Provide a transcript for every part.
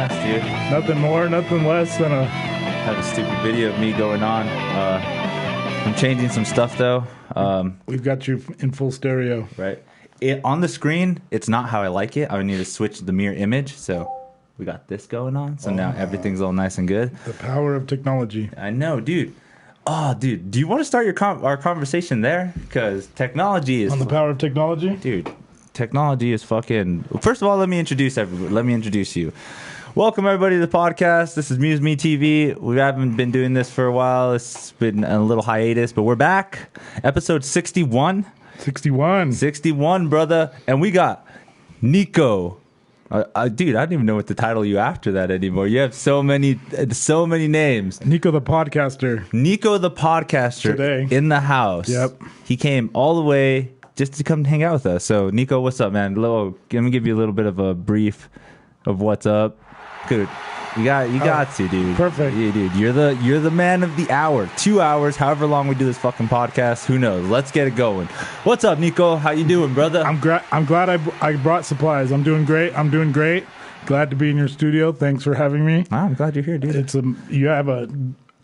less, dude. Nothing more, nothing less than a... Had a stupid video of me going on. I'm changing some stuff, though. We've got you in full stereo. Right. On the screen, it's not how I like it. I need to switch the mirror image, so we got this going on. So now everything's all nice and good. The power of technology. I know, dude. Oh, dude, do you want to start our conversation there? Because technology is... On the power of technology? Dude, technology is fucking... First of all, let me introduce everybody. Let me introduce you. Welcome, everybody, to the podcast. This is MuseMe TV. We haven't been doing this for a while. It's been a little hiatus, but we're back. Episode 61. 61, brother. And we got Nico. Dude, I don't even know what to title you after that anymore. You have so many names. Nico the podcaster. Nico the podcaster today in the house. Yep. He came all the way just to come hang out with us. So, Nico, what's up, man? Let me give you a little bit of a brief of what's up. Good. You got to, dude. Perfect. Yeah, dude. You're the man of the hour. 2 hours, however long we do this fucking podcast. Who knows? Let's get it going. What's up, Nico? How you doing, brother? I'm glad I brought supplies. I'm doing great. Glad to be in your studio. Thanks for having me. I'm glad you're here, dude. You have a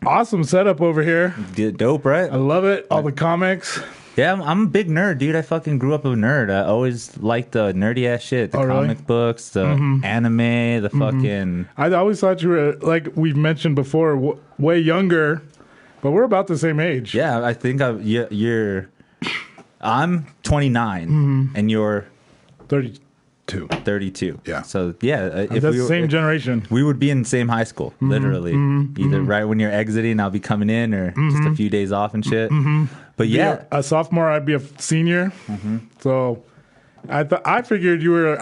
awesome setup over here. Dope, right? I love it. All the comics. Yeah, I'm a big nerd, dude. I fucking grew up a nerd. I always liked the nerdy ass shit. The comic books, the anime, the fucking... I always thought you were, like we've mentioned before, way younger, but we're about the same age. Yeah, I think I'm 29, and you're... 32. Yeah. So, yeah. If that's the same generation. We would be in the same high school, literally. Either right when you're exiting, I'll be coming in, or just a few days off and shit. But yeah. A sophomore, I'd be a senior. So I figured you were,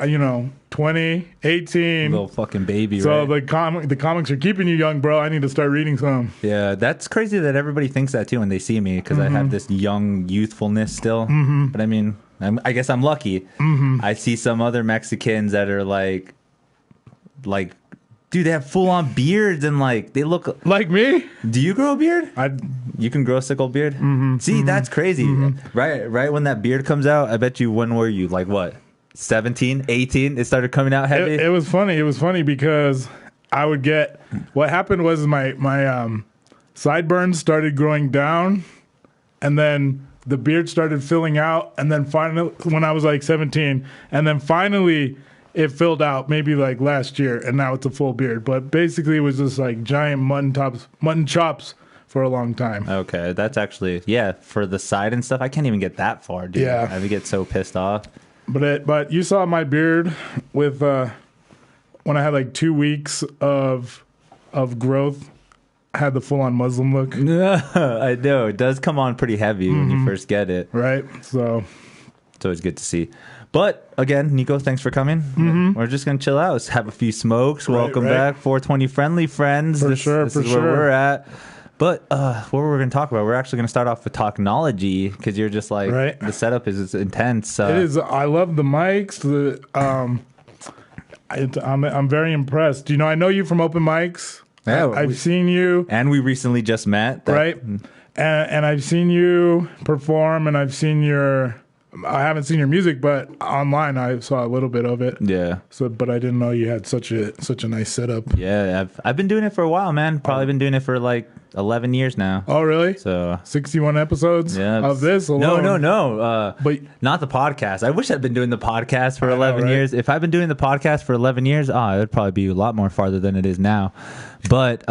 20, 18. Little fucking baby, so right? So the comics are keeping you young, bro. I need to start reading some. Yeah, that's crazy that everybody thinks that, too, when they see me, because I have this young youthfulness still. But I mean... I guess I'm lucky. I see some other Mexicans that are like, dude, they have full on beards and they look like me. Do you grow a beard? You can grow a sickle beard. See, that's crazy. Right when that beard comes out, I bet you. When were you? Like what? 17, 18? It started coming out heavy. It was funny. It was funny because I would get. What happened was my sideburns started growing down, and then the beard started filling out, and then finally, when I was like 17, and then finally it filled out maybe like last year, and now it's a full beard. But basically, it was just like giant mutton chops for a long time. Okay, that's actually for the side and stuff. I can't even get that far, dude. Yeah, I would get so pissed off. But you saw my beard with when I had like 2 weeks of growth. Had the full-on Muslim look. I know. It does come on pretty heavy when you first get it. Right. So it's always good to see. But, again, Nico, thanks for coming. We're just going to chill out. Let's have a few smokes. Welcome back. 420 friendly friends. This is where we're at. But what we're going to talk about, we're actually going to start off with technology, because you're just like, the setup is intense. It is. I love the mics. I'm very impressed. I know you from open mics. Yeah, I've seen you. And we recently just met. Right. And I've seen you perform, and I haven't seen your music, but online I saw a little bit of it. Yeah. But I didn't know you had such a nice setup. Yeah, I've been doing it for a while, man. Probably been doing it for like 11 years now. Oh, really? So 61 episodes of this alone? No. But not the podcast. I wish I'd been doing the podcast for 11 years. If I've been doing the podcast for 11 years, it would probably be a lot more farther than it is now. But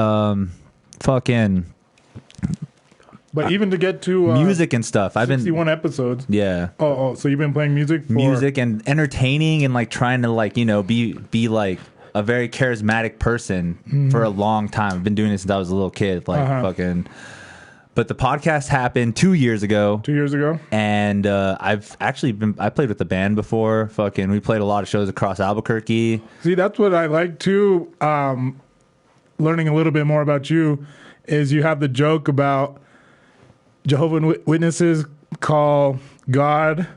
But even to get to music and stuff, I've been 61 episodes. Yeah. Oh, so you've been playing music and entertaining and trying to be like a very charismatic person for a long time. I've been doing this since I was a little kid, fucking. But the podcast happened 2 years ago. 2 years ago, and I've actually I played with the band before. Fucking, we played a lot of shows across Albuquerque. See, that's what I like too. Learning a little bit more about you is you have the joke about Jehovah's Witnesses call God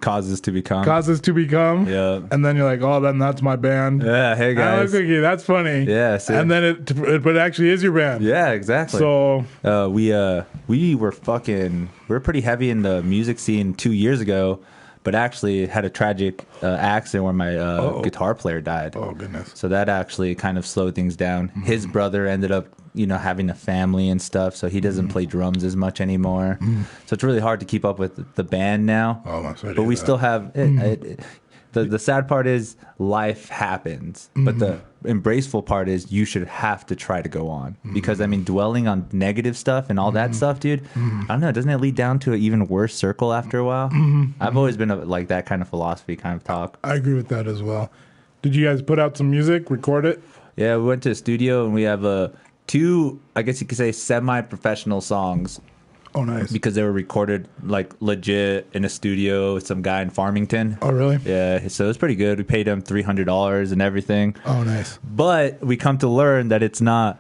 causes to become. Yeah. And then you're like, oh, then that's my band. Yeah. Hey guys. That's funny. Yeah. See? And then but it actually is your band. Yeah, exactly. So we were pretty heavy in the music scene 2 years ago, but actually had a tragic accident where my guitar player died. Oh, goodness. So that actually kind of slowed things down. His brother ended up, having a family and stuff, so he doesn't play drums as much anymore. So it's really hard to keep up with the band now. Oh, I'm sorry to but we hear still that. have the sad part is life happens, but the embraceful part is you should have to try to go on, because I mean, dwelling on negative stuff and all that stuff, dude, I don't know, doesn't it lead down to an even worse circle after a while? I've always been like that kind of philosophy kind of talk. I agree with that as well. Did you guys put out some music, record it? Yeah, we went to a studio and we have two, I guess you could say, semi-professional songs. Oh, nice. Because they were recorded like legit in a studio with some guy in Farmington. Oh, really? Yeah, so it was pretty good. We paid him $300 and everything. Oh, nice. But we come to learn that it's not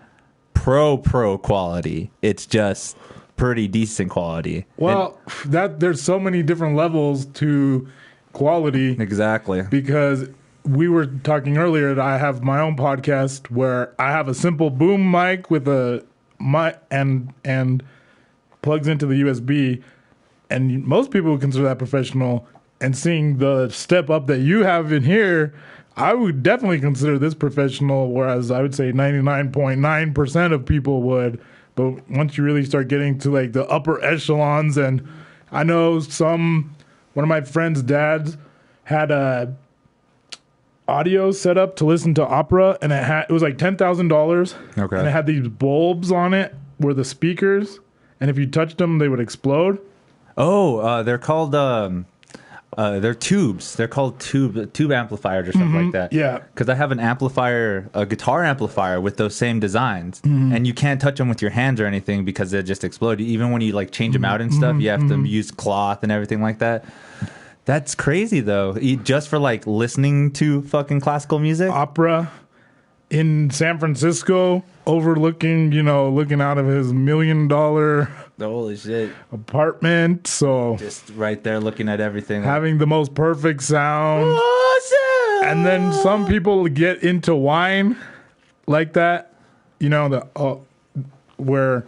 pro quality. It's just pretty decent quality. Well, there's so many different levels to quality. Exactly. Because we were talking earlier that I have my own podcast where I have a simple boom mic with a mic and plugs into the USB, and most people would consider that professional. And seeing the step up that you have in here, I would definitely consider this professional, whereas I would say 99.9% of people would. But once you really start getting to like the upper echelons, and I know one of my friend's dads had a audio set up to listen to opera, and it was like $10,000. Okay. And it had these bulbs on it where the speakers, and if you touched them, they would explode. Oh, they're called they're tubes. They're called tube amplifiers or something like that. Yeah. Because I have a guitar amplifier with those same designs, and you can't touch them with your hands or anything because they just explode. Even when you like change them out and stuff, you have to use cloth and everything like that. That's crazy though. Just for like listening to fucking classical music. Opera in San Francisco, overlooking, looking out of his $1 million Holy shit. apartment. So Just right there looking at everything. having the most perfect sound. Awesome! And then some people get into wine like that, where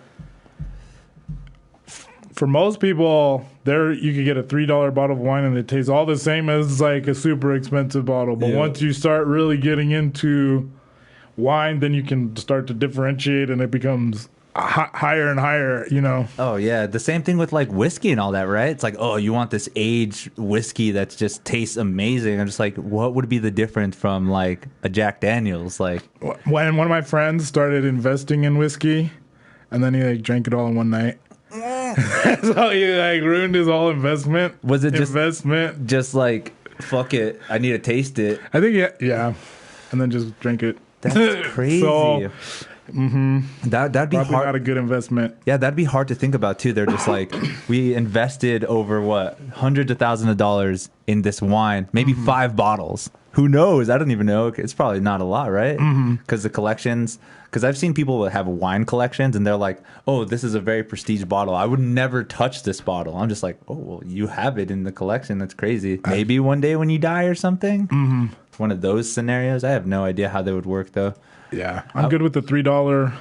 for most people, you could get a $3 bottle of wine and it tastes all the same as like a super expensive bottle. But once you start really getting into wine, then you can start to differentiate, and it becomes higher and higher, Oh yeah, the same thing with like whiskey and all that, right? It's like, oh, you want this aged whiskey that just tastes amazing. I'm just like, what would be the difference from like a Jack Daniels? Like, When one of my friends started investing in whiskey, and then he like drank it all in one night. So he like ruined his whole investment. Was it just like, fuck it, I need to taste it? I think yeah, and then just drink it. That's crazy. So, That'd be probably hard. not a good investment. Yeah, that'd be hard to think about too. They're just like, we invested over hundreds of thousands of dollars in this wine, maybe 5 bottles. Who knows? I don't even know. It's probably not a lot, right? Because the collections. Because I've seen people that have wine collections, and they're like, "Oh, this is a very prestige bottle. I would never touch this bottle." I'm just like, "Oh, well, you have it in the collection. That's crazy. Maybe one day when you die or something." One of those scenarios. I have no idea how they would work though. Yeah, I'm good with the $3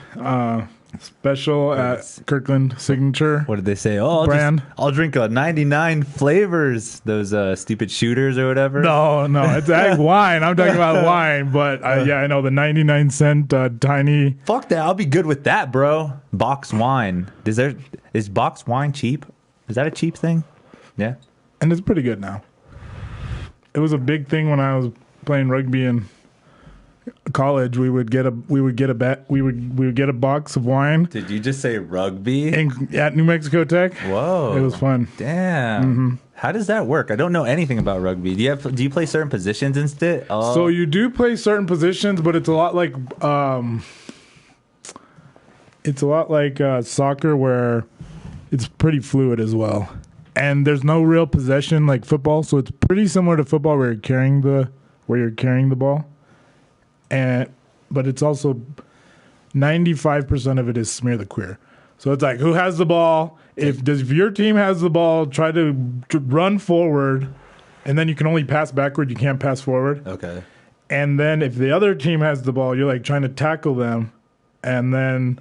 special at Kirkland Signature. What did they say? Oh, brand. I'll drink 99 flavors. Those stupid shooters or whatever. No, it's ag wine. I'm talking about wine, but I know the 99-cent tiny. Fuck that. I'll be good with that, bro. Box wine. Is box wine cheap? Is that a cheap thing? Yeah. And it's pretty good now. It was a big thing when I was playing rugby in college. We would get a box of wine. Did you just say rugby? At New Mexico Tech. Whoa. It was fun. Damn. How does that work? I don't know anything about rugby. Do you play certain positions instead? Oh. So you do play certain positions, but it's a lot like soccer, where it's pretty fluid as well. And there's no real possession like football, so it's pretty similar to football where you're carrying the ball. But it's also 95% of it is smear the queer. So it's like, who has the ball? If your team has the ball, try to run forward, and then you can only pass backward. You can't pass forward. Okay. And then if the other team has the ball, you're like trying to tackle them. And then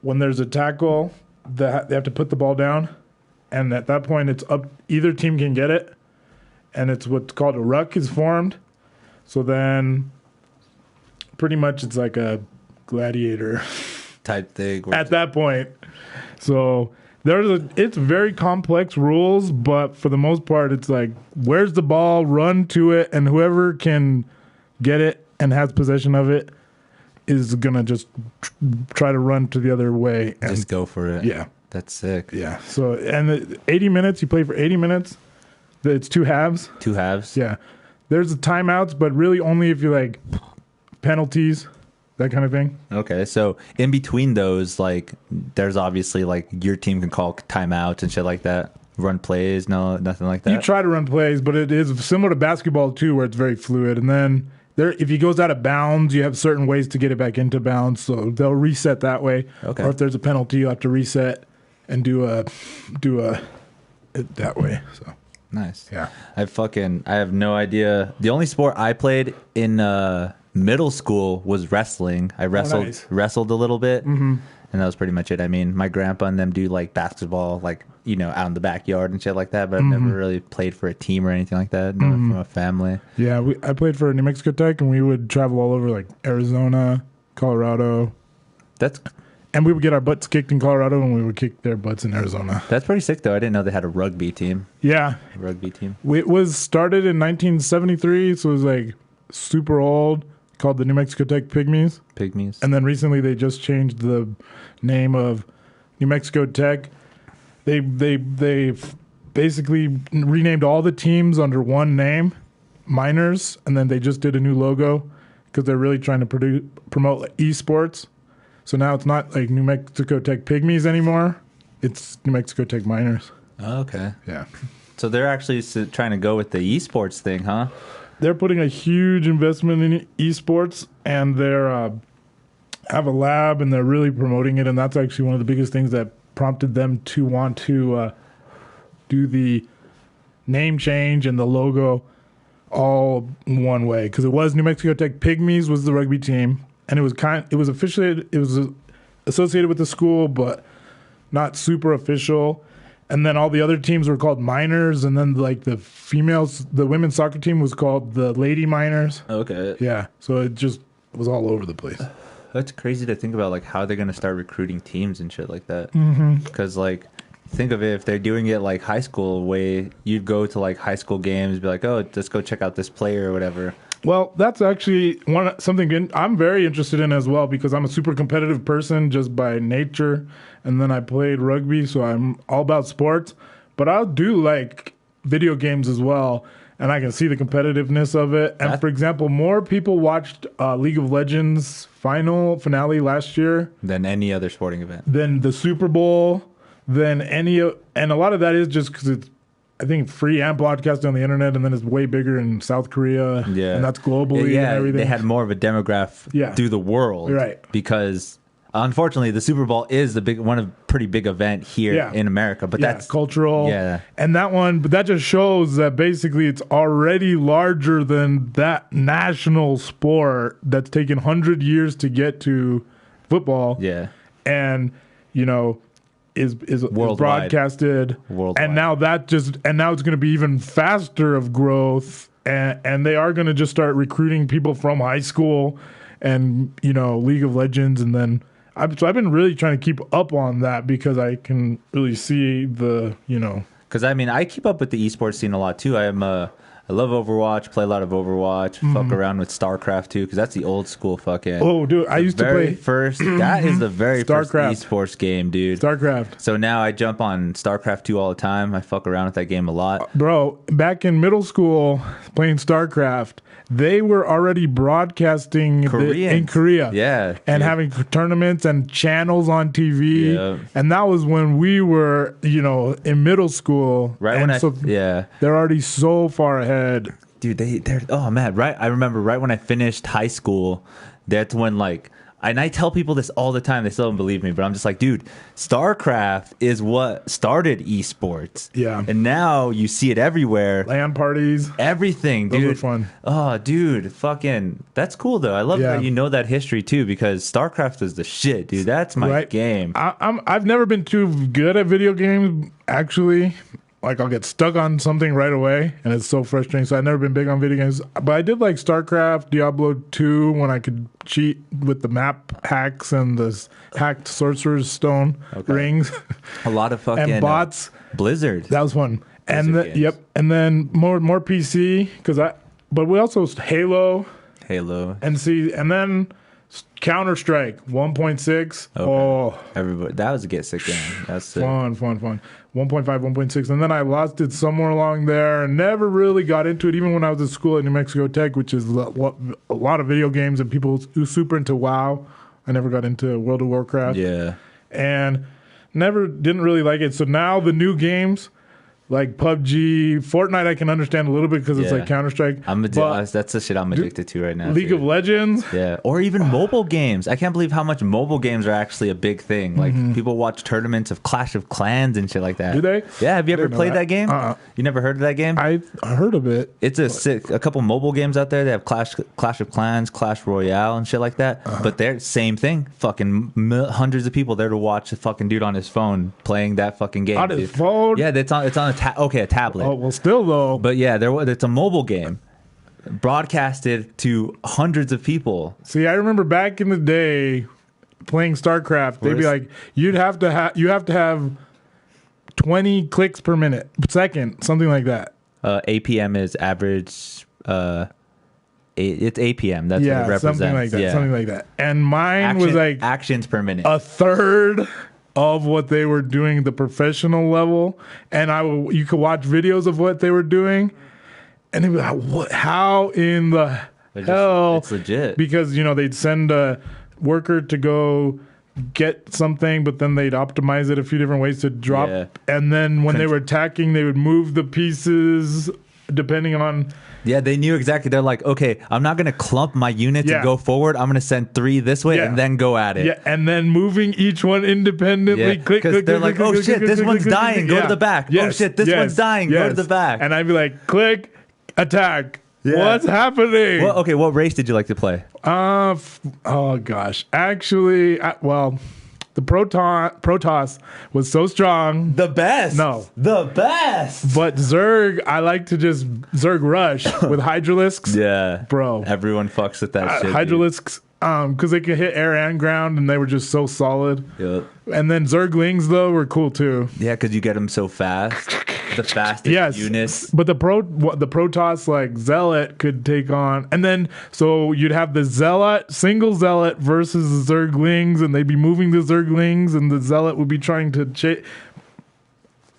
when there's a tackle, they have to put the ball down. And at that point, it's up. Either team can get it. and it's what's called a ruck is formed. So then pretty much it's like a gladiator type thing at that point. So it's very complex rules, but for the most part, it's like, where's the ball, run to it, and whoever can get it and has possession of it is going to just try to run to the other way. And just go for it. Yeah. That's sick. Yeah. So, and 80 minutes, you play for 80 minutes. It's 2 halves. 2 halves? Yeah. There's the timeouts, but really only if you like penalties, that kind of thing. Okay. So in between those, like, there's obviously like your team can call timeouts and shit like that. Run plays, no, nothing like that. You try to run plays, but it is similar to basketball too, where it's very fluid. And then if he goes out of bounds, you have certain ways to get it back into bounds. So they'll reset that way. Okay. Or if there's a penalty, you'll have to reset and do it that way. So nice. Yeah. I have no idea. The only sport I played in middle school was wrestling. I wrestled a little bit, and that was pretty much it. I mean, my grandpa and them do like basketball, like, you know, out in the backyard and shit like that, but I've never really played for a team or anything like that. No, from a family. Yeah, I played for New Mexico Tech, and we would travel all over like Arizona, Colorado. And we would get our butts kicked in Colorado, and we would kick their butts in Arizona. That's pretty sick, though. I didn't know they had a rugby team. Yeah. A rugby team. It was started in 1973, so it was like super old, called the New Mexico Tech Pygmies. Pygmies. And then recently they just changed the name of New Mexico Tech. They basically renamed all the teams under one name, Miners, and then they just did a new logo because they're really trying to promote esports. So now it's not like New Mexico Tech Pygmies anymore. It's New Mexico Tech Miners. Oh, okay. Yeah. So they're actually trying to go with the esports thing, huh? They're putting a huge investment in esports, and they're have a lab, and they're really promoting it. And that's actually one of the biggest things that prompted them to want to do the name change and the logo all one way, because it was New Mexico Tech Pygmies was the rugby team. And it was associated with the school, but not super official. And then all the other teams were called Miners, and then like the women's soccer team was called the Lady Miners. Okay. Yeah. So it just was all over the place. That's crazy to think about, like how they're gonna start recruiting teams and shit like that. Because like, think of it, if they're doing it like high school way, you'd go to like high school games, be like, oh, let's go check out this player or whatever. Well, that's actually something I'm very interested in as well, because I'm a super competitive person just by nature, and then I played rugby, so I'm all about sports. But I do like video games as well, and I can see the competitiveness of it. And for example, more people watched League of Legends finale last year than any other sporting event, than the Super Bowl, and a lot of that is just because it's, I think, free and broadcast on the internet, and then it's way bigger in South Korea, and that's globally and everything. They had more of a demographic through the world, right? Because unfortunately, the Super Bowl is a pretty big event here in America, but that's cultural, and but that just shows that basically it's already larger than that national sport that's taken 100 years to get to football, and is broadcasted worldwide. And now it's going to be even faster of growth, and they are going to just start recruiting people from high school and League of Legends, and then I've been really trying to keep up on that because I can really see the because I mean I keep up with the esports scene a lot too. I love Overwatch, play a lot of Overwatch, fuck around with StarCraft too, because that's the old school fucking. Oh, dude, I used to play first. That is the very StarCraft. first esports game, dude. StarCraft. So now I jump on StarCraft 2 all the time. I fuck around with that game a lot. Bro, back in middle school, playing StarCraft, they were already broadcasting in Korea. Yeah. And having tournaments and channels on TV. Yeah. And that was when we were, in middle school. Right when they're already so far ahead. Dude, they're oh man, right? I remember right when I finished high school, that's when and I tell people this all the time, they still don't believe me, but I'm just like, dude, StarCraft is what started esports. Yeah. And now you see it everywhere. LAN parties. Everything, dude. Those are fun. Oh, dude, fucking, that's cool though. I love that you know that history too, because StarCraft is the shit, dude. That's my game. I've never been too good at video games, actually. like I'll get stuck on something right away, and it's so frustrating. So I've never been big on video games, but I did like StarCraft, Diablo 2 when I could cheat with the map hacks and the hacked Sorcerer's Stone rings. A lot of fucking and bots. Blizzard. That was fun. And and then more PC but we also Halo, and then Counter-Strike 1.6. Okay. Oh, everybody, that was a get sick game. That's fun. 1.5, 1.6, and then I lost it somewhere along there and never really got into it. Even when I was at school at New Mexico Tech, which is a lot of video games and people who's super into WoW. I never got into World of Warcraft. Yeah, and didn't really like it. So now the new games, like PUBG, Fortnite, I can understand a little bit because it's like Counter-Strike. That's the shit I'm addicted to right now. League of Legends. Yeah. Or even mobile games. I can't believe how much mobile games are actually a big thing. Like, people watch tournaments of Clash of Clans and shit like that. Do they? Yeah. Have you ever played that game? You never heard of that game? I heard of it. It's a couple mobile games out there. They have Clash of Clans, Clash Royale, and shit like that. But they're same thing. Fucking hundreds of people there to watch a fucking dude on his phone playing that fucking game. On his phone? Yeah, it's on a tablet. Oh, well, still though. But yeah, it's a mobile game broadcasted to hundreds of people. See, I remember back in the day playing StarCraft. They'd be like, you have to have 20 clicks per second, something like that. APM is average. It's APM. That's what it represents. Something like that. Yeah. Something like that. And mine was like actions per minute. A third of what they were doing, the professional level, and you could watch videos of what they were doing, and they'd be like, "What? How in the hell?" It's legit because they'd send a worker to go get something, but then they'd optimize it a few different ways to drop, and then when they were attacking, they would move the pieces depending on. Yeah, they knew exactly. They're like, okay, I'm not going to clump my units and go forward. I'm going to send 3 this way and then go at it. Yeah, and then moving each one independently. Click, because they're like, oh shit, this one's dying. Go to the back. Yes, oh shit, this one's dying. Go to the back. And I'd be like, click, attack. Yeah. What's happening? Well, okay, what race did you like to play? Oh gosh, actually, the Protoss was so strong. The best. No. The best. But Zerg, I like to just Zerg rush with Hydralisks. Yeah. Bro. Everyone fucks with that shit. Hydralisks, because they could hit air and ground, and they were just so solid. Yep. And then Zerglings, though, were cool, too. Yeah, because you get them so fast. The fastest units. But the Protoss, like, Zealot could take on. And then, so you'd have the single Zealot versus the Zerglings, and they'd be moving the Zerglings, and the Zealot would be trying to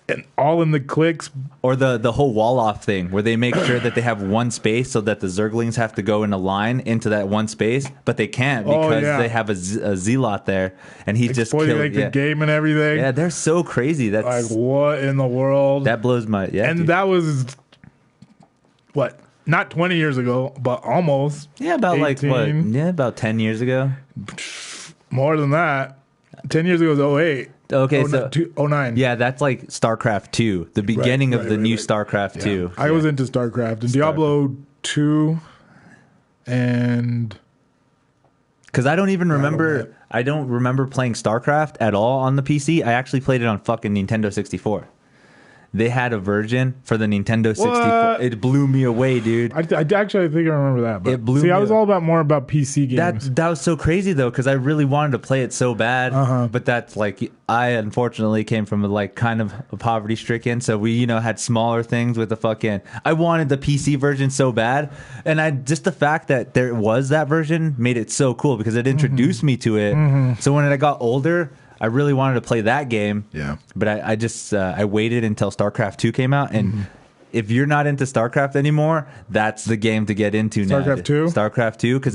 and all in the clicks. Or the whole wall off thing where they make sure that they have one space so that the Zerglings have to go in a line into that one space, but they can't because they have a Zealot there, and he's just killing the game and everything. Yeah, they're so crazy. That's like, what in the world? That blows my that was what, not 20 years ago, but almost. Yeah, about 18. Like what? Yeah, about 10 years ago. More than that. 10 years ago was 08. Okay, so 09. Yeah, that's like StarCraft 2, the beginning of the new StarCraft 2. I was into StarCraft and Diablo 2, and because I don't even remember. I don't remember playing StarCraft at all on the PC. I actually played it on fucking Nintendo 64. They had a version for the Nintendo 64. What? It blew me away, dude. I actually think I remember that. But it blew me I was all more about PC games. That was so crazy, though, because I really wanted to play it so bad. But that's like, I unfortunately came from like kind of poverty stricken. So we, had smaller things with the fucking. I wanted the PC version so bad. And just the fact that there was that version made it so cool because it introduced me to it. So when I got older, I really wanted to play that game. Yeah. But I just I waited until StarCraft 2 came out, and if you're not into StarCraft anymore, that's the game to get into now. StarCraft 2? StarCraft 2, because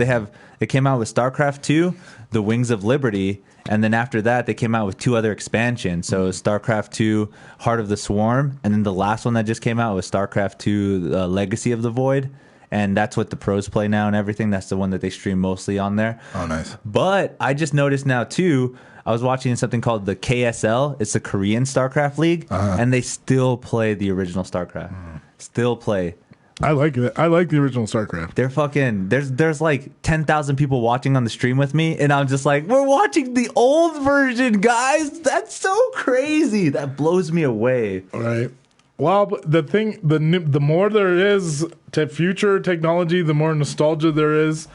it came out with StarCraft 2, The Wings of Liberty, and then after that they came out with 2 other expansions. So StarCraft 2, Heart of the Swarm, and then the last one that just came out was StarCraft 2, Legacy of the Void. And that's what the pros play now and everything. That's the one that they stream mostly on there. Oh, nice. But I just noticed now, too, I was watching something called the KSL. It's the Korean StarCraft League. And they still play the original StarCraft. Still play. I like it. I like the original StarCraft. They're fucking... There's like 10,000 people watching on the stream with me. And I'm just like, we're watching the old version, guys. That's so crazy. That blows me away. All right. Well, but the more there is to future technology, the more nostalgia there is.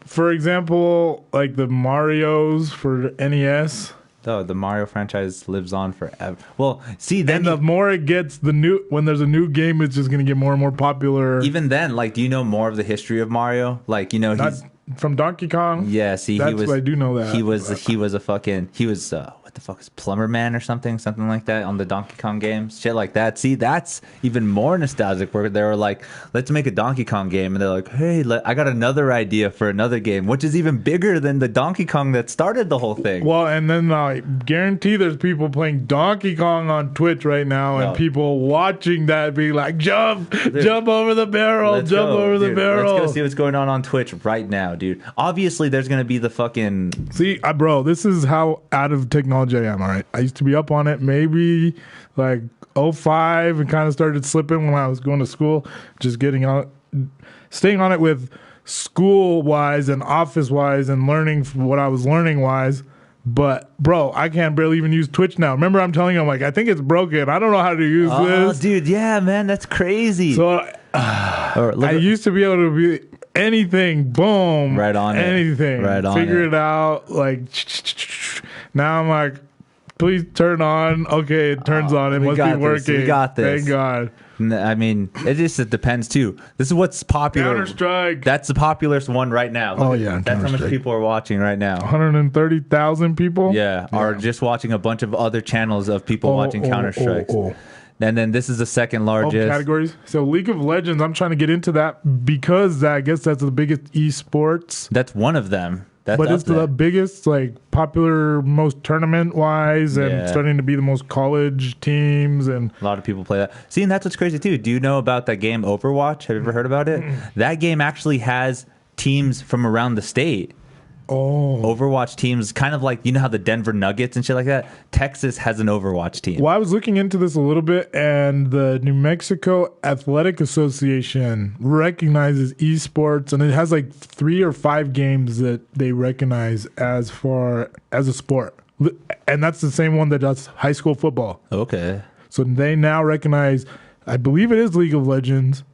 For example, like the Marios for NES. Oh, the Mario franchise lives on forever. Well, see, then And the more it gets, when there's a new game, it's just going to get more and more popular. even then, like, do you know more of the history of Mario? Like, he's From Donkey Kong. yeah. See, That's he was. I do know that. He was what the fuck is Plumber Man or something like that on the Donkey Kong games, shit like that. See, that's even more nostalgic. Where they were like, let's make a Donkey Kong game, and they're like, hey, I got another idea for another game, which is even bigger than the Donkey Kong that started the whole thing. Well, and then I guarantee there's people playing Donkey Kong on Twitch right now, and people watching that being like, jump over the barrel, Let's go, over the dude. barrel. Let's go see what's going on Twitch right now, dude. Obviously, there's gonna be the fucking. See, bro, this is how out of technology I am, all right? I used to be up on it maybe like 05 and kind of started slipping when I was going to school, just staying on it with school-wise and office-wise and learning what I was learning-wise. But, bro, I can't barely even use Twitch now. Remember, I'm telling you, I'm like, I think it's broken. I don't know how to use this. Dude, yeah, man, that's crazy. So I used to be able to be anything, boom, right on anything, right on figure it out. Like now, I'm like, please turn on. Okay, it turns on. It must be working. We got this. Thank God. I mean, it depends too. This is what's popular. Counter-Strike. That's the popular one right now. That's how much people are watching right now. 130,000 people. Yeah, are just watching a bunch of other channels of people watching Counter-Strikes. And then this is the second largest. Categories. So League of Legends, I'm trying to get into that because I guess that's the biggest esports. That's one of them. But it's the biggest, like, popular, most tournament-wise, and starting to be the most college teams. And a lot of people play that. See, and that's what's crazy, too. Do you know about that game Overwatch? Have you ever heard about it? That game actually has teams from around the state. Overwatch teams, kind of like, you know how the Denver Nuggets and shit like that? Texas has an Overwatch team. Well, I was looking into this a little bit, and the New Mexico Athletic Association recognizes esports, and it has like 3 or 5 games that they recognize as a sport. And that's the same one that does high school football. Okay. So they now recognize, I believe it is League of Legends,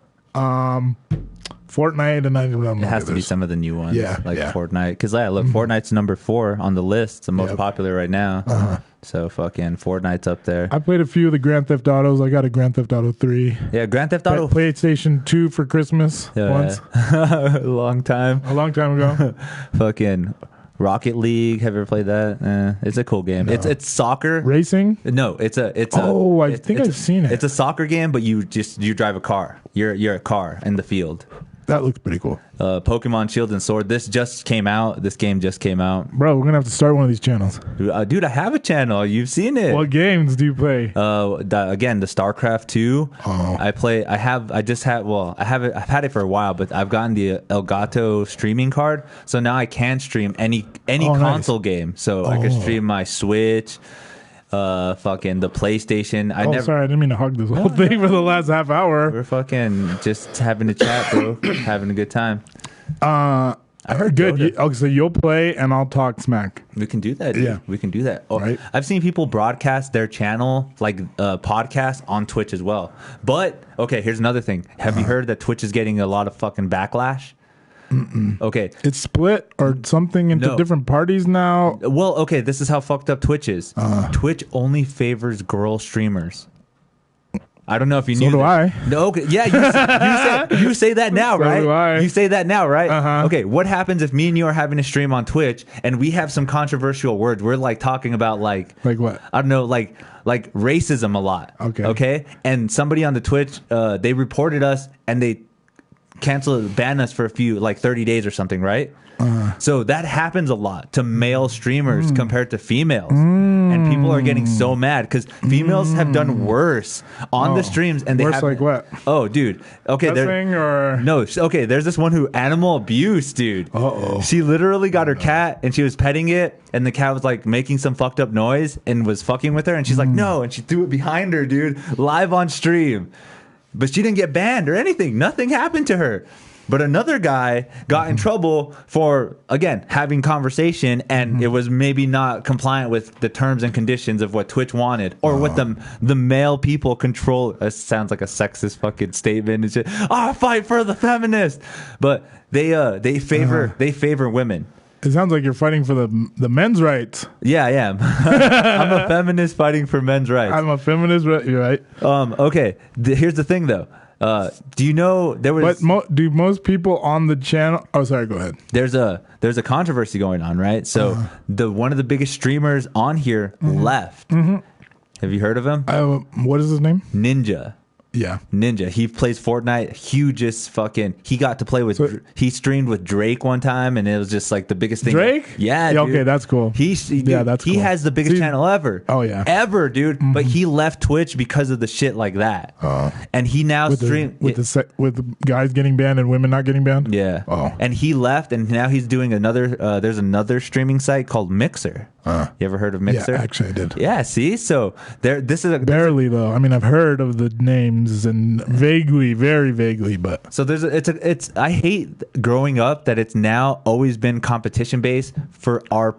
Fortnite, and I don't know. It has to be some of the new ones, like yeah. Fortnite. Because look, Fortnite's number 4 on the list. It's the most popular right now. So fucking Fortnite's up there. I played a few of the Grand Theft Autos. I got a Grand Theft Auto 3. Yeah, Grand Theft Auto. PlayStation 2 for Christmas once. A long time ago. Fucking Rocket League. Have you ever played that? It's a cool game. No. It's soccer racing. No, I think I've seen it. It's a soccer game, but you drive a car. You're a car in the field. That looks pretty cool. Pokemon Shield and Sword. This just came out. This game just came out. Bro, we're gonna have to start one of these channels. Dude, I have a channel. You've seen it. What games do you play? Again, the StarCraft 2. I play. I've had it for a while, but I've gotten the Elgato streaming card, so now I can stream any console game. So I can stream my Switch. Fucking the PlayStation. Sorry, I didn't mean to hug this whole thing for the last half hour. We're fucking just having a chat, bro. Having a good time. I heard good. So you'll play and I'll talk smack. We can do that, dude. Yeah, we can do that. Right. I've seen people broadcast their channel, like podcast, on Twitch as well. But okay, here's another thing. Have you heard that Twitch is getting a lot of fucking backlash? Okay, it's split or something into different parties now. Well, okay, this is how fucked up Twitch is. Twitch only favors girl streamers. I don't know if you knew. So do I. No, okay, yeah, you say that now, right? So do I. You say that now, right? Okay, what happens if me and you are having a stream on Twitch and we have some controversial words? We're like talking about like what? I don't know, like racism a lot. Okay, and somebody on the Twitch, they reported us and they ban us for a few, like 30 days or something, right? So that happens a lot to male streamers compared to females. And people are getting so mad because females have done worse on the streams. And they worse like what? Oh, dude. Okay. Okay, there's this one who animal abuse, dude. She literally got her cat and she was petting it and the cat was like making some fucked up noise and was fucking with her. And she's like, no. And she threw it behind her, dude, live on stream. But she didn't get banned or anything. Nothing happened to her. But another guy got in trouble for, again, having conversation, and it was maybe not compliant with the terms and conditions of what Twitch wanted, or what the male people control. It sounds like a sexist fucking statement. It's just, I fight for the feminists, but they favor women. It sounds like you're fighting for the men's rights. Yeah, I am. I'm a feminist fighting for men's rights. I'm a feminist. You're right. Okay. Here's the thing, though. Do you know there was? But do most people on the channel? Oh, sorry. Go ahead. There's a controversy going on, right? So one of the biggest streamers on here left. Have you heard of him? What is his name? Ninja. Yeah, Ninja. He plays Fortnite. Hugest fucking. He got to play with. He streamed with Drake one time, and it was just like the biggest thing. Drake? Yeah. Dude. Okay, that's cool. He has the biggest channel ever. Oh yeah, ever, dude. But he left Twitch because of the shit like that. And he now streams with guys getting banned and women not getting banned. Yeah. Oh. And he left, and now he's doing another. There's another streaming site called Mixer. You ever heard of Mixer? Yeah, actually, I did. Yeah. See, so this is barely though. I mean, I've heard of the names and vaguely, very vaguely, but so it's. I hate growing up that it's now always been competition based for our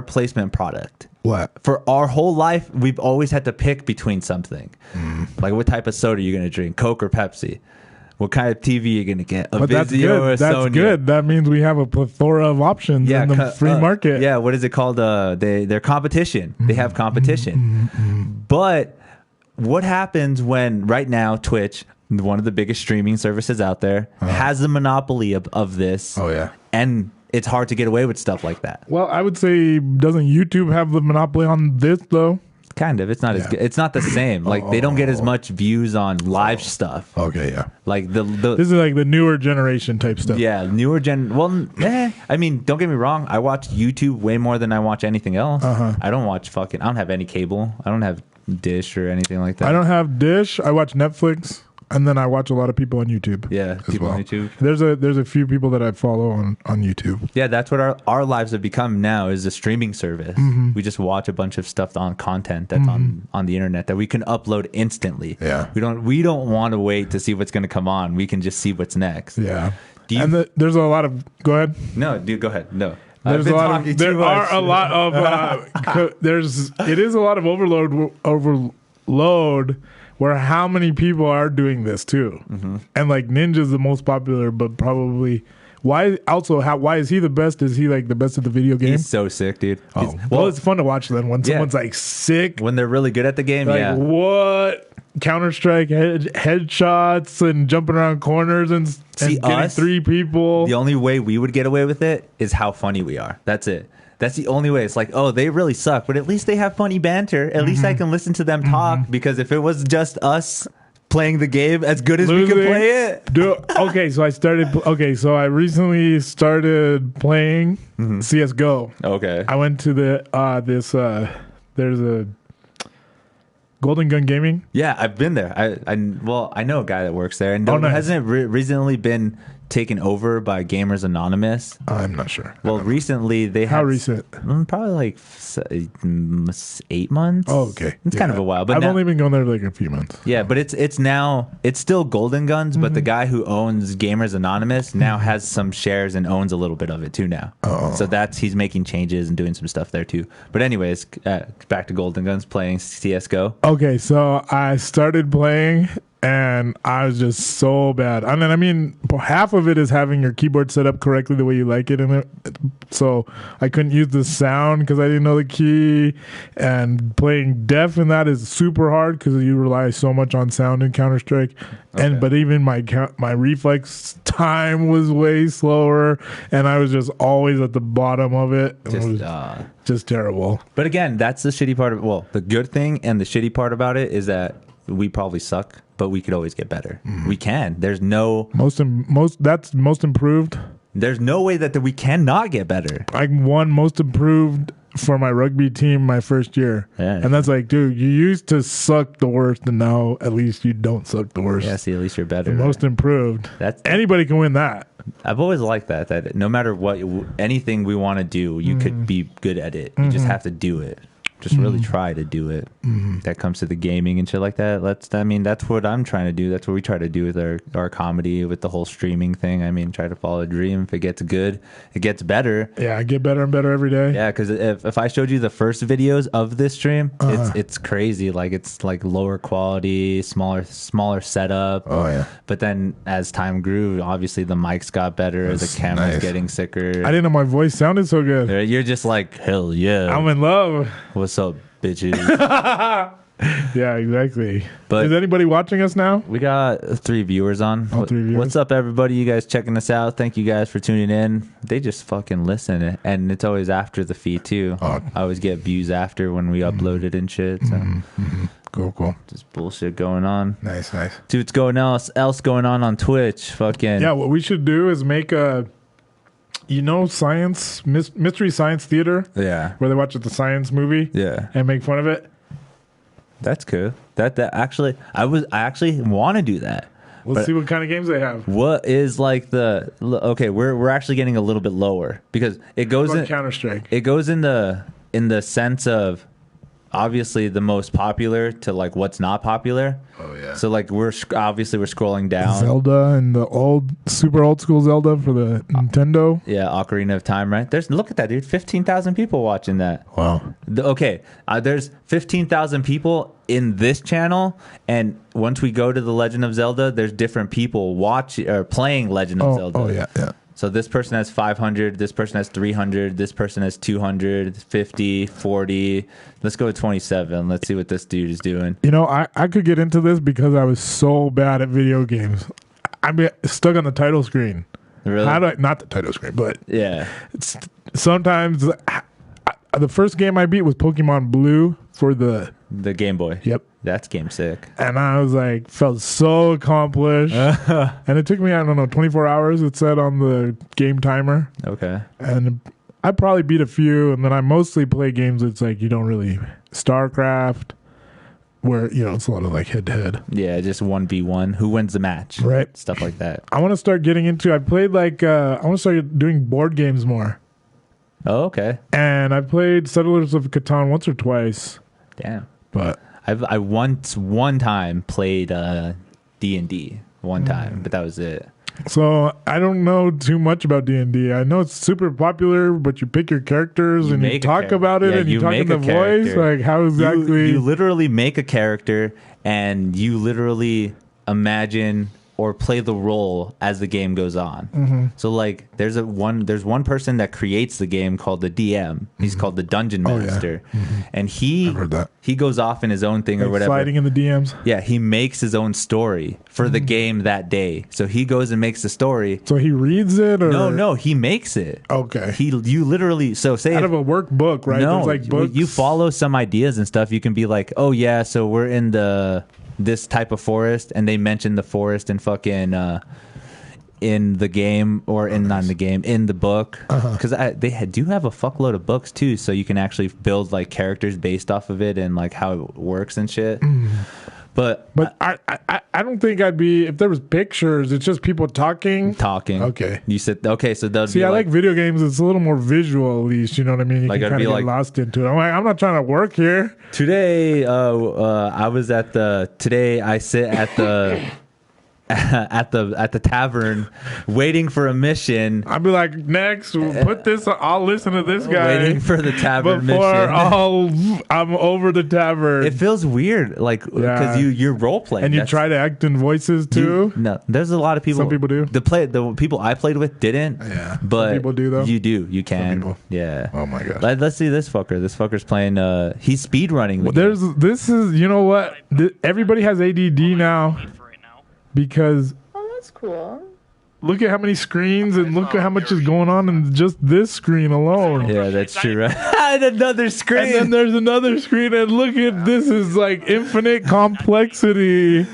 placement product. What? For our whole life, we've always had to pick between something. Like, what type of soda are you going to drink, Coke or Pepsi? What kind of TV are you going to get? A Vizio or a Sony? That's good. That means we have a plethora of options in the free market. Yeah, what is it called? They're competition. They have competition. But what happens when right now Twitch, one of the biggest streaming services out there, has the monopoly of this? Oh, yeah. And it's hard to get away with stuff like that. Well, I would say, doesn't YouTube have the monopoly on this, though? Kind of. It's not as good. It's not the same. Like, they don't get as much views on live stuff. Okay, yeah. Like this is like the newer generation type stuff. Yeah, newer gen. Well, I mean, don't get me wrong. I watch YouTube way more than I watch anything else. I don't watch I don't have any cable. I don't have Dish or anything like that. I don't have Dish. I watch Netflix. And then I watch a lot of people on YouTube. Yeah, people on YouTube. There's a few people that I follow on YouTube. Yeah, that's what our lives have become now, is a streaming service. We just watch a bunch of stuff on content that's on the internet that we can upload instantly. Yeah. We don't want to wait to see what's going to come on. We can just see what's next. Yeah. There's a lot of. Go ahead. No, dude, go ahead. No. It is a lot of overload where how many people are doing this too. And like Ninja's the most popular, but probably why is he the best? Is he like the best at the video game? He's so sick, dude. Well, it's fun to watch then when someone's like sick. When they're really good at the game, like, what? Counter-Strike headshots and jumping around corners and getting 3 people. The only way we would get away with it is how funny we are. That's it. That's the only way. It's like, oh, they really suck, but at least they have funny banter. At least I can listen to them talk, because if it was just us playing the game as good as we can play it. So I recently started playing CSGO. Okay. I went to there's a Golden Gun Gaming. Yeah, I've been there. I know a guy that works there, and hasn't it recently been taken over by Gamers Anonymous? I'm not sure. Well, recently they had... How recent? Probably like 8 months. Oh, okay. It's kind of a while. But I've only been going there like a few months. Yeah, but it's still Golden Guns, but the guy who owns Gamers Anonymous now has some shares and owns a little bit of it too now. Oh. So he's making changes and doing some stuff there too. But anyways, back to Golden Guns, playing CSGO. Okay, so I started playing and I was just so bad. And then, I mean, half of it is having your keyboard set up correctly the way you like it. So I couldn't use the sound because I didn't know the key. And playing deaf in that is super hard because you rely so much on sound in Counter-Strike. Okay. But even my reflex time was way slower. And I was just always at the bottom of it. It was just terrible. But again, that's the shitty part the good thing and the shitty part about it is that we probably suck, but we could always get better. We can. There's no that's most improved. There's no way that we cannot get better. I won most improved for my rugby team my first year. Yeah. And that's like, dude, you used to suck the worst, and now at least you don't suck the worst. Yeah, see, at least you're better. Most improved. Anybody can win that. I've always liked that no matter what, anything we want to do, you could be good at it. You just have to do it. just really try to do it. That comes to the gaming and shit like that. That's what I'm trying to do. That's what we try to do with our comedy, with the whole streaming thing. I mean, try to follow a dream. If it gets good, it gets better. Yeah, I get better and better every day. Yeah, because if I showed you the first videos of this stream, it's crazy. Like, it's like lower quality, smaller setup. Oh yeah. But then as time grew, obviously the mics got better, the camera's getting sicker. I didn't know my voice sounded so good. You're just like, hell yeah. I'm in love. What's up, bitches? Yeah, exactly. But is anybody watching us now? We got 3 viewers on. Oh, 3 viewers. What's up, everybody? You guys checking us out? Thank you guys for tuning in. They just fucking listen, and it's always after the feed too. I always get views after when we upload it and shit. So. Cool. Just bullshit going on. Nice. Dude, what's going else going on Twitch? Fucking yeah. What we should do is make a, mystery science theater. Yeah. Where they watch the science movie. Yeah. And make fun of it. That's cool. That actually, I actually want to do that. Let's see what kind of games they have. What is like we're actually getting a little bit lower because it goes in Counter-Strike. It goes in the sense of obviously the most popular to like what's not popular. Oh yeah. So like we're scrolling down. Zelda and the super old school Zelda for the Nintendo. Yeah, Ocarina of Time, right? Look at that, dude. 15,000 people watching that. Wow. There's 15,000 people in this channel, and once we go to the Legend of Zelda, there's different people playing Legend of Zelda. Oh yeah. So this person has 500, this person has 300, this person has 200, 50, 40. Let's go with 27. Let's see what this dude is doing. I could get into this because I was so bad at video games. I'm stuck on the title screen. Really? Not the title screen, but yeah. Sometimes the first game I beat was Pokemon Blue for the Game Boy. Yep. That's game sick. And I was like, felt so accomplished. And it took me, 24 hours, it said on the game timer. Okay. And I probably beat a few, and then I mostly play games that's like you don't really StarCraft, where it's a lot of like head to head. Yeah, just 1v1. Who wins the match? Right. Stuff like that. I want to start getting into. I played I want to start doing board games more. Oh, okay. And I played Settlers of Catan once or twice. Damn. But I one time played D&D one time, but that was it. So I don't know too much about D&D. I know it's super popular, but you pick your characters and you talk about it, and you talk in the voice. Like, how exactly? You literally make a character, and you literally imagine or play the role as the game goes on. So like there's one person that creates the game called the DM. He's called the Dungeon Master. And he goes off in his own thing or whatever. Sliding in the DMs. Yeah, he makes his own story for the game that day. So he goes and makes the story. So he reads it, or no, he makes it. Okay. You literally say out of a workbook, right? No, there's like books. You follow some ideas and stuff. You can be like, oh yeah, so we're in this type of forest, and they mention the forest in fucking in the game or not in the game, in the book, because they do have a fuckload of books too, so you can actually build like characters based off of it and like how it works and shit. But I don't think I'd be, if there was pictures. It's just people talking. Okay. You said okay. So that I like video games. It's a little more visual, at least. You know what I mean? You can kind of get lost into it. I'm not trying to work here. Today, I sit at the at the tavern waiting for a mission. I'd be like, next, put this. I'll listen to this guy waiting for the tavern before mission. I'm over the tavern. It feels weird, like because you're role playing and you try to act in voices too. No, there's a lot of people. Some people do. The people I played with didn't. Yeah, but some people do though. You do. You can. Some people. Yeah. Oh my god. Let's see this fucker. This fucker's playing. He's speed running. This is. You know what? Everybody has ADD now. Because that's cool. Look at how many screens and look at how much is going on in just this screen alone. Yeah, that's true, right? And another screen. And then there's another screen, and look at this is like infinite complexity.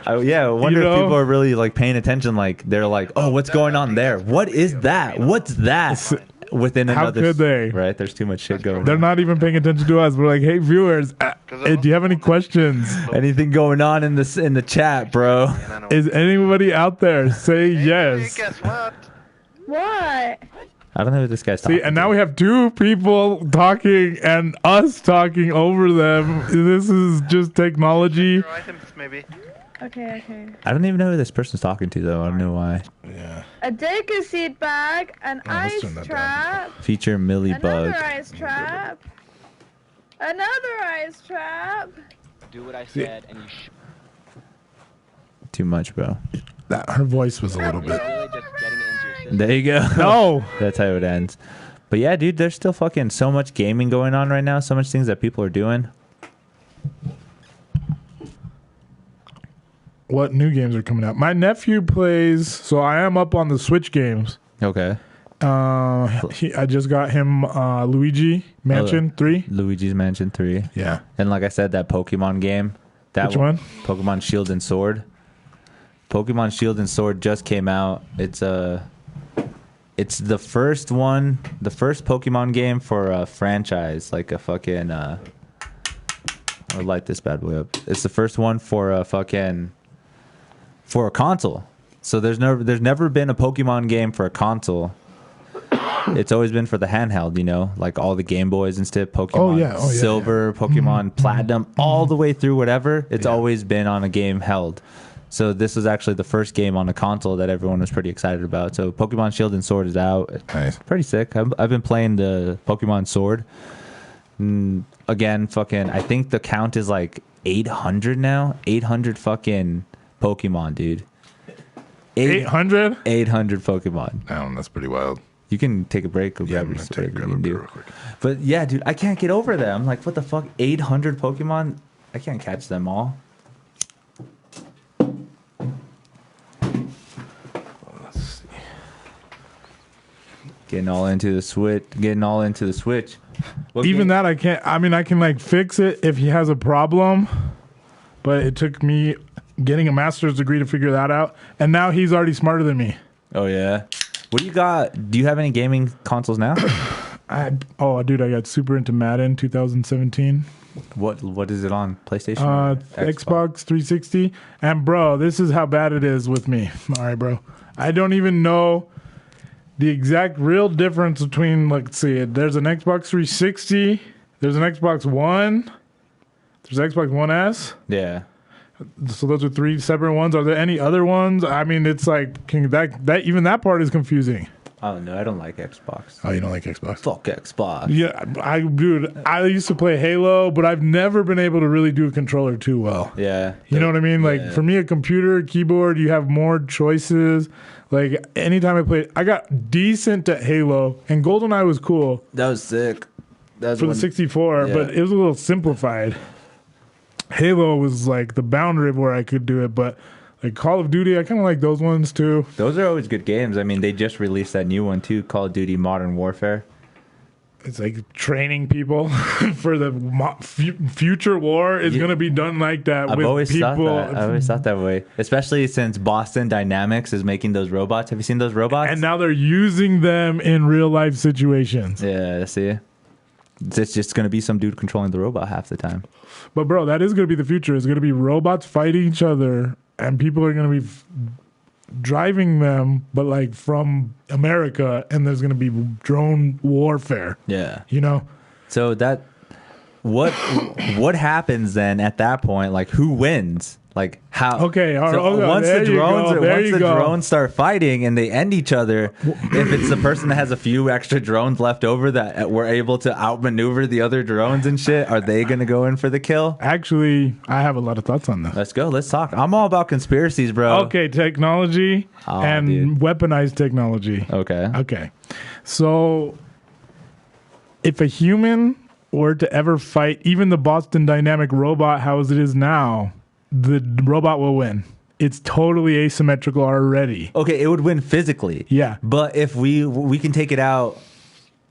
I wonder if people are really like paying attention. Like they're like, oh, what's going on there? What is that? What's that? Within another, how could they? Right, there's too much shit going on. They're not even paying attention to us. We're like, hey viewers, do you have any questions? Anything going on in the chat, bro? Is anybody out there? Say yes. Hey, guess what? What? I don't know who this guy's talking See, and now we have two people talking and us talking over them. This is just technology. Items, maybe. Okay. I don't even know who this person's talking to, though. I don't know why. Yeah. A dick seed bag, an let's ice turn that trap, Feature Millie another Bug. ice trap, another ice trap. Do what I said, and you Too much, bro. Her voice was a little bit. really just getting it into your system. There you go. No. That's how it ends. But yeah, dude, there's still fucking so much gaming going on right now. So much things that people are doing. What new games are coming out? My nephew plays, so I am up on the Switch games. Okay. I just got him Luigi Mansion 3. Luigi's Mansion 3. Yeah. And like I said, that Pokemon game. That Which one? Pokemon Shield and Sword. Pokemon Shield and Sword just came out. It's the first one, the first Pokemon game for a franchise, like a fucking I'll light this bad boy up. It's the first one for a console. So there's never been a Pokemon game for a console. It's always been for the handheld, you know, like all the Game Boys and stuff, Pokemon Silver, Pokemon Platinum, all the way through whatever. It's always been on a game held. So this was actually the first game on a console that everyone was pretty excited about. So Pokemon Shield and Sword is out. Nice. Pretty sick. I've been playing the Pokemon Sword. Again, I think the count is like 800 now. 800 fucking Pokemon, dude. 800? 800 Pokemon. Damn, that's pretty wild. You can take a break or Yeah, grab I'm gonna grab a beer real quick. But yeah, dude, I can't get over that. I'm like, what the fuck? 800 Pokemon? I can't catch them all. Let's see. Getting all into the Switch. What Even game- that I can't. I mean, I can like fix it if he has a problem, but it took me getting a master's degree to figure that out. And now he's already smarter than me. Oh yeah. What do you got? Do you have any gaming consoles now? Dude, I got super into Madden 2017. What is it on? PlayStation? Or Xbox 360. And bro, this is how bad it is with me. All right, bro. I don't even know the exact real difference between, let's see, there's an Xbox 360, there's an Xbox One, there's Xbox One S. Yeah. So those are three separate ones. Are there any other ones? I mean, it's like that even that part is confusing. Oh no, I don't like Xbox. Oh, you don't like Xbox? Fuck Xbox. Yeah, I used to play Halo, but I've never been able to really do a controller too well. Yeah. You know what I mean? Like for me, a computer, keyboard, you have more choices. Like anytime I played, I got decent at Halo, and GoldenEye was cool. That was sick. That was for the 64, but it was a little simplified. Halo was like the boundary of where I could do it, but like Call of Duty, I kind of like those ones too. Those are always good games. I mean, they just released that new one too, Call of Duty Modern Warfare. It's like training people for the future war is going to be done like that. I've always thought that way, especially since Boston Dynamics is making those robots. Have you seen those robots? And now they're using them in real life situations. Yeah, see? It's just going to be some dude controlling the robot half the time. But bro, that is going to be the future. It's going to be robots fighting each other, and people are going to be driving them, but like from America, and there's going to be drone warfare. Yeah. You know? So that what happens then at that point? Like who wins? Like how? Okay, all right. So once the drones start fighting and they end each other, if it's the person that has a few extra drones left over that were able to outmaneuver the other drones and shit, are they gonna go in for the kill? Actually, I have a lot of thoughts on this. Let's go. Let's talk. I'm all about conspiracies, bro. Okay, technology and weaponized technology. Okay. So if a human were to ever fight even the Boston Dynamic robot how it is now, the robot will win. It's totally asymmetrical already. Okay, it would win physically. Yeah. But if we can take it out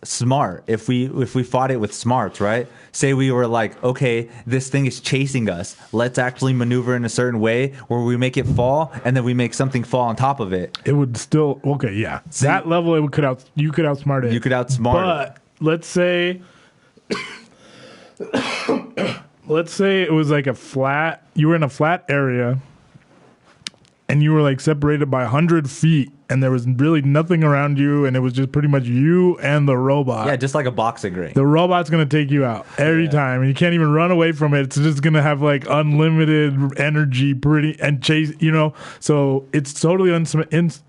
smart, if we fought it with smarts, right? Say we were like, okay, this thing is chasing us. Let's actually maneuver in a certain way where we make it fall and then we make something fall on top of it. It would still yeah. See, that level you could outsmart it. You could outsmart it. But let's say it was like you were in a flat area and you were like separated by 100 feet and there was really nothing around you and it was just pretty much you and the robot. Yeah, just like a boxing ring. The robot's going to take you out every time, and you can't even run away from it. It's just going to have like unlimited energy and chase, so it's totally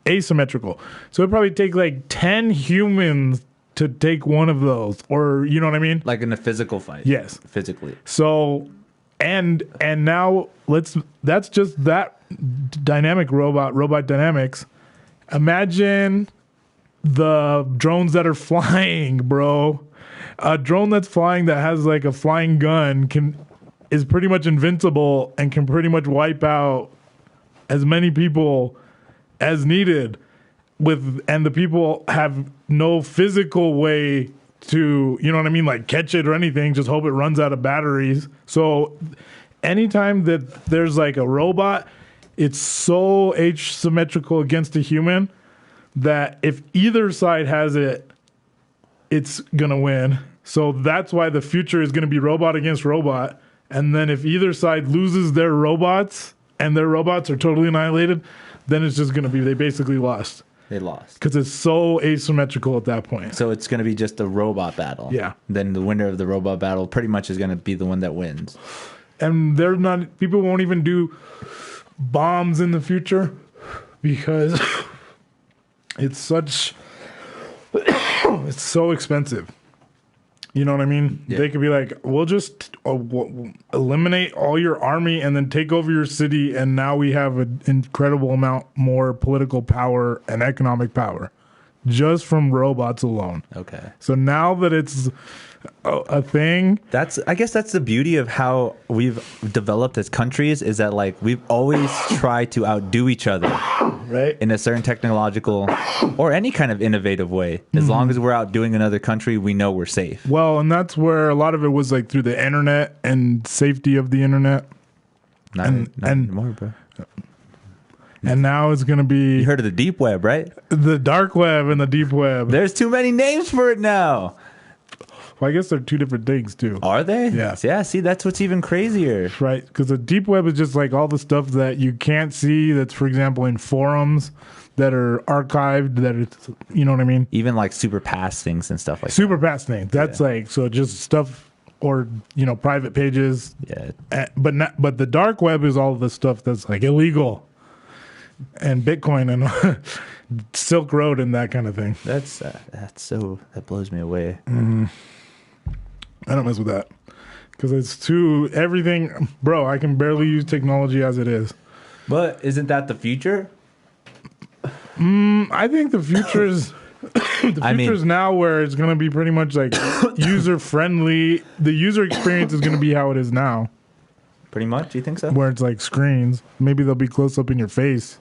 asymmetrical. So it'd probably take like 10 humans to take one of those, or you know what I mean? Like in a physical fight. Yes. Physically. So, and now that's just that dynamic robot dynamics. Imagine the drones that are flying, bro. A drone that's flying that has like a flying gun is pretty much invincible and can pretty much wipe out as many people as needed and the people have no physical way to, you know what I mean, like catch it or anything, just hope it runs out of batteries. So anytime that there's like a robot, it's so asymmetrical against a human that if either side has it, it's going to win. So that's why the future is going to be robot against robot. And then if either side loses their robots and their robots are totally annihilated, then it's just going to be, they basically lost. They lost. Because it's so asymmetrical at that point. So it's going to be just a robot battle. Yeah. Then the winner of the robot battle pretty much is going to be the one that wins. And people won't even do bombs in the future because it's so expensive. You know what I mean? Yeah. They could be like, we'll just eliminate all your army and then take over your city, and now we have an incredible amount more political power and economic power just from robots alone. Okay. So now that it's a thing, I guess that's the beauty of how we've developed as countries, is that like we've always tried to outdo each other, right? In a certain technological or any kind of innovative way. As long as we're outdoing another country, we know we're safe. Well, and that's where a lot of it was like through the internet and safety of the internet. Not anymore, bro. And now it's going to be... You heard of the deep web, right? The dark web and the deep web. There's too many names for it now. Well, I guess they're two different things, too. Are they? Yeah. Yeah, see, that's what's even crazier. Right, because the deep web is just like all the stuff that you can't see that's, for example, in forums that are archived, that it's, you know what I mean? Even like super past things and stuff like super past things. That's like, so just stuff, or, private pages. Yeah. But the dark web is all the stuff that's like illegal. And Bitcoin and Silk Road and that kind of thing. That blows me away. Mm-hmm. I don't mess with that because it's everything, bro. I can barely use technology as it is. But isn't that the future? I think the future is is now where it's going to be pretty much like user friendly. The user experience is going to be how it is now. Pretty much, you think so? Where it's like screens. Maybe they'll be close up in your face.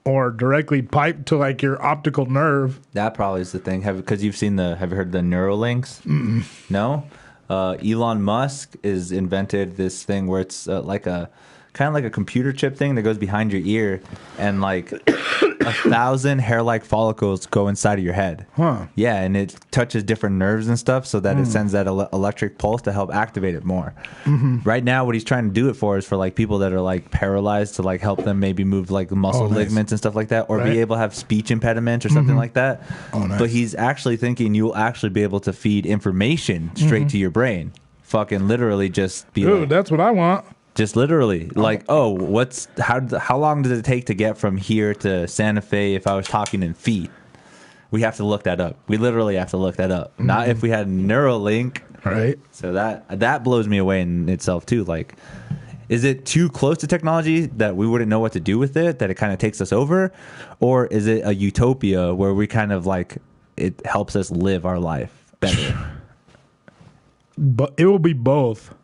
Or directly piped to like your optical nerve. That probably is the thing. Have you heard the Neuralinks? Mm-mm. No? Elon Musk has invented this thing where it's like a kind of like a computer chip thing that goes behind your ear, and like 1,000 hair-like follicles go inside of your head. Huh. Yeah, and it touches different nerves and stuff so that it sends that electric pulse to help activate it more. Mm-hmm. Right now, what he's trying to do it for is for like people that are like paralyzed, to like help them maybe move like muscle ligaments and stuff like that, or be able to have speech impediments or something like that. Oh, nice. But he's actually thinking you'll actually be able to feed information straight to your brain. Fucking literally just be Dude, like, that's what I want. just literally like, how long does it take to get from here to Santa Fe if I was talking in feet? We have to look that up. We literally have to look that up. Not if we had Neuralink. Right. So that blows me away in itself too. Like, is it too close to technology that we wouldn't know what to do with it, that it kind of takes us over? Or is it a utopia where we kind of like, it helps us live our life better? But it will be both.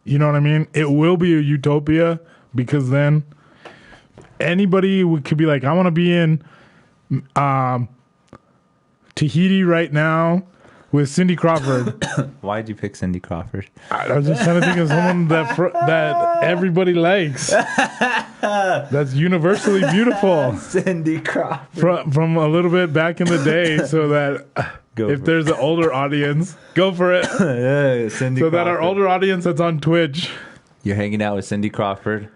You know what I mean? It will be a utopia because then anybody could be like, I want to be in Tahiti right now with Cindy Crawford. Why'd you pick Cindy Crawford? I was just trying to think of someone that everybody likes. That's universally beautiful. Cindy Crawford. From a little bit back in the day, so that if there's an older audience, go for it. Yeah, Cindy so Crawford. that our older audience that's on Twitch. You're hanging out with Cindy Crawford.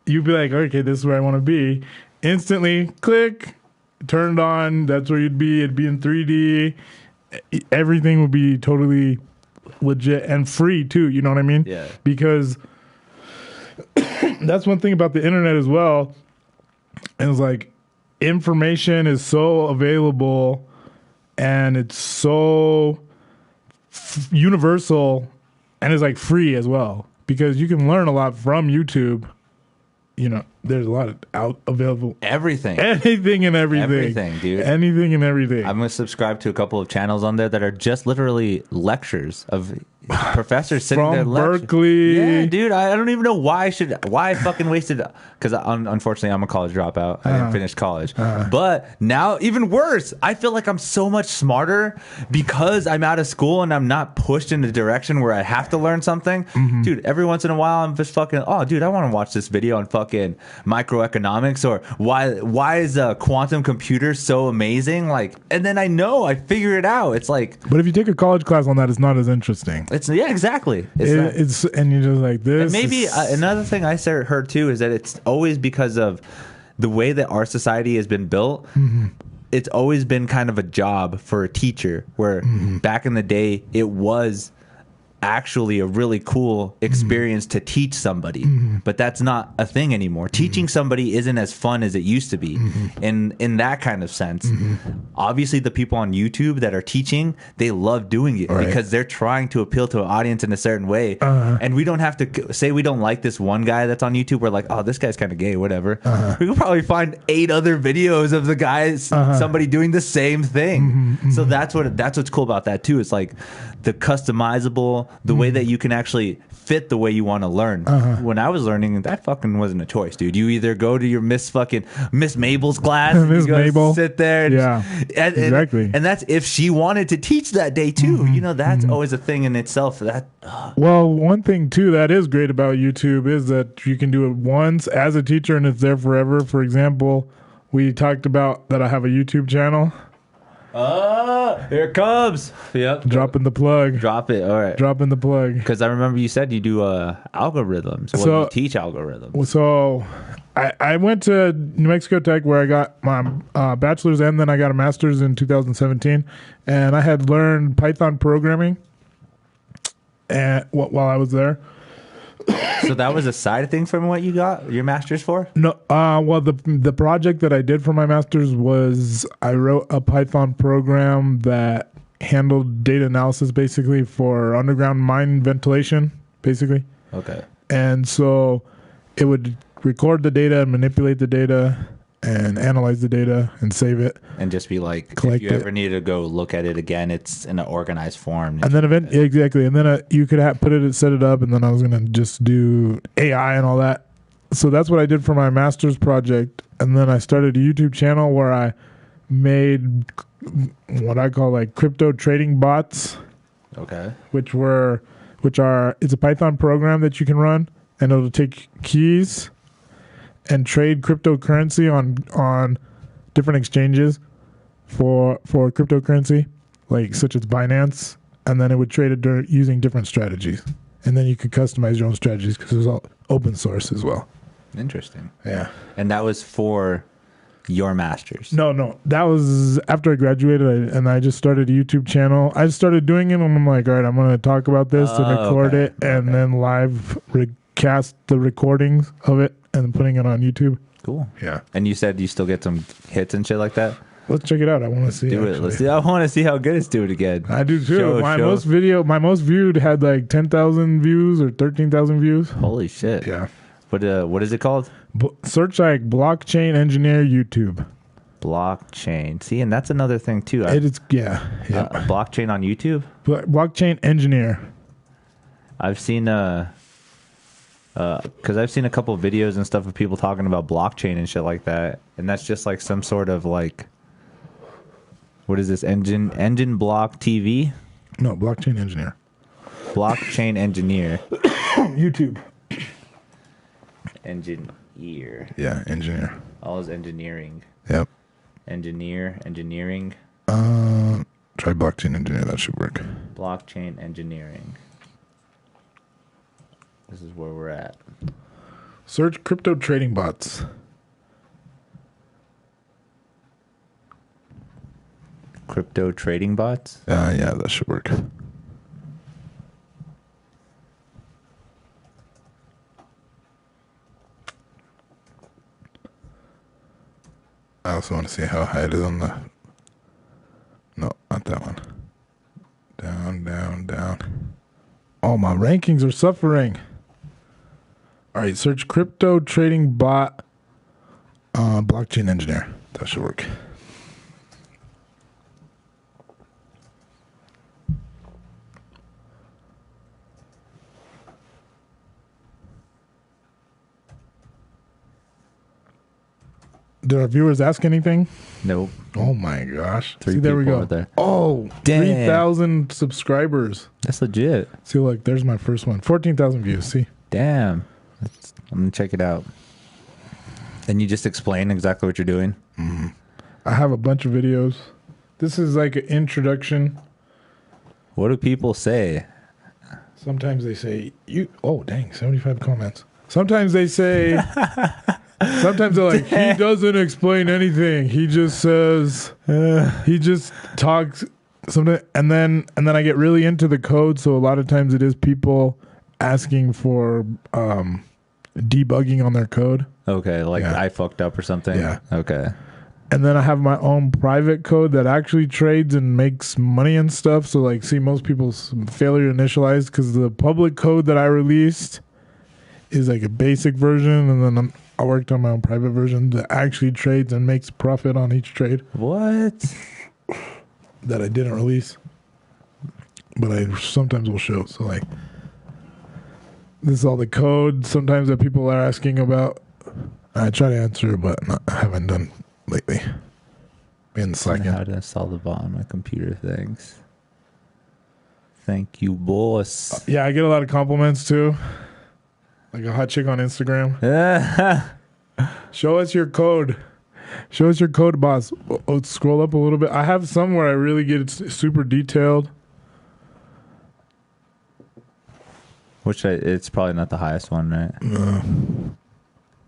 you'd be like, okay, this is where I want to be. Instantly, click, turned on. That's where you'd be. It'd be in 3D. Everything would be totally legit and free too. You know what I mean? Yeah. Because that's one thing about the internet as well. And it's like information is so available and it's so universal and it's like free as well because you can learn a lot from YouTube. You know, there's a lot of available Everything. anything and everything. Everything, dude. Anything and everything. I'm going to subscribe to a couple of channels on there that are just literally lectures of professors sitting there From lecturing. Berkeley. Yeah, dude. I don't even know why I fucking wasted. Because unfortunately, I'm a college dropout. I didn't finish college. But now, even worse, I feel like I'm so much smarter because I'm out of school and I'm not pushed in a direction where I have to learn something. Mm-hmm. Dude, every once in a while, I'm just fucking, oh, dude, I want to watch this video on fucking microeconomics or why is a quantum computer so amazing? Like, and then I figure it out. It's like, But if you take a college class on that, it's not as interesting. yeah, exactly. It's and you're just like this. And maybe is- another thing I heard too is that it's always because of the way that our society has been built. Mm-hmm. It's always been kind of a job for a teacher where back in the day it was actually a really cool experience to teach somebody, but that's not a thing anymore. Teaching somebody isn't as fun as it used to be in that kind of sense. Obviously the people on YouTube that are teaching, they love doing it because they're trying to appeal to an audience in a certain way, and we don't have to say we don't like this one guy that's on YouTube. We're like, oh, this guy's kind of gay, whatever. We could probably find 8 other videos of the guys somebody doing the same thing. So that's what's cool about that too. It's like the customizable, the way that you can actually fit the way you want to learn. When I was learning, that fucking wasn't a choice, dude. You either go to your Miss Mabel's class, and Miss you go Mabel. sit there, and Exactly. and that's if she wanted to teach that day too. You know, that's always a thing in itself. Well, one thing too that is great about YouTube is that you can do it once as a teacher and it's there forever. For example, we talked about that I have a YouTube channel. Here it comes. Yep. Dropping the plug. Drop it. All right. Dropping the plug. Because I remember you said you do algorithms. Well, So- you teach algorithms. So I went to New Mexico Tech where I got my bachelor's and then I got a master's in 2017. And I had learned Python programming while I was there. So that was a side thing from what you got your master's for? No, well, the project that I did for my master's was I wrote a Python program that handled data analysis basically for underground mine ventilation, basically. Okay. And so it would record the data and manipulate the data and analyze the data and save it. And just be like, Collect if you it. ever need to go look at it again, it's in an organized form. And then exactly. And then you could set it up, and then I was going to just do AI and all that. So that's what I did for my master's project. And then I started a YouTube channel where I made what I call like crypto trading bots, Okay. which are it's a Python program that you can run, and it'll take keys and trade cryptocurrency on different exchanges for cryptocurrency, like such as Binance, and then it would trade it using different strategies, and then you could customize your own strategies because it was all open source as well. Interesting. Yeah. And that was for your master's. No, that was after I graduated, and I just started a YouTube channel. I started doing it, and I'm like, all right, I'm going to talk about this and record it, and then live recast the recordings of it and putting it on YouTube. Cool. Yeah. And you said you still get some hits and shit like that? Let's check it out. I want to see. Do it. Actually. Let's see. I want to see how good it's doing again. I do too. Show. My most viewed had like 10,000 views or 13,000 views. Holy shit. Yeah. What is it called? Search like blockchain engineer YouTube. Blockchain. See, and that's another thing too. Blockchain on YouTube. Blockchain engineer. I've seen because I've seen a couple of videos and stuff of people talking about blockchain and shit like that, and that's just like some sort of like, what is this engine block TV? No, blockchain engineer. Blockchain engineer. YouTube. Engineer. Yeah, engineer. All is engineering. Yep. Engineering. Try blockchain engineer. That should work. Blockchain engineering. This is where we're at. Search crypto trading bots. Crypto trading bots? Yeah, that should work. I also want to see how high it is on the... No, not that one. Down, down, down. Oh, my rankings are suffering. All right, search crypto trading bot blockchain engineer. That should work. Did our viewers ask anything? Nope. Oh my gosh. Three See, there we people go. out there. Oh, Damn. 3,000 subscribers. That's legit. See, look, there's my first one. 14,000 views. See? Damn. I'm going to check it out. And you just explain exactly what you're doing? Mm-hmm. I have a bunch of videos. This is like an introduction. What do people say? Sometimes they say, oh, dang, 75 comments. Sometimes they say... Sometimes they're like, he doesn't explain anything. He just says, he just talks something, and then I get really into the code. So a lot of times it is people asking for debugging on their code. Okay, like I fucked up or something? Yeah. Okay. And then I have my own private code that actually trades and makes money and stuff. So like, see, most people's failure initialized because the public code that I released is like a basic version, and then I worked on my own private version that actually trades and makes profit on each trade. What? That I didn't release, but I sometimes will show. So like, this is all the code sometimes that people are asking about. I try to answer, but I haven't done lately. Been slacking. How to install the bot on my computer, thanks. Thank you, boss. Yeah, I get a lot of compliments too. Like a hot chick on Instagram. Show us your code. Show us your code, boss. Oh, scroll up a little bit. I have some where I really get super detailed. It's probably not the highest one, right? No.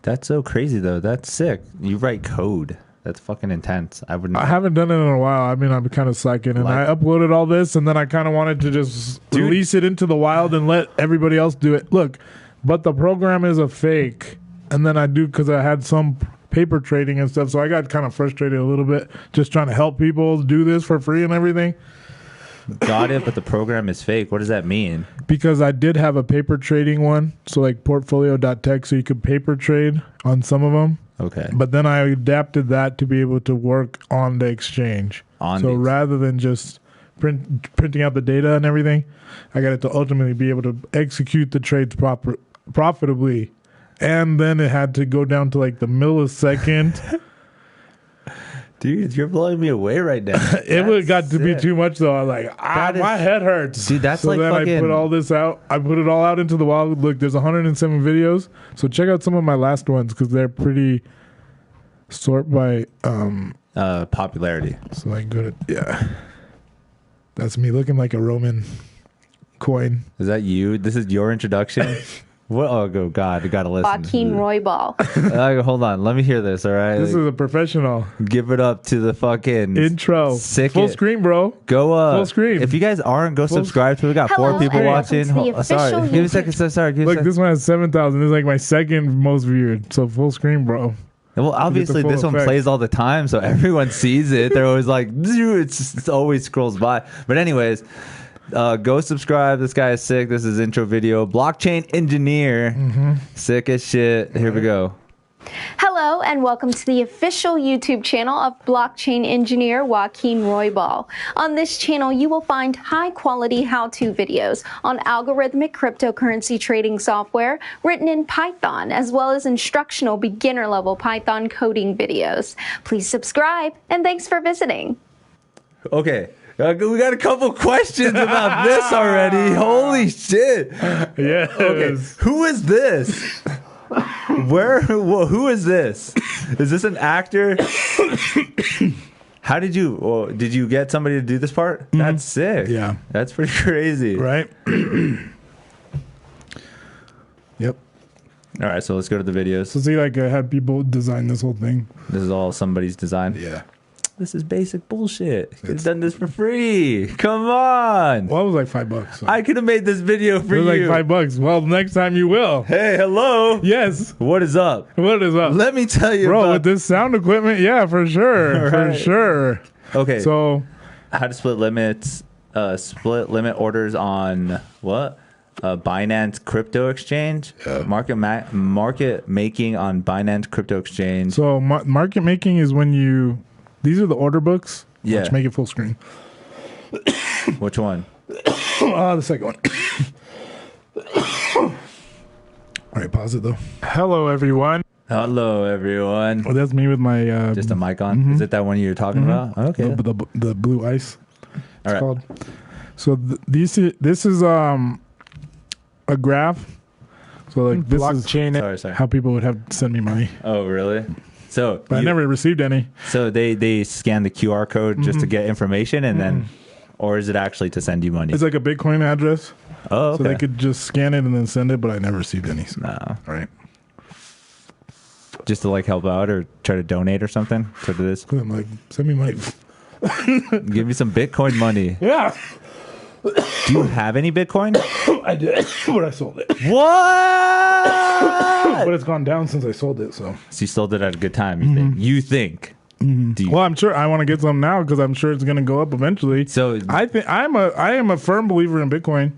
That's so crazy, though. That's sick. You write code. That's fucking intense. I haven't done it in a while. I mean, I'm kind of slacking, and I uploaded all this, and then I kind of wanted to just release it into the wild and let everybody else do it. Look. But the program is a fake. And then I do because I had some paper trading and stuff. So I got kind of frustrated a little bit just trying to help people do this for free and everything. Got it, but the program is fake. What does that mean? Because I did have a paper trading one. So like portfolio.tech, so you could paper trade on some of them. Okay. But then I adapted that to be able to work on the exchange. Rather than just printing out the data and everything, I got it to ultimately be able to execute the trades profitably, and then it had to go down to like the millisecond. Dude, you're blowing me away right now. It got to be too much though. I was like, my head hurts. Dude, that's so like then fucking... I put all this out. I put it all out into the wild. Look, there's 107 videos. So check out some of my last ones because they're pretty sort by popularity. So I go to that's me looking like a Roman coin. Is that you? This is your introduction? What? Oh, God, I gotta listen. Joaquin Roybal. Hold on, let me hear this. All right, this is a professional. Give it up to the fucking intro. Sick full screen, bro. Go full screen. If you guys aren't, go subscribe to it. We got 4 people watching. Sorry, give me a second. Sorry, look, this one has 7,000. This is like my second most viewed. So full screen, bro. Well, obviously this one plays all the time, so everyone sees it. They're always like, it always scrolls by. But anyways. Go subscribe. This guy is sick. This is intro video. Blockchain engineer. Sick as shit. Here we go. Hello and welcome to the official YouTube channel of blockchain engineer Joaquin Roybal. On this channel, you will find high-quality how-to videos on algorithmic cryptocurrency trading software written in Python, as well as instructional beginner-level Python coding videos. Please subscribe, and thanks for visiting. Okay. We got a couple questions about this already. Holy shit. Yeah. Okay. Who is this? Who is this? Is this an actor? How did you get somebody to do this part? That's sick. Yeah. That's pretty crazy. Right? Yep. All right, so let's go to the videos. So see, like I had people design this whole thing. This is all somebody's design. Yeah. This is basic bullshit. You could have done this for free. Come on. Well, it was like $5. So. I could have made this video for it was you. like $5. Well, next time you will. Hey, hello. Yes. What is up? What is up? Let me tell you, Bro, about... with this sound equipment, yeah, for sure. Right. For sure. Okay. So, how to split limits, split limit orders on what? Binance crypto exchange. Market making on Binance crypto exchange. so market making is when you, these are the order books. Yeah. Let's make it full screen. Which one? The second one. All right, pause it though. Hello, everyone. Hello, everyone. Well, that's me with my Just a mic on. Is it that one you're talking about? Okay. the blue ice. All right. Called. So this is a graph. So like this Blockchain. is how people would have to send me money, Oh, really? So but I never received any. So they scan the QR code just to get information, and then, or is it actually to send you money? It's like a Bitcoin address, Oh, okay. so they could just scan it and then send it. But I never received any. So. No. All right. Just to like help out or try to donate or something to this. I'm like, send me money. Give me some Bitcoin money. Yeah, Do you have any Bitcoin? I did, but I sold it. What? But it's gone down since I sold it. So So you sold it at a good time. You think? Do you, well, I'm sure I want to get some now because I'm sure it's going to go up eventually. so I am a firm believer in Bitcoin,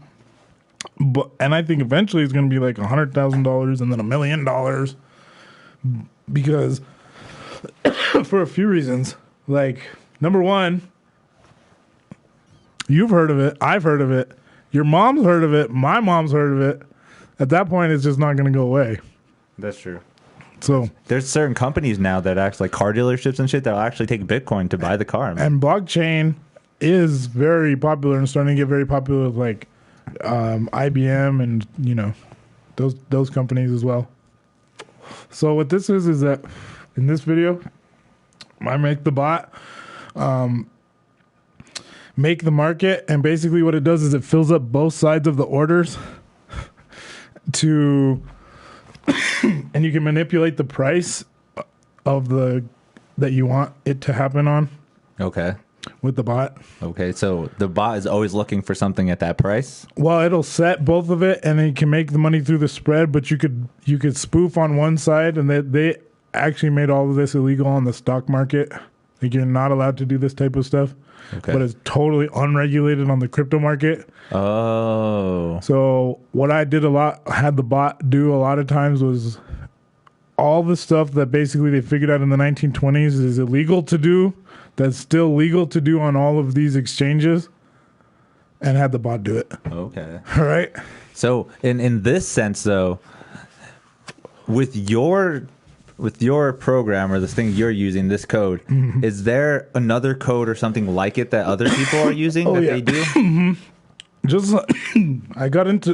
and I think eventually it's going to be like $100,000 and then $1 million, because for a few reasons. Like, number one, you've heard of it, I've heard of it, your mom's heard of it, my mom's heard of it. At that point, it's just not going to go away. that's true. So, There's certain companies now that act like car dealerships and shit that'll actually take Bitcoin to buy the car. and blockchain is very popular and starting to get very popular with like IBM and those companies as well. So what this is that in this video, I make the bot make the market, and basically what it does is it fills up both sides of the orders to and you can manipulate the price of the that you want it to happen on Okay. with the bot. Okay. So the bot is always looking for something at that price. Well, it'll set both of it, and then you can make the money through the spread. But you could spoof on one side, and they actually made all of this illegal on the stock market. Like, you're not allowed to do this type of stuff. Okay. But it's totally unregulated on the crypto market. Oh. So what I had the bot do a lot of times was all the stuff that basically they figured out in the 1920s is illegal to do, that's still legal to do on all of these exchanges, and had the bot do it. Okay. All right. So in this sense, though, with your program or this thing you're using, this code, is there another code or something like it that other people are using that they do? Just I got into.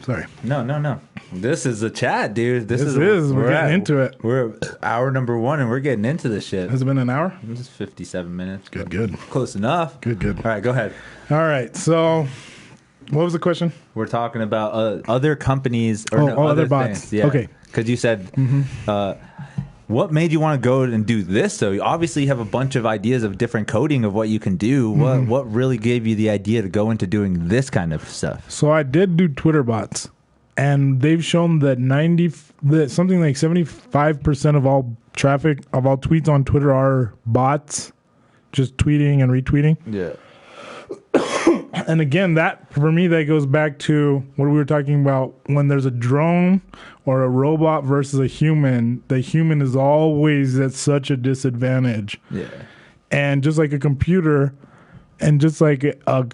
Sorry. No. This is a chat, dude. This is we're getting into it. We're hour number 1 and we're getting into this shit. Has it been an hour? This is 57 minutes. Good. Close enough. Good. All right, go ahead. All right. So, what was the question? We're talking about other companies or other bots. things. Yeah. Okay. Because you said, what made you want to go and do this? So obviously you have a bunch of ideas of different coding of what you can do. What really gave you the idea to go into doing this kind of stuff? So I did do Twitter bots, and they've shown that something like 75% of all traffic of all tweets on Twitter are bots, just tweeting and retweeting. Yeah. And again, that for me, that goes back to what we were talking about when there's a drone or a robot versus a human. The human is always at such a disadvantage. Yeah. And just like a computer and just like a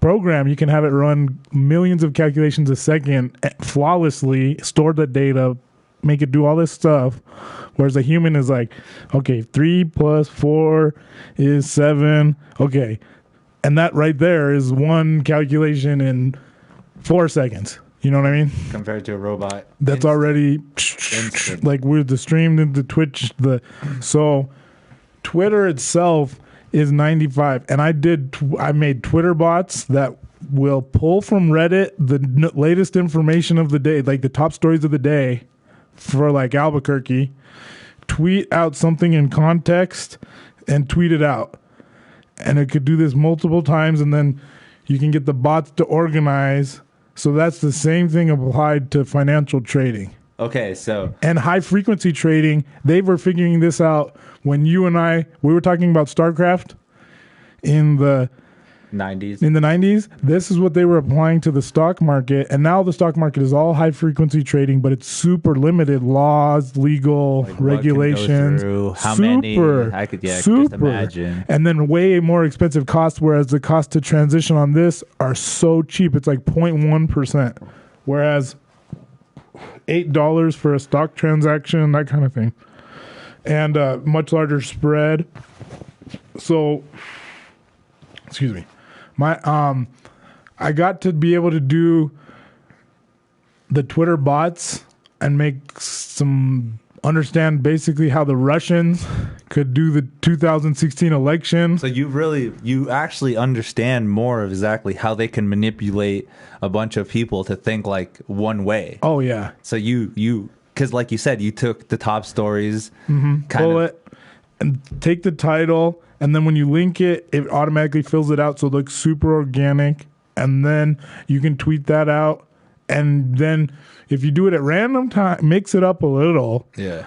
program, you can have it run millions of calculations a second flawlessly, store the data, make it do all this stuff. Whereas a human is like, okay, 3 + 4 is 7. Okay. And that right there is one calculation in 4 seconds. You know what I mean? Compared to a robot. That's already like with the stream into Twitch. So Twitter itself is 95, and I made Twitter bots that will pull from Reddit the latest information of the day, like the top stories of the day for like Albuquerque, tweet out something in context and tweet it out. And it could do this multiple times, and then you can get the bots to organize. So that's the same thing applied to financial trading. Okay, so And high frequency trading, they were figuring this out when you and we were talking about StarCraft in the 90s. This is what they were applying to the stock market. And now the stock market is all high frequency trading, but it's super limited laws, legal Like regulations. How super, many? I could just imagine. And then way more expensive costs, whereas the cost to transition on this are so cheap. It's like 0.1%. Whereas $8 for a stock transaction, that kind of thing. And a much larger spread. So, excuse me. I got to be able to do the Twitter bots and understand basically how the Russians could do the 2016 election. So you actually understand more of exactly how they can manipulate a bunch of people to think like one way. Oh yeah. So because like you said, you took the top stories, Pull it and take the title, and then when you link it, it automatically fills it out so it looks super organic. And then you can tweet that out. And then if you do it at random time, mix it up a little. Yeah.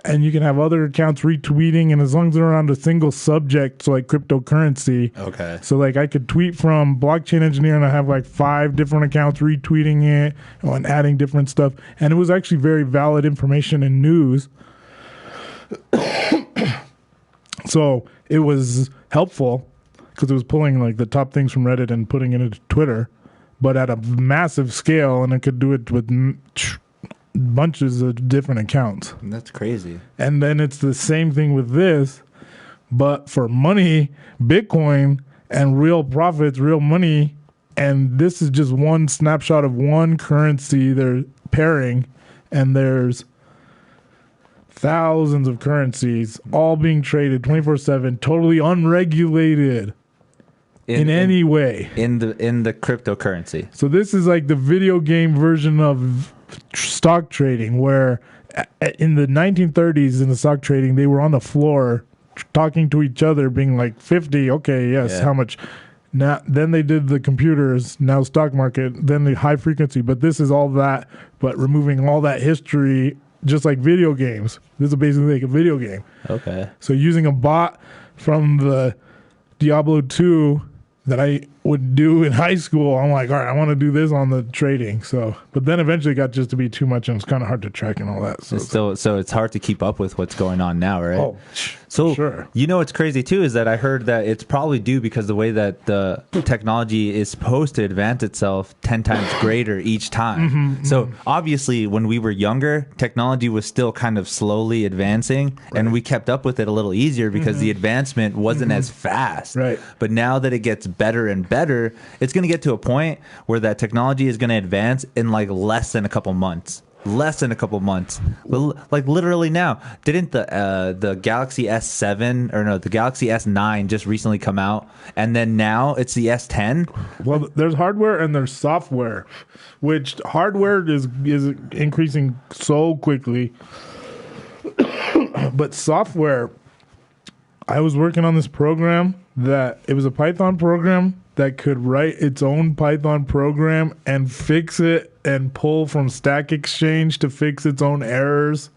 And you can have other accounts retweeting, and as long as they're around a single subject, so like cryptocurrency. Okay. So like I could tweet from blockchain engineer, and I have like 5 different accounts retweeting it and adding different stuff. And it was actually very valid information and news. So it was helpful because it was pulling like the top things from Reddit and putting it into Twitter, but at a massive scale, and it could do it with bunches of different accounts. That's crazy. And then it's the same thing with this, but for money, Bitcoin, and real profits, real money. And this is just one snapshot of one currency they're pairing, and there's thousands of currencies all being traded 24/7, totally unregulated in any way. In the cryptocurrency. So this is like the video game version of stock trading, where in the 1930s in the stock trading, they were on the floor talking to each other, being like 50, okay, yes, Yeah. how much? Now, then they did the computers, now stock market, then the high frequency. But this is all that, but removing all that history, just like video games. This is basically like a video game. Okay. So using a bot from the Diablo 2 that I would do in high school, I'm like, all right, I want to do this on the trading. So, but then eventually it got just to be too much, and it's kind of hard to track and all that. So it's hard to keep up with what's going on now, right? Oh, so sure. You know what's crazy too is that I heard that it's probably due because the way that the technology is supposed to advance itself 10 times greater each time. So obviously when we were younger, technology was still kind of slowly advancing, and we kept up with it a little easier because the advancement wasn't as fast. Right. But now that it gets better and better, it's going to get to a point where that technology is going to advance in like less than a couple months. Like literally now. Didn't the Galaxy S7 or no, the Galaxy S9 just recently come out, and then now it's the S10? Well, there's hardware and there's software, which hardware is increasing so quickly. But software, I was working on this program that it was a Python program that could write its own Python program and fix it and pull from Stack Exchange to fix its own errors.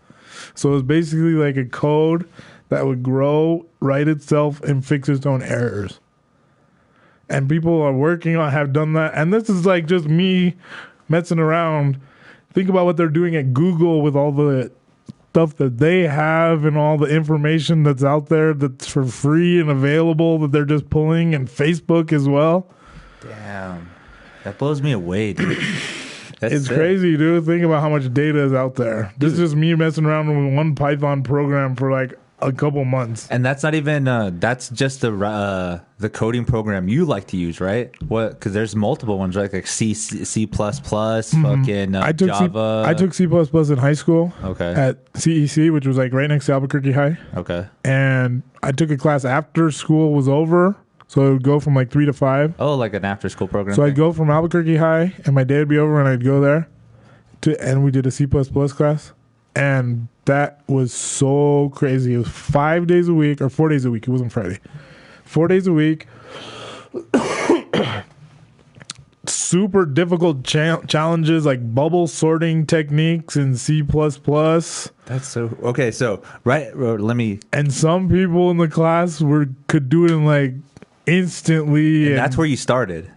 So it was basically like a code that would grow, write itself, and fix its own errors. And people are working on, have done that. And this is like just me messing around. Think about what they're doing at Google with all the stuff that they have and all the information that's out there that's for free and available that they're just pulling, and Facebook as well. Damn. That blows me away, dude. It's crazy, dude. Think about how much data is out there. This is just me messing around with one Python program for like a couple months. And that's not even that's just the coding program you like to use, right? What? Because there's multiple ones, right? Like C++, fucking Java. I took C++ in high school. Okay. At CEC, which was like right next to Albuquerque High. Okay. And I took a class after school was over, So it would go from like 3 to 5. Oh, like an after school program. So I'd thing? go from Albuquerque High, and my dad would be over, and I'd go there, and we did a C++ class, and that was so crazy. It was 5 days a week, or 4 days a week. It wasn't Friday. 4 days a week. Super difficult challenges like bubble sorting techniques in C++. That's so okay. So let me. And some people in the class could do it in like instantly. And that's where you started.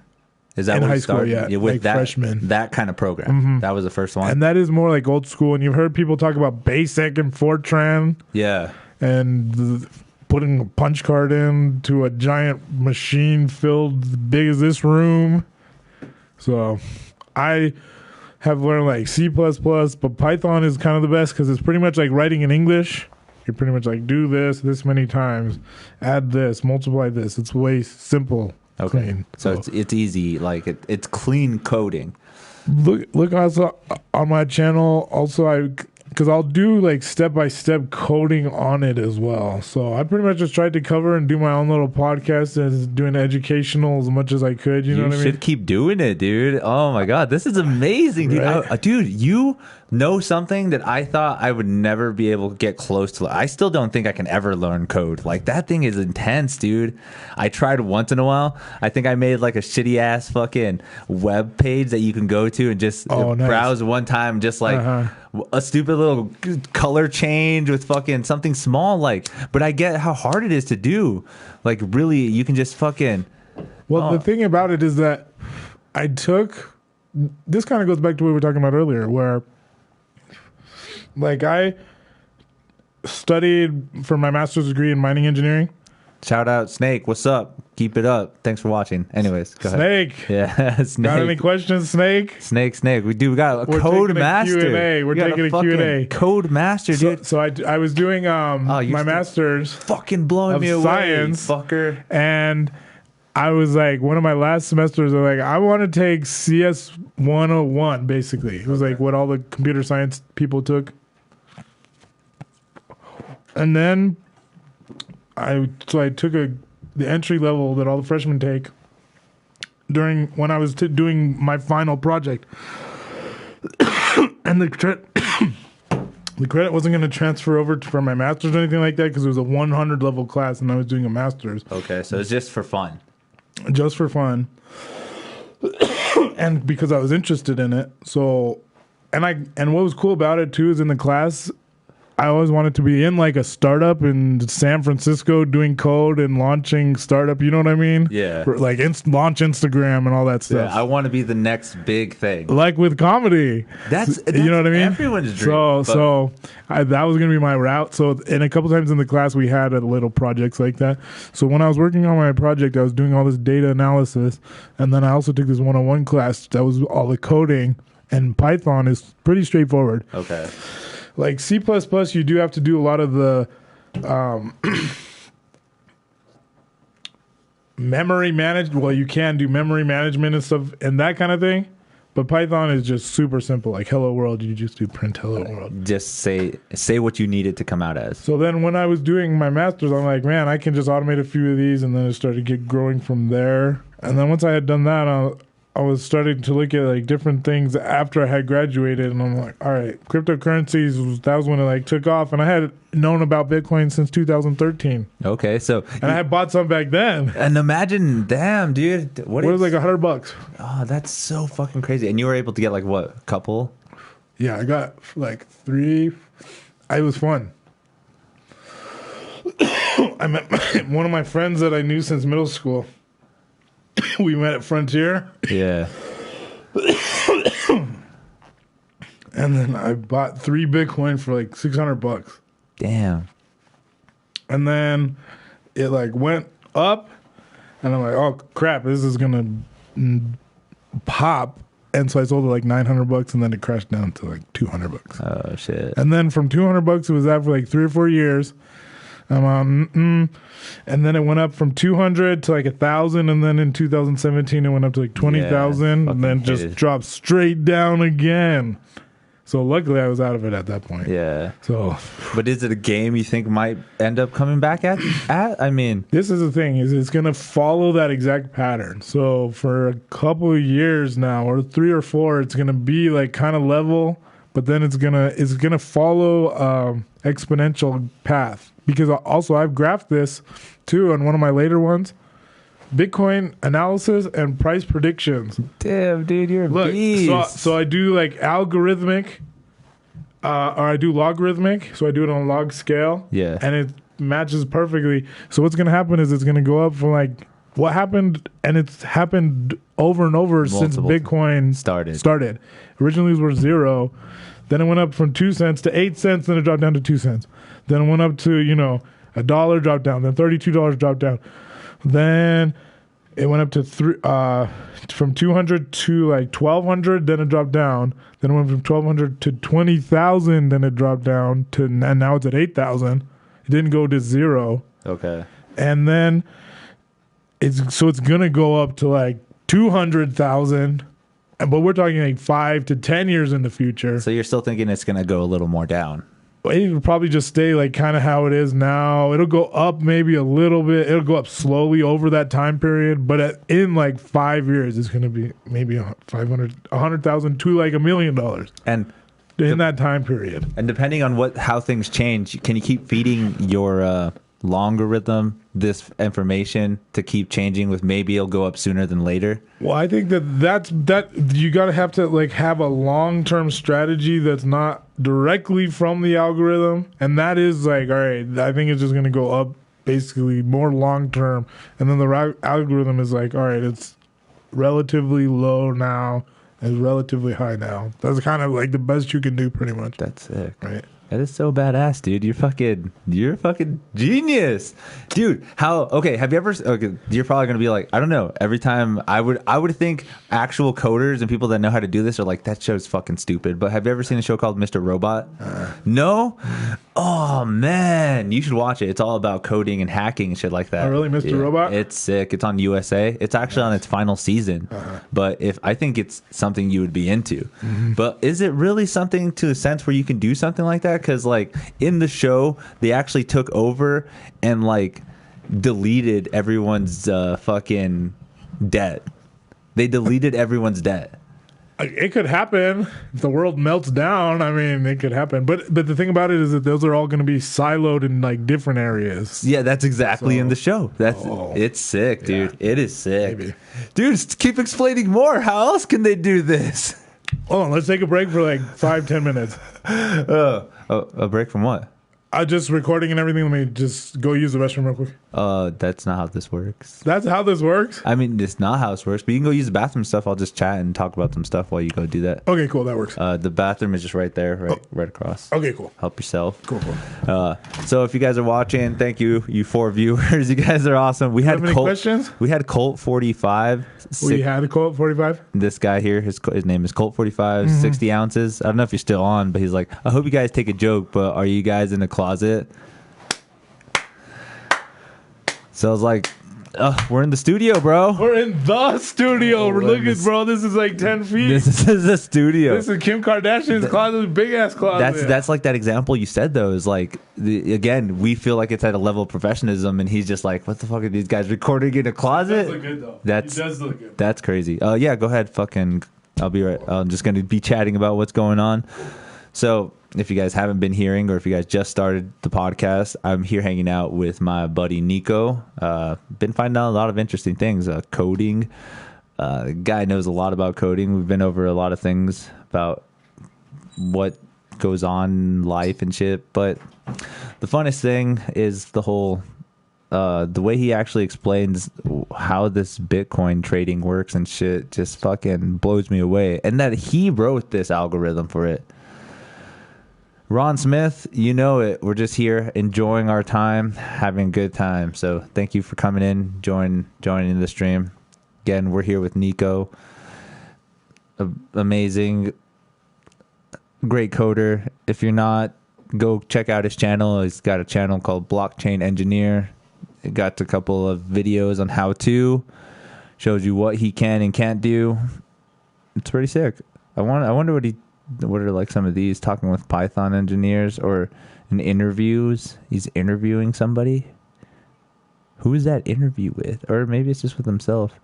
Is that in where high you started? school? Yeah, with like that freshman. That kind of program. That was the first one. And that is more like old school. And you've heard people talk about BASIC and Fortran. Yeah. And putting a punch card into a giant machine filled as big as this room. So I have learned like C++, but Python is kind of the best because it's pretty much like writing in English. You're pretty much like, do this many times, add this, multiply this. It's way simple. Okay. Clean. So it's easy. Like it's clean coding. Look also on my channel. Also, because I'll do like step-by-step coding on it as well. So I pretty much just tried to cover and do my own little podcast and doing educational as much as I could. You know what I mean? You should keep doing it, dude. Oh my God. This is amazing, dude. Right? Dude, you know something that I thought I would never be able to get close to. I still don't think I can ever learn code. Like that thing is intense, dude. I tried once in a while. I think I made like a shitty ass fucking web page that you can go to and just browse one time, just like a stupid little color change with fucking something small. Like, but I get how hard it is to do. Like, really, you can just fucking. Well, the thing about it is that I took. This kind of goes back to what we were talking about earlier, where. Like I studied for my master's degree in mining engineering. Shout out Snake, what's up? Keep it up. Thanks for watching. Anyways, go Snake. ahead. Yeah, Snake. Got any questions, Snake? Snake. We got a code master. We're taking a Q&A. Code master, dude. So I was doing my master's fucking blowing me away, science, fucker. And I was like, one of my last semesters, I was like, I want to take CS 101, basically. It was like what all the computer science people took. And then I took the entry level that all the freshmen take when I was doing my final project. And the credit wasn't going to transfer over from my master's or anything like that because it was a 100 level class and I was doing a master's. Okay, so it's just for fun. Just for fun. And because I was interested in it. So, and what was cool about it too is in the class, I always wanted to be in like a startup in San Francisco doing code and launching startup. You know what I mean? Yeah. Like launch Instagram and all that stuff. Yeah, I want to be the next big thing. Like with comedy. That's you know what I mean? Everyone's dream. So that was going to be my route. So, and a couple times in the class we had little projects like that. So when I was working on my project, I was doing all this data analysis. And then I also took this 101 class that was all the coding. And Python is pretty straightforward. Okay. Like C++, you do have to do a lot of the memory management. Well, you can do memory management and stuff and that kind of thing. But Python is just super simple. Like hello world, you just do print hello world. Just say what you need it to come out as. So then when I was doing my master's, I'm like, man, I can just automate a few of these. And then it started growing from there. And then once I had done that, I was starting to look at like different things after I had graduated, and I'm like, all right, cryptocurrencies, that was when it like took off, and I had known about Bitcoin since 2013. Okay, so and I had bought some back then. And imagine, damn, dude, what was like $100? Oh, that's so fucking crazy. And you were able to get like what, a couple? Yeah, I got like 3. It was fun. I met one of my friends that I knew since middle school. We met at Frontier. Yeah. And then I bought 3 Bitcoin for like $600. Damn. And then it like went up, and I'm like, oh crap, this is gonna pop. And so I sold it like $900, and then it crashed down to like $200. Oh shit. And then from $200, it was that for like 3 or 4 years. And then it went up from 200 to like 1,000, and then in 2017 it went up to like 20,000, and then just dropped straight down again. So luckily I was out of it at that point. Yeah. So, But is it a game you think might end up coming back at? I mean, this is the thing, is it's going to follow that exact pattern. So for a couple of years now, or 3 or 4, it's going to be like kind of level, but then it's going to follow exponential path. Because also I've graphed this too on one of my later ones. Bitcoin analysis and price predictions. damn, dude, you're a beast. So I do like algorithmic, or I do logarithmic. So I do it on a log scale. Yeah. And it matches perfectly. So what's going to happen is it's going to go up from like what happened, and it's happened over and over since Bitcoin started. Originally it was 0. Then it went up from 2 cents to 8 cents. Then it dropped down to 2 cents. Then it went up to, $1 dropped down. Then $32 dropped down. Then it went up to from 200 to like 1,200. Then it dropped down. Then it went from 1,200 to 20,000. Then it dropped down to, and now it's at 8,000. It didn't go to 0. Okay. And then it's gonna go up to like 200,000. But we're talking like 5 to 10 years in the future. So you're still thinking it's going to go a little more down? It'll probably just stay like kind of how it is now. It'll go up maybe a little bit. It'll go up slowly over that time period. But in like 5 years, it's going to be maybe 100,000 to like $1 million. And in that time period. And depending on how things change, can you keep feeding your logarithm this information to keep changing with maybe it'll go up sooner than later? Well, I think that you got to have to like have a long-term strategy that's not directly from the algorithm, and that is like, all right, I think it's just going to go up basically more long-term, and then the algorithm is like, all right, it's relatively low now and relatively high now. That's kind of like the best you can do, pretty much. That's sick. Right. That is so badass, dude. You're fucking genius, dude. Have you ever? Okay, you're probably gonna be like, I don't know. Every time I would think actual coders and people that know how to do this are like, that show's fucking stupid. But have you ever seen a show called Mr. Robot? No. Oh man, you should watch it. It's all about coding and hacking and shit like that. Oh really, Mr. Robot? It's sick. It's on USA. It's actually on its final season. But I think it's something you would be into. Mm-hmm. But is it really something to a sense where you can do something like that? Because like in the show, they actually took over and like deleted everyone's fucking debt. They deleted everyone's debt. It could happen if the world melts down. I mean, it could happen. But the thing about it is that those are all going to be siloed in like different areas. Yeah, that's exactly in the show. It's sick, dude. Yeah. It is sick. Maybe. Dude, keep explaining more. How else can they do this? Hold on, let's take a break for like 5-10 minutes. A break from what? I'm just recording and everything. Let me just go use the restroom real quick. That's not how this works. That's how this works? I mean, it's not how this works, but you can go use the bathroom stuff. I'll just chat and talk about some stuff while you go do that. Okay, cool. That works. The bathroom is just right there, right across. Okay, cool. Help yourself. Cool. So if you guys are watching, thank you 4 viewers. You guys are awesome. We had any questions? We had Colt 45. We had a Colt 45? This guy here, his name is Colt 45, 60 ounces. I don't know if you're still on, but he's like, I hope you guys take a joke, but are you guys in the closet? So I was like, we're in the studio, bro. We're in the studio. We're looking, bro. This is like 10 feet. This is a studio. This is Kim Kardashian's closet, big ass closet. That's like that example you said though. Is like again, we feel like it's at a level of professionalism, and he's just like, what the fuck are these guys recording in a closet? It does look good though. It does look good. That's crazy. Yeah, go ahead. I'll be right. I'm just gonna be chatting about what's going on. So if you guys haven't been hearing, or if you guys just started the podcast, I'm here hanging out with my buddy Nico. Been finding out a lot of interesting things. Coding. The guy knows a lot about coding. We've been over a lot of things about what goes on in life and shit. But the funnest thing is the whole, the way he actually explains how this Bitcoin trading works and shit just fucking blows me away. And that he wrote this algorithm for it. Ron Smith, you know it. We're just here enjoying our time, having a good time. So thank you for coming in, joining the stream. Again, we're here with Nico. Amazing, great coder. If you're not, go check out his channel. He's got a channel called Blockchain Engineer. It got a couple of videos on how to. Shows you what he can and can't do. It's pretty sick. I wonder what he what are like some of these? Talking with Python engineers or in interviews. He's interviewing somebody. Who is that interview with? Or maybe it's just with himself.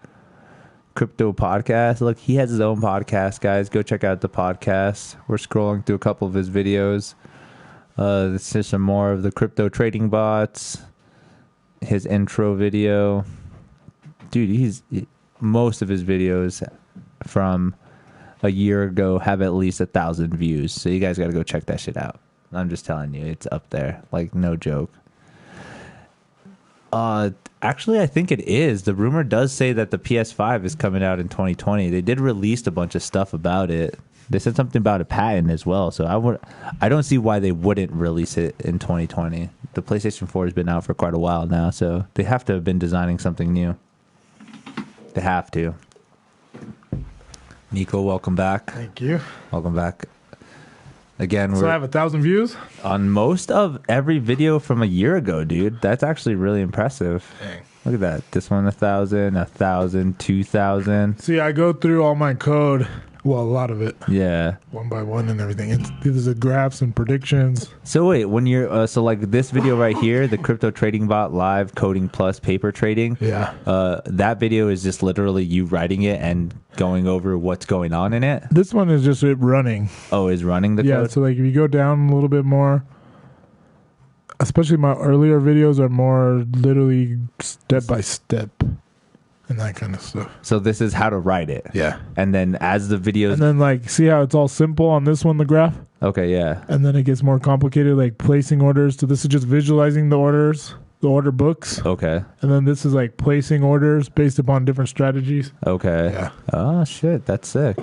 Crypto podcast. Look, he has his own podcast, guys. Go check out the podcast. We're scrolling through a couple of his videos. This is some more of the crypto trading bots. His intro video. Dude, most of his videos from a year ago have at least 1,000 views. So you guys got to go check that shit out. I'm just telling you, it's up there. Like, no joke. Actually, I think it is. The rumor does say that the PS5 is coming out in 2020. They did release a bunch of stuff about it. They said something about a patent as well. So I don't see why they wouldn't release it in 2020. The PlayStation 4 has been out for quite a while now, so they have to have been designing something new. They have to. Nico, welcome back. Thank you. Welcome back. Again, So I have 1,000 views? on most of every video from a year ago, dude. That's actually really impressive. Dang. Look at that. This one 1,000, 2,000. See, I go through all my code. Well, a lot of it. Yeah. One by one and everything. There's the graphs and predictions. So wait, when you're so like this video right here, the crypto trading bot live coding plus paper trading. Yeah. That video is just literally you writing it and going over what's going on in it. This one is just it running. Oh, is running the Yeah, code? so like if you go down a little bit more, especially my earlier videos are more literally step by step and that kind of stuff. So this is how to write it. Yeah. And then as the videos. And then like see how it's all simple on this one, the graph? Okay, yeah. And then it gets more complicated, like placing orders. So this is just visualizing the orders, the order books. Okay. And then this is like placing orders based upon different strategies. Okay. Yeah. Oh shit, that's sick.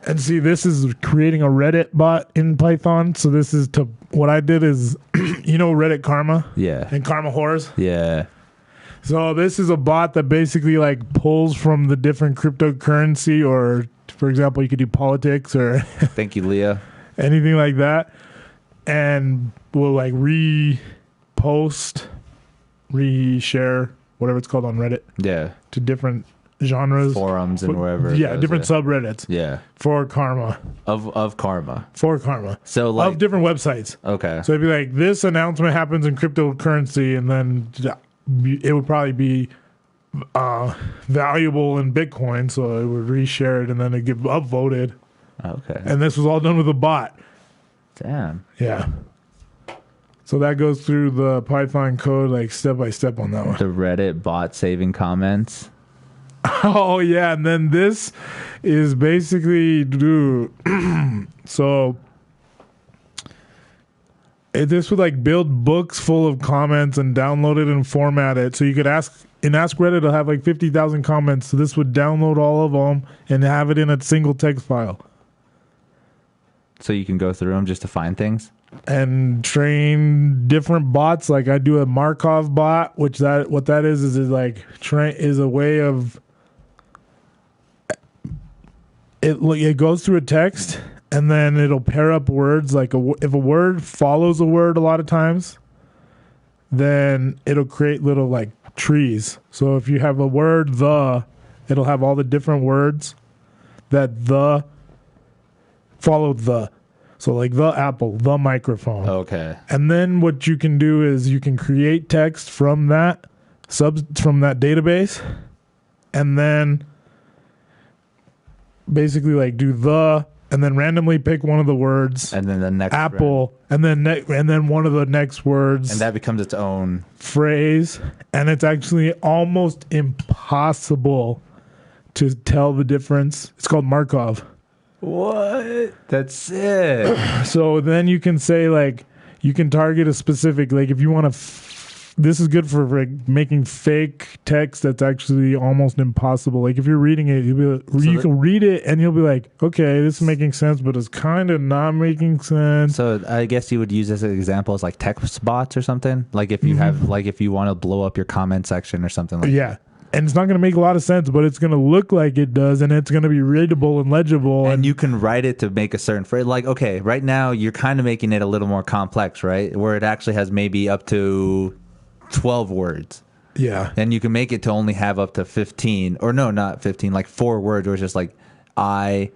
And see, this is creating a Reddit bot in Python. So this is what I did is, you know, Reddit Karma Yeah. and Karma Whores. Yeah. So this is a bot that basically like pulls from the different cryptocurrency, or for example, you could do politics or Thank you, Leah. anything like that, and will like repost, reshare, whatever it's called on Reddit, Yeah. to different genres, Forums and wherever. it Yeah, goes, different subreddits Yeah. for karma, Of karma. So like of different websites. okay. So it'd be like this announcement happens in cryptocurrency, and then it would probably be valuable in Bitcoin, so it would reshare it, and then it get upvoted. Okay. And this was all done with a bot. Damn. Yeah. So that goes through the Python code like step by step on that one. The Reddit bot saving comments. Oh yeah, and then this is basically so this would like build books full of comments and download it and format it. So you could ask Reddit, it'll have like 50,000 comments. So this would download all of them and have it in a single text file. So you can go through them just to find things. And train different bots. Like I do a Markov bot, which what that is like is a way of it goes through a text and then it'll pair up words. Like if a word follows a word a lot of times, then it'll create little like trees. So if you have a word it'll have all the different words that follow the. So like the apple, the microphone. Okay. And then what you can do is you can create text from that database, and then basically like do and then randomly pick one of the words, And then the next apple, and then one of the next words, and that becomes its own phrase, and it's actually almost impossible to tell the difference. It's called Markov. What? That's sick. So then you can say like you can target a specific, like if you want to this is good for like making fake text that's actually almost impossible. Like if you're reading it, you can read it and you'll be like, okay, this is making sense, but it's kind of not making sense. So I guess you would use this as an example as like text bots or something. Like if you have like if you want to blow up your comment section or something like Yeah. And it's not going to make a lot of sense, but it's going to look like it does, and it's going to be readable and legible. And you can write it to make a certain phrase. Like, okay, right now you're kind of making it a little more complex, right? Where it actually has maybe up to 12 words. Yeah. And you can make it to only have up to 15. Or no, not 15, like 4 words where it's just like, I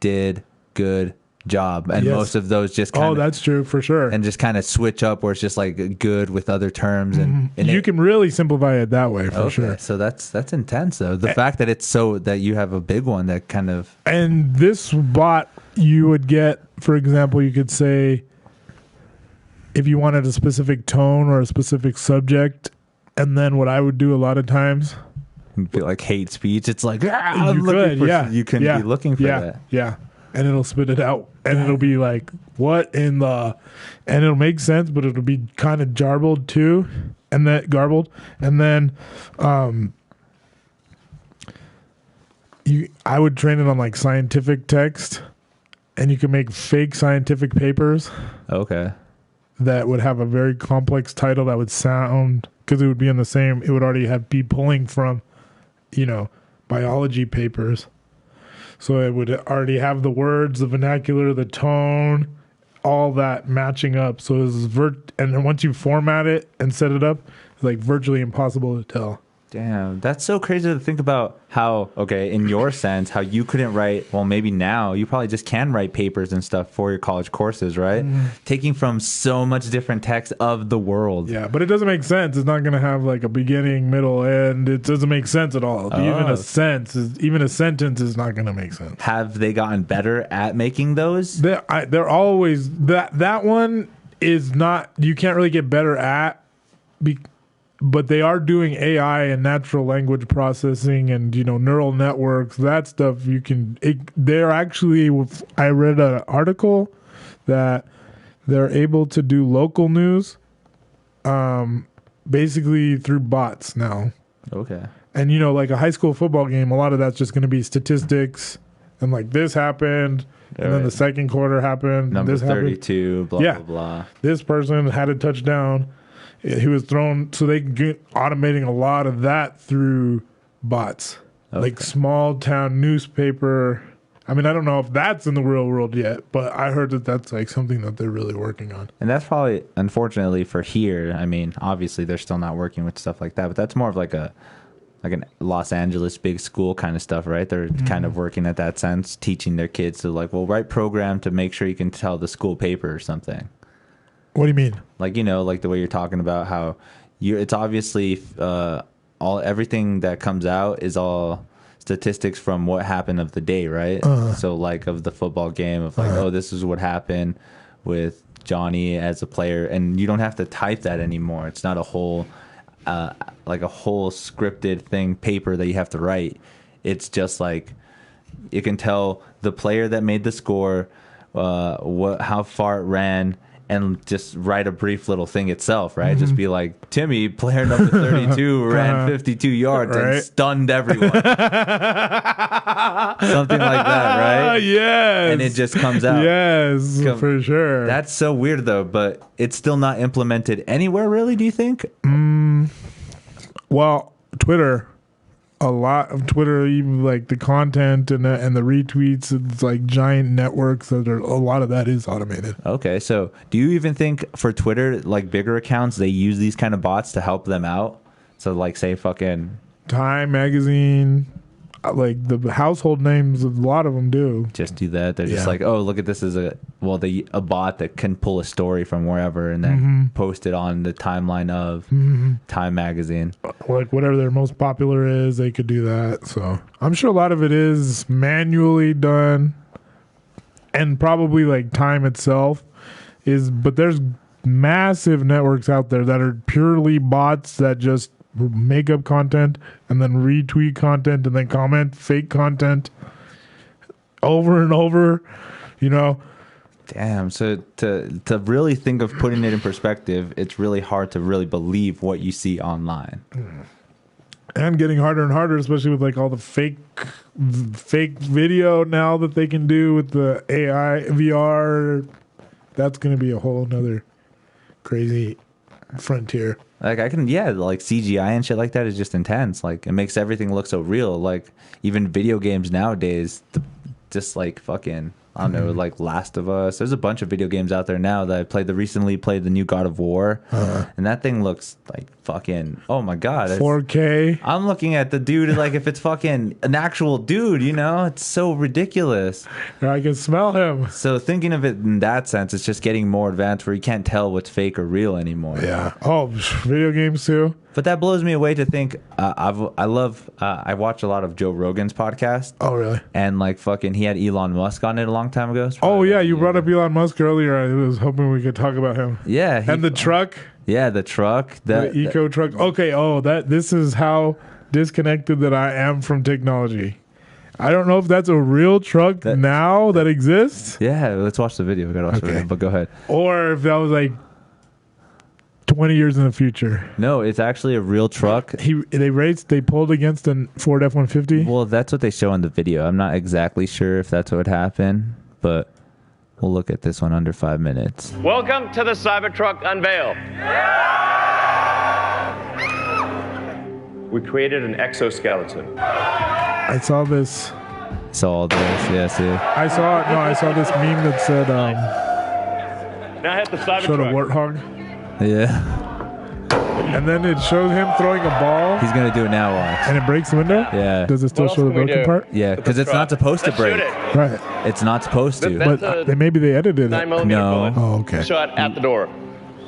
did good job, and Yes. most of those just kind Oh, of, that's true for sure. and just kind of switch up where it's just like good with other terms, and you can really simplify it that way for sure. So that's intense though. The fact that it's so that you have a big one that kind of And this bot you would get, for example, you could say if you wanted a specific tone or a specific subject, and then what I would do a lot of times, feel like hate speech. It's like you could, you can be looking for that. Yeah. And it'll spit it out. And it'll be like, what in the, and it'll make sense, but it'll be kind of garbled too. And then I would train it on like scientific text, and you can make fake scientific papers Okay. that would have a very complex title that would sound, because it would be in the same, it would already be pulling from, biology papers. So it would already have the words, the vernacular, the tone, all that matching up. So it's and then once you format it and set it up, it's like virtually impossible to tell. Damn, that's so crazy to think about how, okay, in your sense, how you couldn't write, well, maybe now you probably just can write papers and stuff for your college courses, right? Taking from so much different text of the world. Yeah, but it doesn't make sense. It's not going to have like a beginning, middle, end. It doesn't make sense at all. Even a sentence is not going to make sense. Have they gotten better at making those? They're always, that one is not, you can't really get better at, but they are doing AI and natural language processing and neural networks. That stuff they're actually. I read an article that they're able to do local news, basically through bots now. Okay. And like a high school football game, a lot of that's just going to be statistics and like this happened, and then the second quarter happened. Number this 32. Blah blah blah. This person had a touchdown. He was thrown, so they get automating a lot of that through bots, like small town newspaper. I mean, I don't know if that's in the real world yet, but I heard that that's like something that they're really working on. And that's probably, unfortunately for here, I mean, obviously they're still not working with stuff like that, but that's more of like an Los Angeles big school kind of stuff, right? They're kind of working at that sense, teaching their kids to like, well, write program to make sure you can tell the school paper or something. What do you mean? Like, like the way you're talking about how it's obviously everything that comes out is all statistics from what happened of the day, right? So like of the football game of like, oh, this is what happened with Johnny as a player, and you don't have to type that anymore. It's not a whole like a whole scripted paper that you have to write. It's just like you can tell the player that made the score, how far it ran, and just write a brief little thing itself, right? Just be like, Timmy, player number 32, ran 52 yards and stunned everyone. Something like that, right? Yes. And it just comes out. Yes, for sure. That's so weird, though, but it's still not implemented anywhere, really, do you think? Well, Twitter. A lot of Twitter, even like the content and the retweets, it's like giant networks that a lot of that is automated. Okay, so do you even think for Twitter, like bigger accounts, they use these kind of bots to help them out? So like say fucking Time Magazine, like the household names, a lot of them do. Just do that. They're just like, oh, look at this as a bot that can pull a story from wherever and then post it on the timeline of Time Magazine. Like whatever their most popular is, they could do that. So I'm sure a lot of it is manually done, and probably like Time itself is. But there's massive networks out there that are purely bots that just make up content and then retweet content and then comment fake content over and over, Damn. So to really think of putting it in perspective, it's really hard to really believe what you see online. And getting harder and harder, especially with like all the fake video now that they can do with the AI VR. That's going to be a whole nother crazy frontier. Like like CGI and shit like that is just intense. Like it makes everything look so real. Like even video games nowadays, just like fucking I don't know, like Last of Us. There's a bunch of video games out there now that I recently played the new God of War, and that thing looks like fucking, oh my god, 4K. I'm looking at the dude like if it's fucking an actual dude, you know? It's so ridiculous. I can smell him. So thinking of it in that sense, it's just getting more advanced where you can't tell what's fake or real anymore. Yeah. Oh, video games too. But that blows me away to think. I watch a lot of Joe Rogan's podcast. Oh, really? And like fucking, he had Elon Musk on it a long time ago. Oh yeah, you brought up Elon Musk earlier. I was hoping we could talk about him. Yeah, and the truck. Yeah, the truck. The eco truck. Okay. Oh, this is how disconnected that I am from technology. I don't know if that's a real truck now that exists. Yeah, let's watch the video. We gotta watch the video. But go ahead. Or if that was like 20 years in the future. No, it's actually a real truck. They pulled against a Ford F-150. Well, that's what they show in the video. I'm not exactly sure if that's what happened, but we'll look at this one under 5 minutes. Welcome to the Cybertruck unveil. We created an exoskeleton. I saw this. Saw this, yes. Yeah. I saw this meme that said, now hit the Cybertruck. showed a warthog. Yeah. And then it showed him throwing a ball. He's going to do it now, watch. And it breaks the window? Yeah. Does it still show the broken part? Yeah, because it's not supposed to break. Right. It's not supposed to. But maybe they edited it. 9mm No. bullet. Oh, okay. Shot at the door.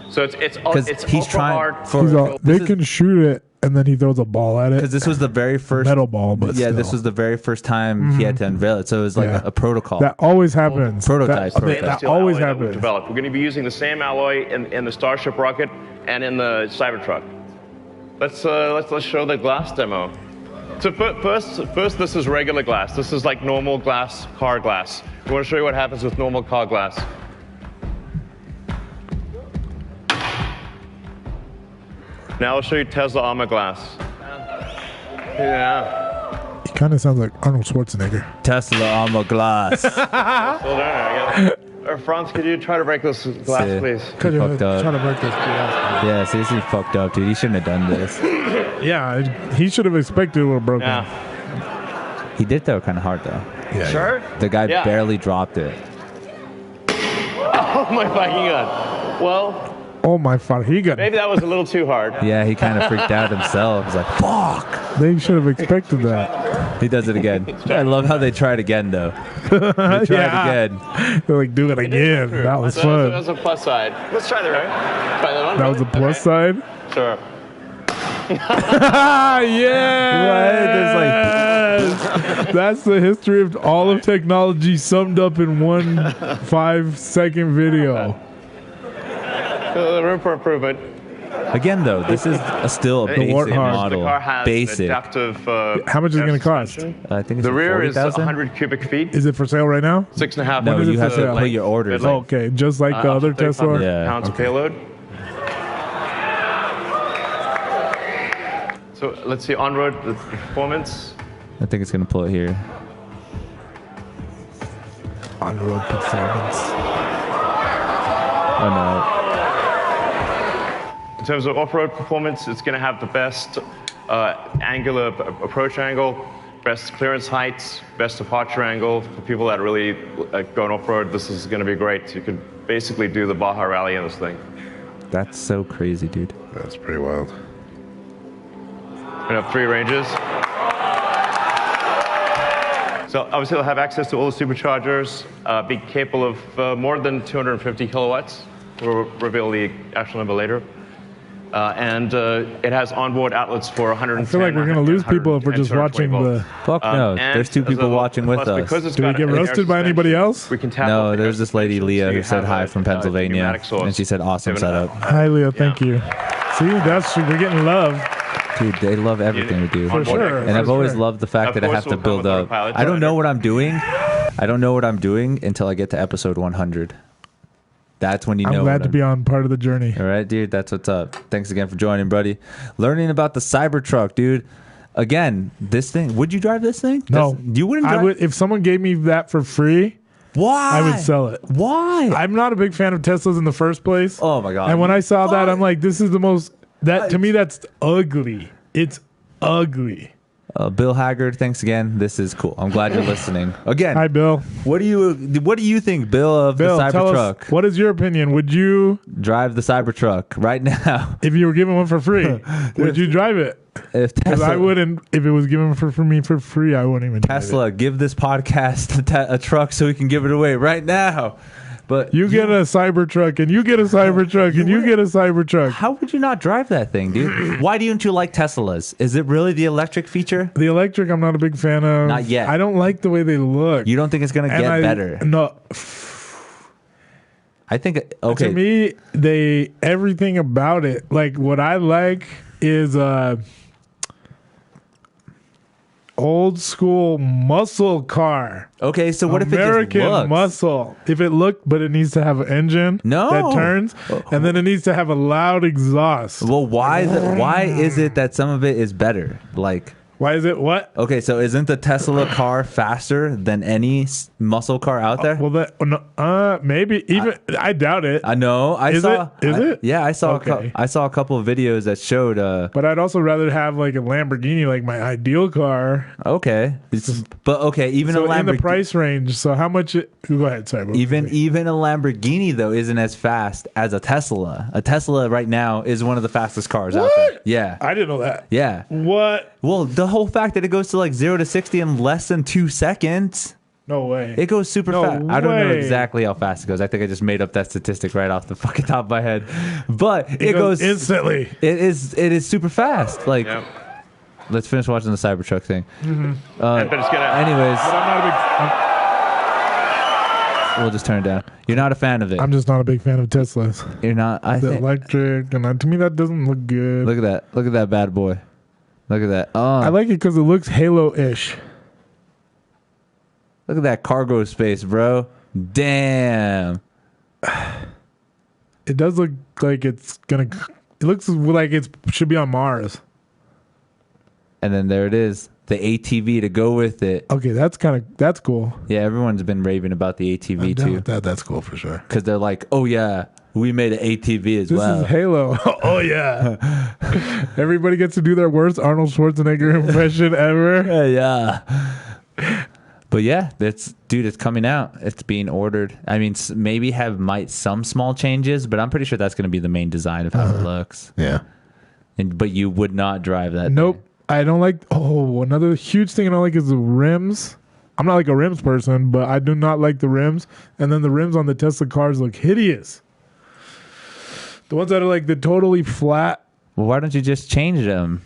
So it's he's ultra trying hard. They can shoot it, and then he throws a ball at it. Because this was the very first metal ball, but yeah, still. this was the very first time he had to unveil it. So it was like a protocol. That always happens. Prototype. That always happens. Developed. We're going to be using the same alloy in the Starship rocket and in the Cybertruck. Let's show the glass demo. So first, this is regular glass. This is like normal glass, car glass. We want to show you what happens with normal car glass. Now I'll show you Tesla armor glass. Yeah. He kind of sounds like Arnold Schwarzenegger. Tesla armor glass. Hold on. Franz, could you try to break this glass, please? Could you fucked up. try to break this glass? Yeah, see, this is fucked up, dude. He shouldn't have done this. Yeah, he should have expected it would have broken. Yeah. He did throw kind of hard, though. Yeah. Sure? The guy barely dropped it. Oh my fucking god. Well, Oh my fuck, maybe that was a little too hard. Yeah, he kind of freaked out himself. He's like, fuck. They should have expected that. He does it again. I love how they tried again, though. They tried again. They're like, do it again. That was So fun. that's a plus side. Let's try that, right? Try that on. That was a plus side? Sure. Yeah. That's the history of all of technology summed up in one 5-second video. Room for improvement. Again, though, this is still a basic Warthog. model. The car has Basic. an adaptive. How much is it going to cost? I think it's The rear is 40,000? 100 cubic feet. Is it for sale right now? 6.5. No, When is it you for have to sale? put your orders. Oh, okay, just like the other Tesla? Yeah. Pounds of payload. So let's see on-road the performance. I think it's going to pull it here. On-road performance. Oh, no. In terms of off-road performance, it's going to have the best angular approach angle, best clearance heights, best departure angle. For people that really going off-road, this is going to be great. You could basically do the Baja Rally in this thing. That's so crazy, dude. That's pretty wild. We have 3 ranges. So obviously they'll have access to all the superchargers, be capable of more than 250 kilowatts. We'll reveal the actual number later. And it has onboard outlets for 110. I feel like we're going to lose people if we're just watching the... Fuck no. There's 2 people watching with us. Do we get roasted by anybody else? We can tap No, there's this lady, Leah, who said hi from Pennsylvania. And she said, awesome setup. Hi, Leah. Thank you. See, we're getting love. Dude, they love everything we do. For sure. And I've always loved the fact that I have to build up. I don't know what I'm doing. I don't know what I'm doing until I get to episode 100. That's when you know. I'm glad to be on part of the journey. All right, dude. That's what's up. Thanks again for joining, buddy. Learning about the Cybertruck, dude. Again, this thing. Would you drive this thing? No. You wouldn't drive? I would, if someone gave me that for free, Why? I would sell it. Why? I'm not a big fan of Teslas in the first place. Oh, my God. And when I saw that, I'm like, this is the most... To me, that's ugly. It's ugly. Bill Haggard, thanks again. This is cool. I'm glad you're listening. Again, Hi, Bill. what do you think, Bill, of Bill, the tell us, Cybertruck? what is your opinion? Would you, Drive the Cybertruck right now. if you were given one for free, would you drive it? If Because I wouldn't. If it was given for me for free, I wouldn't even drive Tesla, give this podcast a truck so we can give it away right now. But it. You get a Cybertruck, and you get a Cybertruck, and you get a Cybertruck. how would you not drive that thing, dude? Why don't you like Teslas? Is it really the electric feature? The electric, I'm not a big fan of. Not yet. I don't like the way they look. You don't think it's gonna And get better? No. I think okay. To me, everything about it, like what I like is old school muscle car. Okay, so what American if it just looks? muscle. If it looked, but it needs to have an engine No. that turns, and then it needs to have a loud exhaust. Well, why is it that some of it is better? Like, Why is it what? okay, so isn't the Tesla car faster than any muscle car out there? Well, maybe even I doubt it. I know. Is it? Yeah, I saw. Okay. I saw a couple of videos that showed. But I'd also rather have like a Lamborghini, like my ideal car. Okay, but okay, even So a in the Lamborghini. price range. So how much? Go ahead. Sorry. bro. Even a Lamborghini though isn't as fast as a Tesla. A Tesla right now is one of the fastest cars out there. What? Yeah, I didn't know that. yeah. What? Well, the whole fact that it goes to like 0 to 60 in less than 2 seconds. No way. It goes super No fast. I don't know way. exactly how fast it goes. I think I just made up that statistic right off the fucking top of my head. But it goes instantly. It is super fast. Like, Yeah. let's finish watching the Cybertruck thing. But it's gonna. Anyways, But I'm not a big. we'll just turn it down. You're not a fan of it. I'm just not a big fan of Teslas. You're not. I The think. electric, and to me that doesn't look good. Look at that. Look at that bad boy. Look at that. I like it because it looks Halo-ish. Look at that cargo space, bro. Damn. It does look like it's gonna. It looks like it should be on Mars. And then there it is. The ATV to go with it. Okay, that's cool. Yeah, everyone's been raving about the ATV I'm down too. with that. That's cool for sure. Because they're like, oh yeah, we made an ATV as This well. is Halo. Oh yeah. Everybody gets to do their worst Arnold Schwarzenegger impression ever. Yeah. But yeah, it's coming out. It's being ordered. I mean, maybe might some small changes, but I'm pretty sure that's going to be the main design of how it looks. Yeah. But you would not drive that. Nope. I don't like. Oh, another huge thing I don't like is the rims. I'm not like a rims person, but I do not like the rims. And then the rims on the Tesla cars look hideous. The ones that are like the totally flat. Well, why don't you just change them?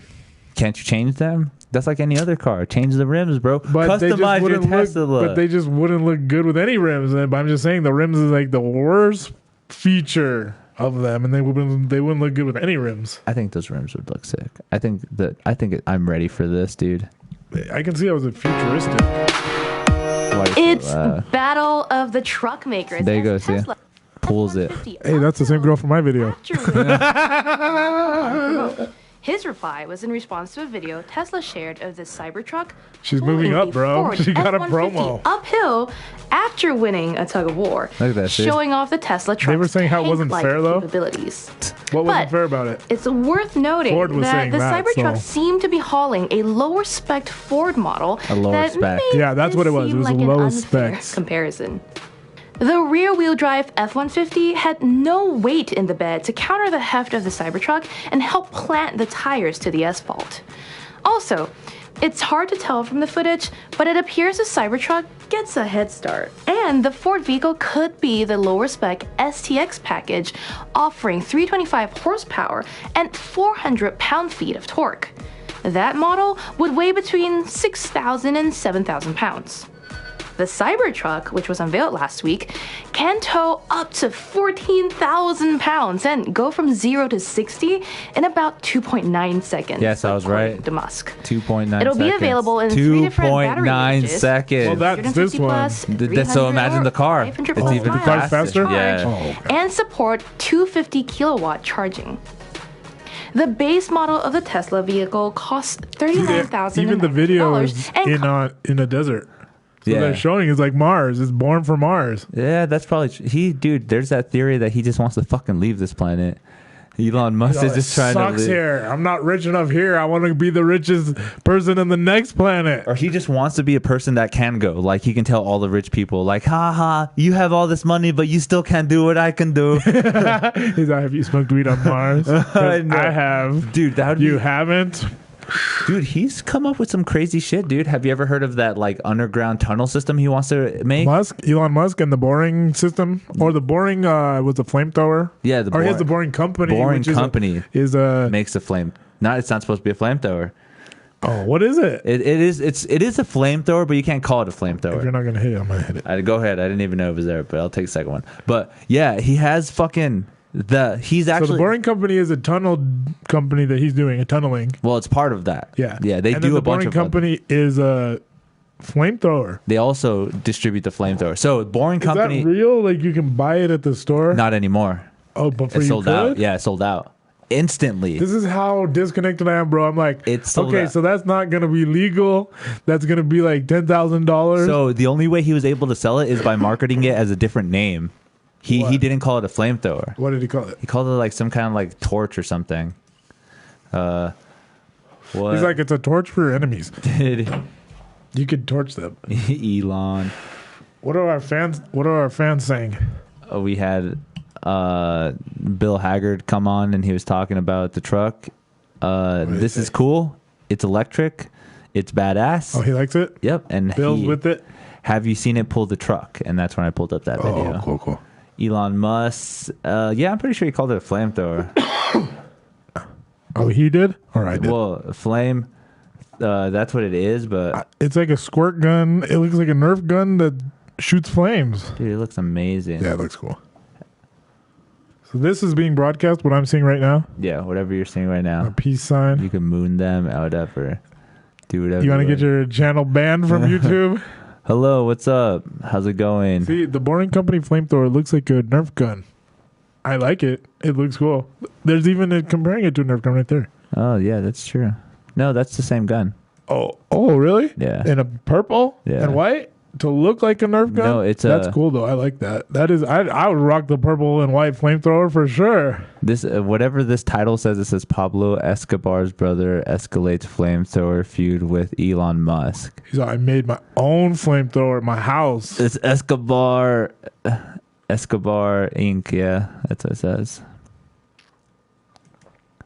Can't you change them? That's like any other car. Change the rims, bro. But they just Customize your wouldn't Tesla. look. But they just wouldn't look good with any rims. But I'm just saying the rims is like the worst feature of them, and they wouldn't look good with any rims. I think those rims would look sick. I'm ready for this, dude. I can see how it's futuristic. It's Battle of the Truck Makers. There you go, as see? Tesla Pulls it. F-150 Hey, that's the same girl from my video. His reply was in response to a video Tesla shared of the Cybertruck. She's pulling moving up, a bro. Ford She got a F-150 promo. uphill after winning a tug of war. Look at that shit. Showing off the Tesla truck's were saying how it wasn't tank-like fair, though? capabilities. What wasn't But fair about it? It's worth noting Ford was that saying the that, Cybertruck so- seemed to be hauling a lower spec Ford model. A lower that spec. made Yeah, that's this what it was. It seem was a like an lower unfair specs. comparison. The rear-wheel drive F-150 had no weight in the bed to counter the heft of the Cybertruck and help plant the tires to the asphalt. Also, it's hard to tell from the footage, but it appears the Cybertruck gets a head start. And the Ford vehicle could be the lower spec STX package, offering 325 horsepower and 400 pound-feet of torque. That model would weigh between 6,000 and 7,000 pounds. The Cybertruck, which was unveiled last week, can tow up to 14,000 pounds and go from 0 to 60 in about 2.9 seconds. Yes, I was according right. to Musk. 2.9 It'll be seconds. available in 3 different battery 2.9 ranges. seconds. Well, that's this 150 one. plus, So imagine the car. 500 It's plus even miles car's faster? to Yeah. charge, and support 250 kilowatt charging. The base model of the Tesla vehicle costs $39,000. Even the video is in a desert. So Yeah. they're showing it's like Mars. It's born for Mars. Yeah, that's probably dude. There's that theory that he just wants to fucking leave this planet. Elon Musk is just trying to sucks live. here. I'm not rich enough here. I want to be the richest person in the next planet. Or he just wants to be a person that can go. Like, he can tell all the rich people, like, ha ha, you have all this money, but you still can't do what I can do. He's like, have you smoked weed on Mars? 'Cause I have. Dude, that would You be... haven't? Dude, he's come up with some crazy shit, dude. Have you ever heard of that, like, underground tunnel system he wants to make? Elon Musk and the boring system? Or the boring, was the flamethrower? Yeah, the Or he has the boring company. Boring which company is makes a flame. It's not supposed to be a flamethrower. Oh, what is it? It is a flamethrower, but you can't call it a flamethrower. If you're not going to hit it, I'm going to hit it. Go ahead. I didn't even know it was there, but I'll take the second one. But yeah, he has fucking he's actually... So the boring company is a tunnel company that he's doing, a tunneling. Well, it's part of that. Yeah. Yeah, they and do then a bunch of... the boring company is a flamethrower. They also distribute the flamethrower. So boring company... Is that real? Like, you can buy it at the store? Not anymore. Oh, but for It's you sold could? out. Yeah, it sold out. Instantly. This is how disconnected I am, bro. I'm like, It's sold okay, out. so that's not going to be legal. That's going to be like $10,000. So the only way he was able to sell it is by marketing it as a different name. He didn't call it a flamethrower. What did he call it? He called it like some kind of like torch or something. What He's like, it's a torch for your enemies. did You could torch them. Elon? What are our fans saying? We had Bill Haggard come on and he was talking about the truck. This is cool. It's electric. It's badass. Oh, he likes it? Yep. And Bill's with it? Have you seen it pull the truck? And that's when I pulled up that video. Oh, cool. Elon Musk. Yeah, I'm pretty sure he called it a flamethrower. Oh, he did? Or I did? Well, flame. That's what it is, but It's like a squirt gun. It looks like a Nerf gun that shoots flames. dude, it looks amazing. Yeah, it looks cool. So this is being broadcast, what I'm seeing right now. Yeah, whatever you're seeing right A now. peace sign. You can moon them, whatever. Do whatever. You want to get your channel banned from YouTube? Hello, what's up? How's it going? See, the Boring Company flamethrower looks like a Nerf gun. I like it. It looks cool. There's even comparing it to a Nerf gun right there. Oh, yeah, that's true. No, that's the same gun. Oh, really? Yeah. In a purple Yeah. and white to look like a Nerf gun. No, that's cool though. I like that. That is, I would rock the purple and white flamethrower for sure. This whatever this title says, it says Pablo Escobar's brother escalates flamethrower feud with Elon Musk. He's like, I made my own flamethrower at my house. It's Escobar Inc. Yeah, that's what it says.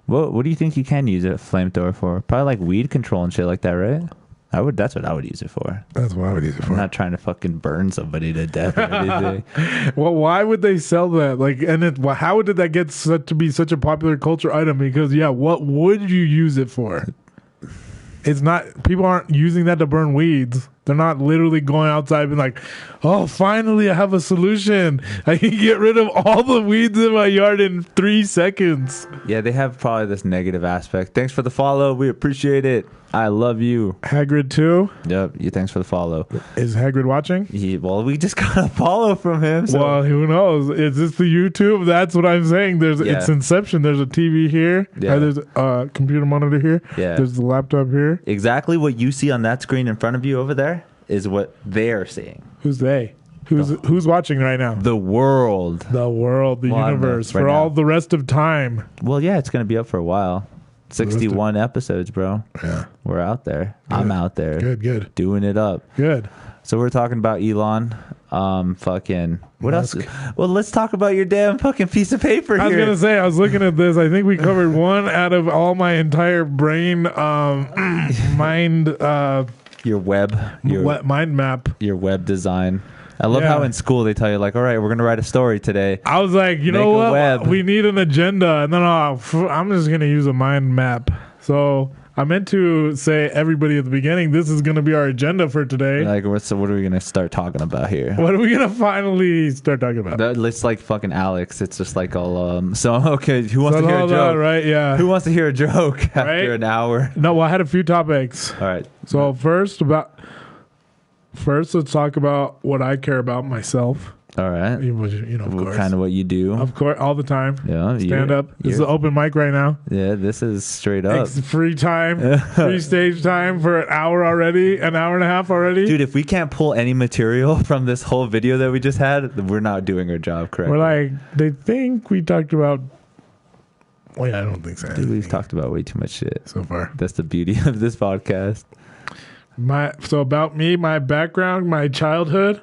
What do you think you can use a flamethrower for? Probably like weed control and shit like that, right? That's what I would use it for. That's what I would use it for. I'm not trying to fucking burn somebody to death or anything. Well, why would they sell that? Like, how did that get to be such a popular culture item? Because what would you use it for? It's not. People aren't using that to burn weeds. They're not literally going outside and being like, "Oh, finally, I have a solution. I can get rid of all the weeds in my yard in 3 seconds." Yeah, they have probably this negative aspect. Thanks for the follow. We appreciate it. I love you. Hagrid too. Yep. Thanks for the follow. Is Hagrid watching? Well, we just got a follow from him. So. Well, who knows? Is this the YouTube? That's what I'm saying. It's Inception. There's a TV here. Yeah. There's a computer monitor here. Yeah. There's the laptop here. Exactly what you see on that screen in front of you over there is what they're seeing. Who's they? Who's watching right now? The world. The world, the Well, I don't know universe, right for now. all the rest of time. Well, yeah, it's going to be up for a while. 61 episodes, bro. Yeah. We're out there. I'm out there. Good. Doing it up. Good. So we're talking about Elon. Fucking what Musk. else? Well, let's talk about your damn fucking piece of paper here. I was gonna say, I was looking at this. I think we covered one out of all my entire brain, mind, Your web. mind map. Your web design. I love Yeah. how in school they tell you like, all right, we're gonna write a story today. I was like, you Make know a what? web. We need an agenda, and then I'm just gonna use a mind map. So I meant to say everybody at the beginning, this is gonna be our agenda for today. Like, what are we gonna start talking about here? What are we gonna finally start talking about? It's like fucking Alex. It's just like all so okay. Who wants to hear a All that, joke? right? Yeah. Who wants to hear a joke after Right? an hour? No, well, I had a few topics. All right. So first, let's talk about what I care about myself. All right. You know, of course. Kind of what you do. Of course, all the time. Yeah. Stand up. This is an open mic right now. Yeah. This is straight up. It's free time, free stage time for an hour already, an hour and a half already. Dude, if we can't pull any material from this whole video that we just had, we're not doing our job correctly. We're like, they think we talked about Well, yeah, I don't think so. Dude, we've talked about way too much shit so far. That's the beauty of this podcast. So about me, my background, my childhood.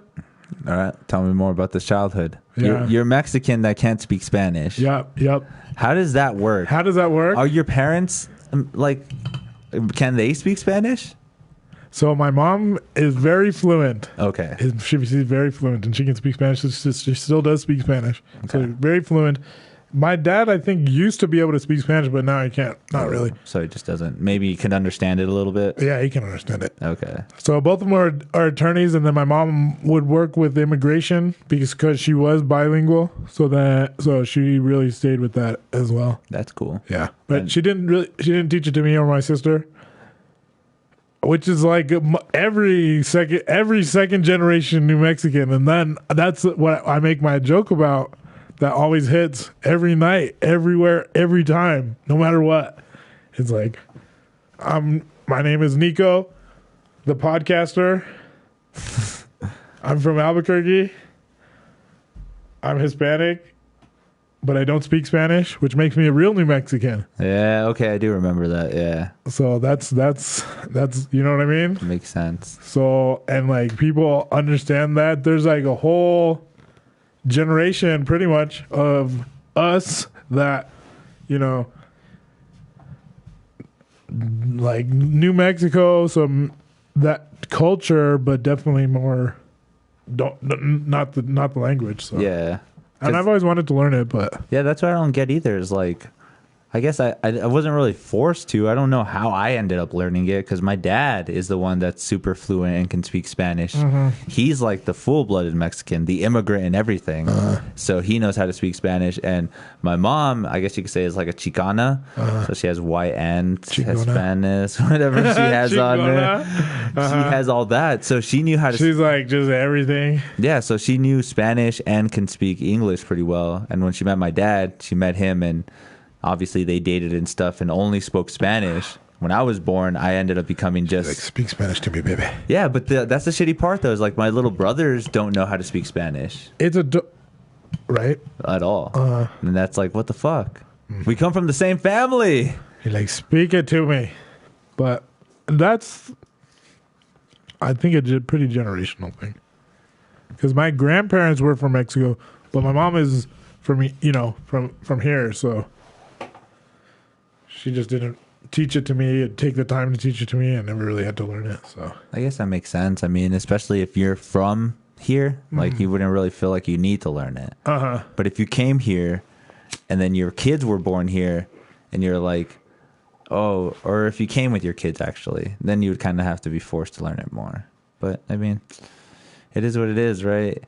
All right, tell me more about this childhood. Yeah. You're Mexican that can't speak Spanish. Yep. How does that work? How does that work? Are your parents like? Can they speak Spanish? So my mom is very fluent. Okay. She's very fluent, and she can speak Spanish. She still does speak Spanish. Okay. So very fluent. My dad, I think, used to be able to speak Spanish, but now he can't. Not really. So he just doesn't. Maybe he can understand it a little bit. Yeah, he can understand it. Okay. So both of them are attorneys, and then my mom would work with immigration because she was bilingual. So she really stayed with that as well. That's cool. Yeah, but And- she didn't teach it to me or my sister, which is like every second generation New Mexican, and then that's what I make my joke about. That always hits every night, everywhere, every time, no matter what. It's like, my name is Nico, the podcaster. I'm from Albuquerque. I'm Hispanic, but I don't speak Spanish, which makes me a real New Mexican. Yeah. Okay, I do remember that. Yeah. So that's you know what I mean? Makes sense. So, and like people understand that there's like a whole generation pretty much of us that, you know, like New Mexico, some that culture, but definitely more not the language. So Yeah. and I've always wanted to learn it, but Yeah, that's what I don't get either. Is like, I guess I wasn't really forced to. I don't know how I ended up learning it because my dad is the one that's super fluent and can speak Spanish. He's like the full-blooded Mexican, the immigrant and everything. So he knows how to speak Spanish. And my mom, I guess you could say, is like a Chicana. So she has YN, Spanish, whatever she has on her. She has all that. So she knew how to she's like just everything. Yeah, so she knew Spanish and can speak English pretty well. And when she met my dad, she met him, and obviously they dated and stuff and only spoke Spanish. When I was born, I ended up becoming just... Like, speak Spanish to me, baby. Yeah, but that's the shitty part, though, is like my little brothers don't know how to speak Spanish It's right? at all. And that's like, what the fuck? We come from the same family. You're like, speak it to me. But that's, I think, it's a pretty generational thing. Because my grandparents were from Mexico, but my mom is from, you know, from here, so she just didn't teach it to me and take the time to teach it to me. I never really had to learn it. So I guess that makes sense. I mean, especially if you're from here, like you wouldn't really feel like you need to learn it. But if you came here and then your kids were born here and you're like, oh, or if you came with your kids actually, then you would kind of have to be forced to learn it more. But I mean, it is what it is, right?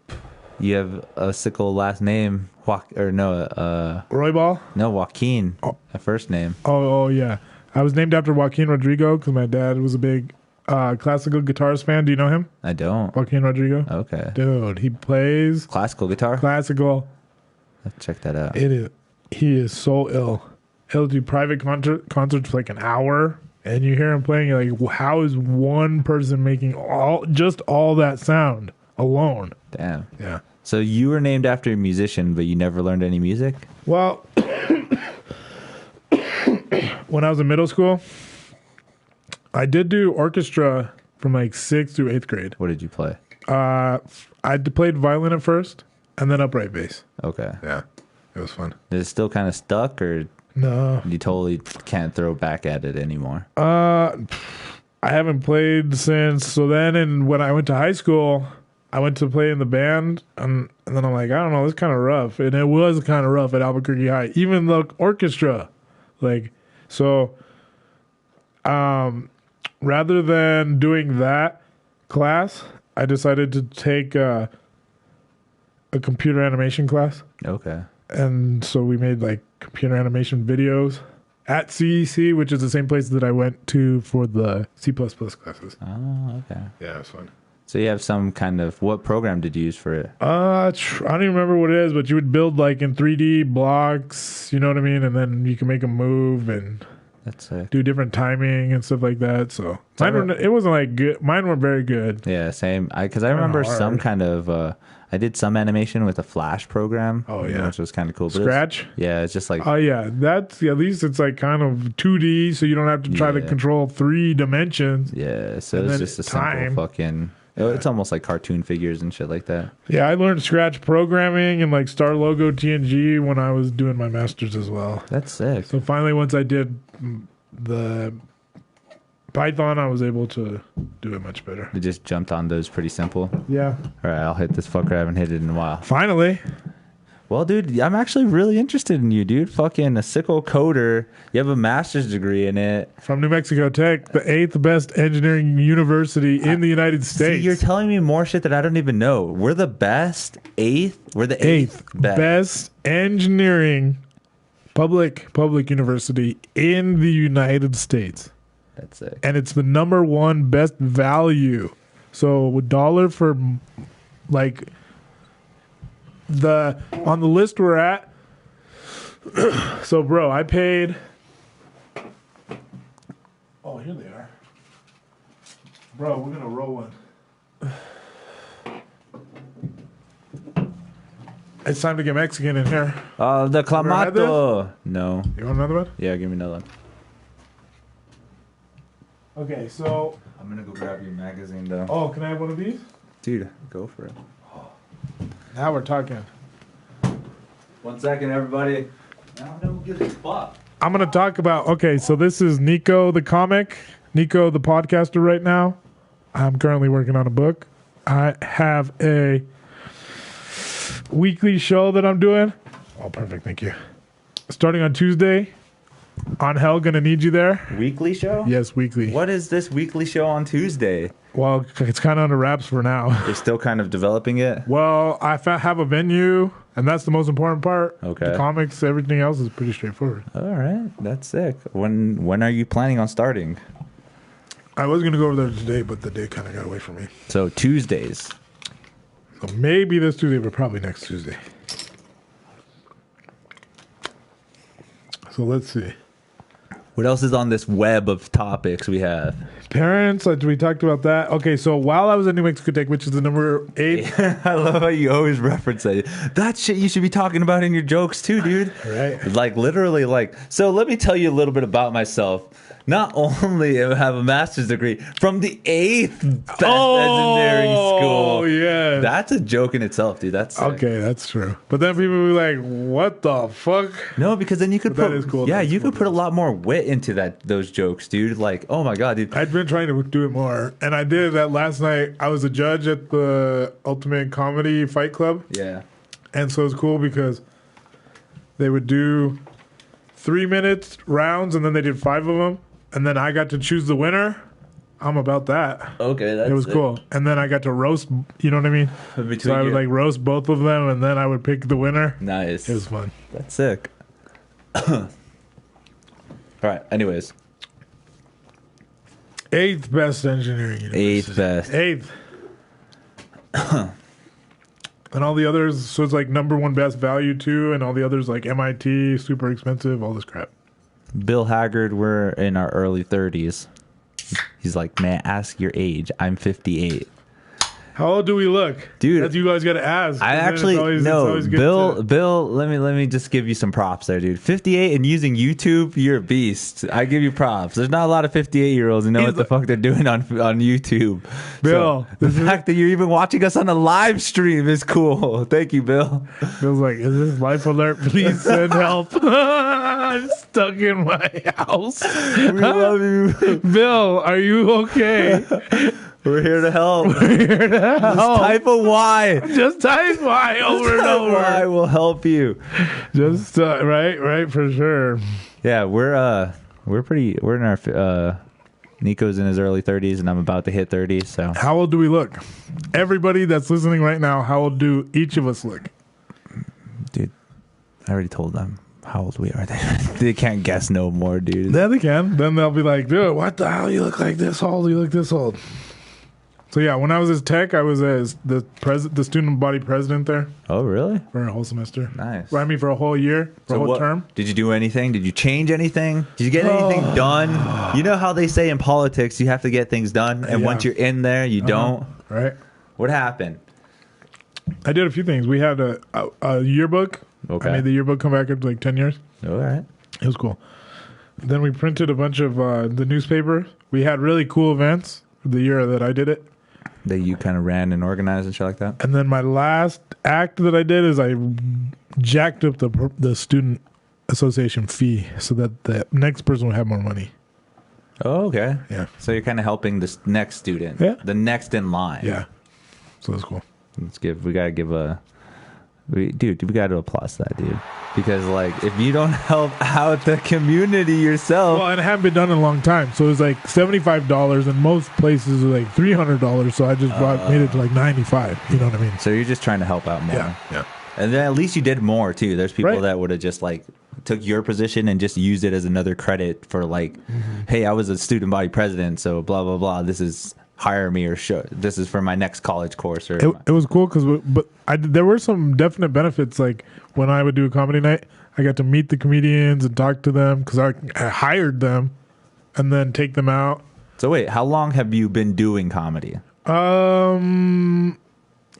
You have a sickle last name, Roybal? No, Joaquin, a first name. Oh yeah. I was named after Joaquin Rodrigo because my dad was a big classical guitarist fan. Do you know him? I don't. Joaquin Rodrigo? Okay. Dude, he plays Classical guitar? classical. Let's check that out. He is so ill. He'll do private concerts for like an hour, and you hear him playing. You're like, how is one person making all that sound alone? Damn. Yeah. So you were named after a musician, but you never learned any music? Well, when I was in middle school, I did do orchestra from like 6th through 8th grade. What did you play? I played violin at first, and then upright bass. Okay. Yeah, it was fun. Is it still kind of stuck, or No, you totally can't throw back at it anymore? I haven't played since. So then, when I went to high school, I went to play in the band, and then I'm like, I don't know, it's kind of rough, and it was kind of rough at Albuquerque High, even the orchestra, like so. Rather than doing that class, I decided to take a computer animation class. Okay. And so we made like computer animation videos at CEC, which is the same place that I went to for the C++ classes. Oh, okay. Yeah, it was fun. So you have some kind of, what program did you use for it? I don't even remember what it is, but you would build like in 3D blocks, you know what I mean? And then you can make them move, and That's sick. do different timing and stuff like that. So it wasn't like good. Mine were very good. Yeah, same. Because I remember some kind of. I did some animation with a Flash program. Oh yeah, which was kind of cool. Scratch. It's just like. Oh yeah, that's at least it's like kind of 2D, so you don't have to try to control 3 dimensions. Yeah, so it's just a simple fucking. It's almost like cartoon figures and shit like that. Yeah, I learned Scratch programming and like Star Logo TNG when I was doing my master's as well. That's sick. So finally, once I did the Python, I was able to do it much better. You just jumped on those pretty simple. Yeah. All right, I'll hit this fucker. I haven't hit it in a while. Finally. Well, dude, I'm actually really interested in you, dude. Fucking a sicko coder. You have a master's degree in it. From New Mexico Tech, the 8th best engineering university in the United States. See, you're telling me more shit that I don't even know. We're the best. 8th? We're the 8th best engineering public university in the United States. That's it. And it's the number 1 best value. So $1 for like on the list we're at. So bro, I paid. Oh, here they are. Bro, we're gonna roll one. It's time to get Mexican in here. The clamato. No. You want another one? Yeah, give me another one. Okay, so I'm gonna go grab your magazine though. oh, can I have one of these? Dude, go for it. Now we're talking. 1 second, everybody. Now no good spot. I'm going to talk about, okay, so this is Nico the comic, Nico the podcaster right now. I'm currently working on a book. I have a weekly show that I'm doing. Oh, perfect, thank you. Starting on Tuesday on Hell, Gonna Need You There. Weekly show? Yes, weekly. What is this weekly show on Tuesday? Well, it's kind of under wraps for now. You're still kind of developing it? Well, I have a venue, and that's the most important part. Okay. The comics, everything else is pretty straightforward. All right, that's sick. When are you planning on starting? I was going to go over there today, but the day kind of got away from me. So Tuesdays. So maybe this Tuesday, but probably next Tuesday. So let's see. What else is on this web of topics we have? Parents, like we talked about that. Okay, so while I was at New Mexico Tech, which is the number 8. I love how you always reference that. That shit you should be talking about in your jokes too, dude. Right. Like literally like. So let me tell you a little bit about myself. Not only do I have a master's degree from the 8th best engineering school. Oh, yeah. That's a joke in itself, dude. That's sick. Okay, that's true. But then people will be like, what the fuck? No, because then you could But put that is cool. yeah, That's you cool. could put a lot more wit into those jokes, dude. Like, oh my god, dude. I'd been trying to do it more. And I did that last night. I was a judge at the Ultimate Comedy Fight Club. Yeah. And so it was cool because they would do 3-minute rounds and then they did 5 of them. And then I got to choose the winner. I'm about that. Okay, that's it was cool. And then I got to roast, you know what I mean? So I would like roast both of them and then I would pick the winner. Nice. It was fun. That's sick. All right, anyways. 8th best engineering university. 8th best. 8th. And all the others, so it's like number 1 best value too, and all the others like MIT, super expensive, all this crap. Bill Haggard, we're in our early 30s. He's like, man, ask your age. I'm 58. How old do we look, dude? That's you guys got to ask. I actually no. Bill, let me just give you some props there, dude. 58 and using YouTube, you're a beast. I give you props. There's not a lot of 58-year-olds who know what the fuck they're doing on YouTube. Bill, so the fact that you're even watching us on a live stream is cool. Thank you, Bill. Bill's like, is this life alert? Please send help. I'm stuck in my house. We love you, Bill. Are you okay? We're here to help. We're here to help. Just type a Y. Just type Y over and over. Y will help you. Just right for sure. Yeah, we're in our Nico's in his early 30s and I'm about to hit 30. So how old do we look? Everybody that's listening right now, how old do each of us look? Dude, I already told them how old we are. They can't guess no more, dude. Yeah, they can. Then they'll be like, dude, what the hell? You look like this old. You look this old. So yeah, when I was as tech, I was as the student body president there Oh, really? for a whole semester. Nice. Well, I mean, for a whole year, for a whole what, term. Did you do anything? Did you change anything? Did you get anything done? You know how they say in politics you have to get things done, and once you're in there, you don't. Right. What happened? I did a few things. We had a yearbook. Okay. I made the yearbook come back after like 10 years. All right. It was cool. Then we printed a bunch of the newspaper. We had really cool events for the year that I did it. That you kind of ran and organized and shit like that? And then my last act that I did is I jacked up the student association fee so that the next person would have more money. Oh, okay. Yeah. So you're kind of helping this next student. Yeah. The next in line. Yeah. So that's cool. We gotta give we gotta applaud that, dude. Because like, if you don't help out the community yourself, Well, and it hadn't been done in a long time, so it was like $75, and most places are like $300. So I just made it to like $95. You know what I mean? so you're just trying to help out more. Yeah. And then at least you did more too. There's people Right. that would have just like took your position and just used it as another credit for like, hey, I was a student body president, so blah blah blah. This is hire me or show. This is for my next college course. Or It was cool because, there were some definite benefits. Like when I would do a comedy night, I got to meet the comedians and talk to them because I hired them, and then take them out. so wait, how long have you been doing comedy? In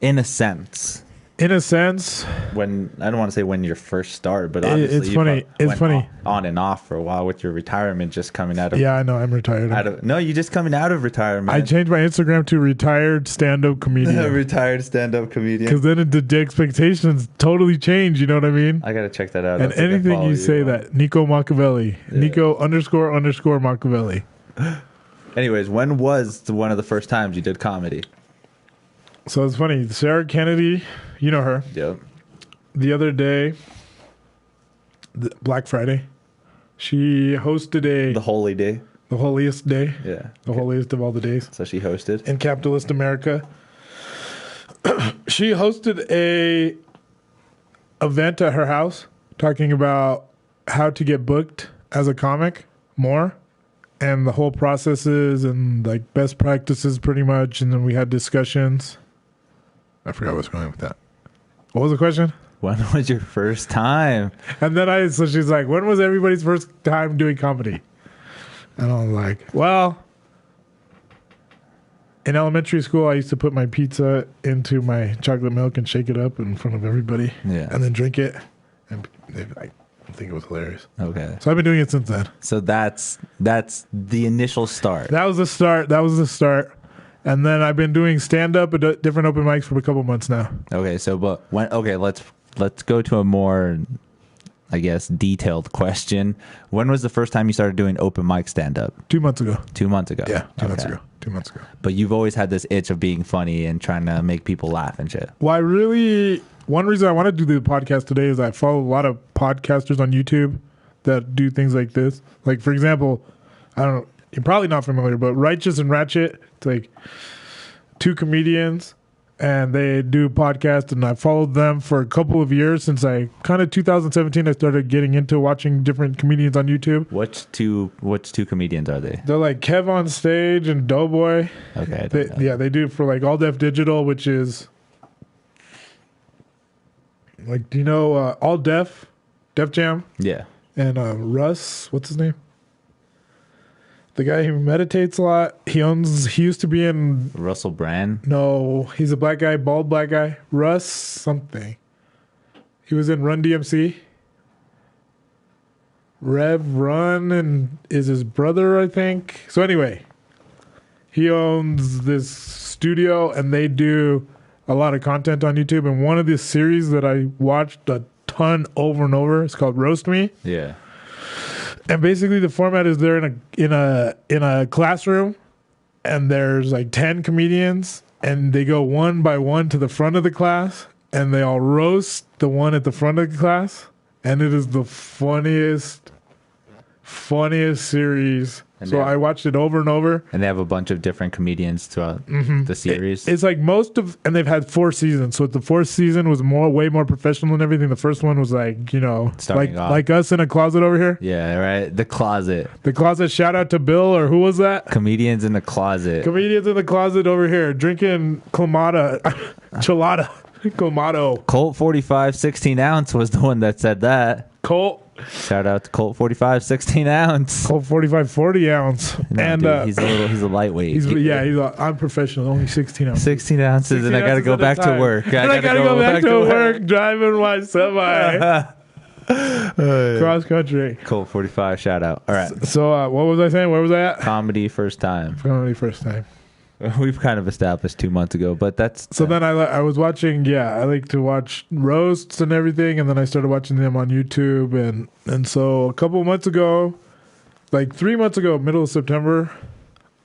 a sense. In a sense, When I don't want to say when you first started, but obviously it's you funny. went It's funny. on and off for a while with your retirement just coming out of. Yeah, I know. I'm retired. No, you just coming out of retirement. I changed my Instagram to retired stand-up comedian retired stand-up comedian. because then the expectations totally change. You know what I mean? I gotta check that out. And That's like a anything follow you say on. that Nico Machiavelli, Nico __ Machiavelli. Anyways, when was one of the first times you did comedy? So it's funny. Sarah Kennedy, you know her. Yep. The other day, Black Friday, she hosted The holy day. the holiest day, Yeah. the holiest of all the days So she hosted. in capitalist America. She hosted a event at her house talking about how to get booked as a comic more, and the whole processes and like best practices pretty much. And then we had discussions. I forgot what's going on with that. What was the question? When was your first time? And then so she's like, when was everybody's first time doing comedy? And I was like, well, in elementary school, I used to put my pizza into my chocolate milk and shake it up in front of everybody. Yeah. And then drink it. And I think it was hilarious. Okay. So I've been doing it since then. So that's the initial start. That was the start. And then I've been doing stand-up at different open mics for a couple months now. Okay. So, but when? Okay, let's go to a more, I guess, detailed question. When was the first time you started doing open mic stand-up? 2 months ago. 2 months ago. Yeah, 2 months Okay. ago. 2 months ago. But you've always had this itch of being funny and trying to make people laugh and shit. Well, one reason I want to do the podcast today is I follow a lot of podcasters on YouTube that do things like this. Like, for example, I don't know, you're probably not familiar, but Righteous and Ratchet, it's like two comedians, and they do a podcast, and I followed them for a couple of years since 2017, I started getting into watching different comedians on YouTube. Which two comedians are they? They're like Kev on Stage and Doughboy. Okay. I don't know. Yeah, they do it for like All Def Digital, which is like, do you know All Def Jam, Yeah. and Russ? What's his name? The guy who meditates a lot. He used to be in. Russell Brand. No, he's a black guy, bald black guy. Russ something. He was in Run DMC. Rev Run and is his brother, I think. So anyway, he owns this studio and they do a lot of content on YouTube. And one of the series that I watched a ton over and over is called Roast Me. Yeah. And basically the format is they're in a classroom and there's like 10 comedians and they go one by one to the front of the class and they all roast the one at the front of the class. And it is the funniest series And So I watched it over and over. and they have a bunch of different comedians throughout the series. It's like and they've had 4 seasons. So the 4th season was way more professional and everything. The first one was like, Starting off. like us in a closet over here. Yeah, right. The closet. The closet. Shout out to Bill, or who was that? Comedians in the closet. Comedians in the closet over here drinking Clamato. Colt 45 16 ounce was the one that said that. Colt. Shout out to Colt 45 16 ounce. Colt 45 40 ounce. No, and dude, he's a lightweight. I'm professional. Only 16 ounces. 16 ounces, and I got to go back to work. I gotta go back to work driving my semi. Cross country. Colt 45, shout out. All right. So what was I saying? Where was I at? Comedy first time. Comedy first time. We've kind of established 2 months ago, but that's... So then I was watching, I like to watch roasts and everything, and then I started watching them on YouTube, and so a couple months ago, like 3 months ago, middle of September,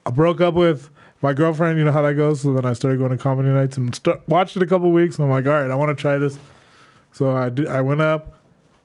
I broke up with my girlfriend. You know how that goes. So then I started going to comedy nights and watched it a couple weeks, and I'm like, all right, I want to try this. So I went up,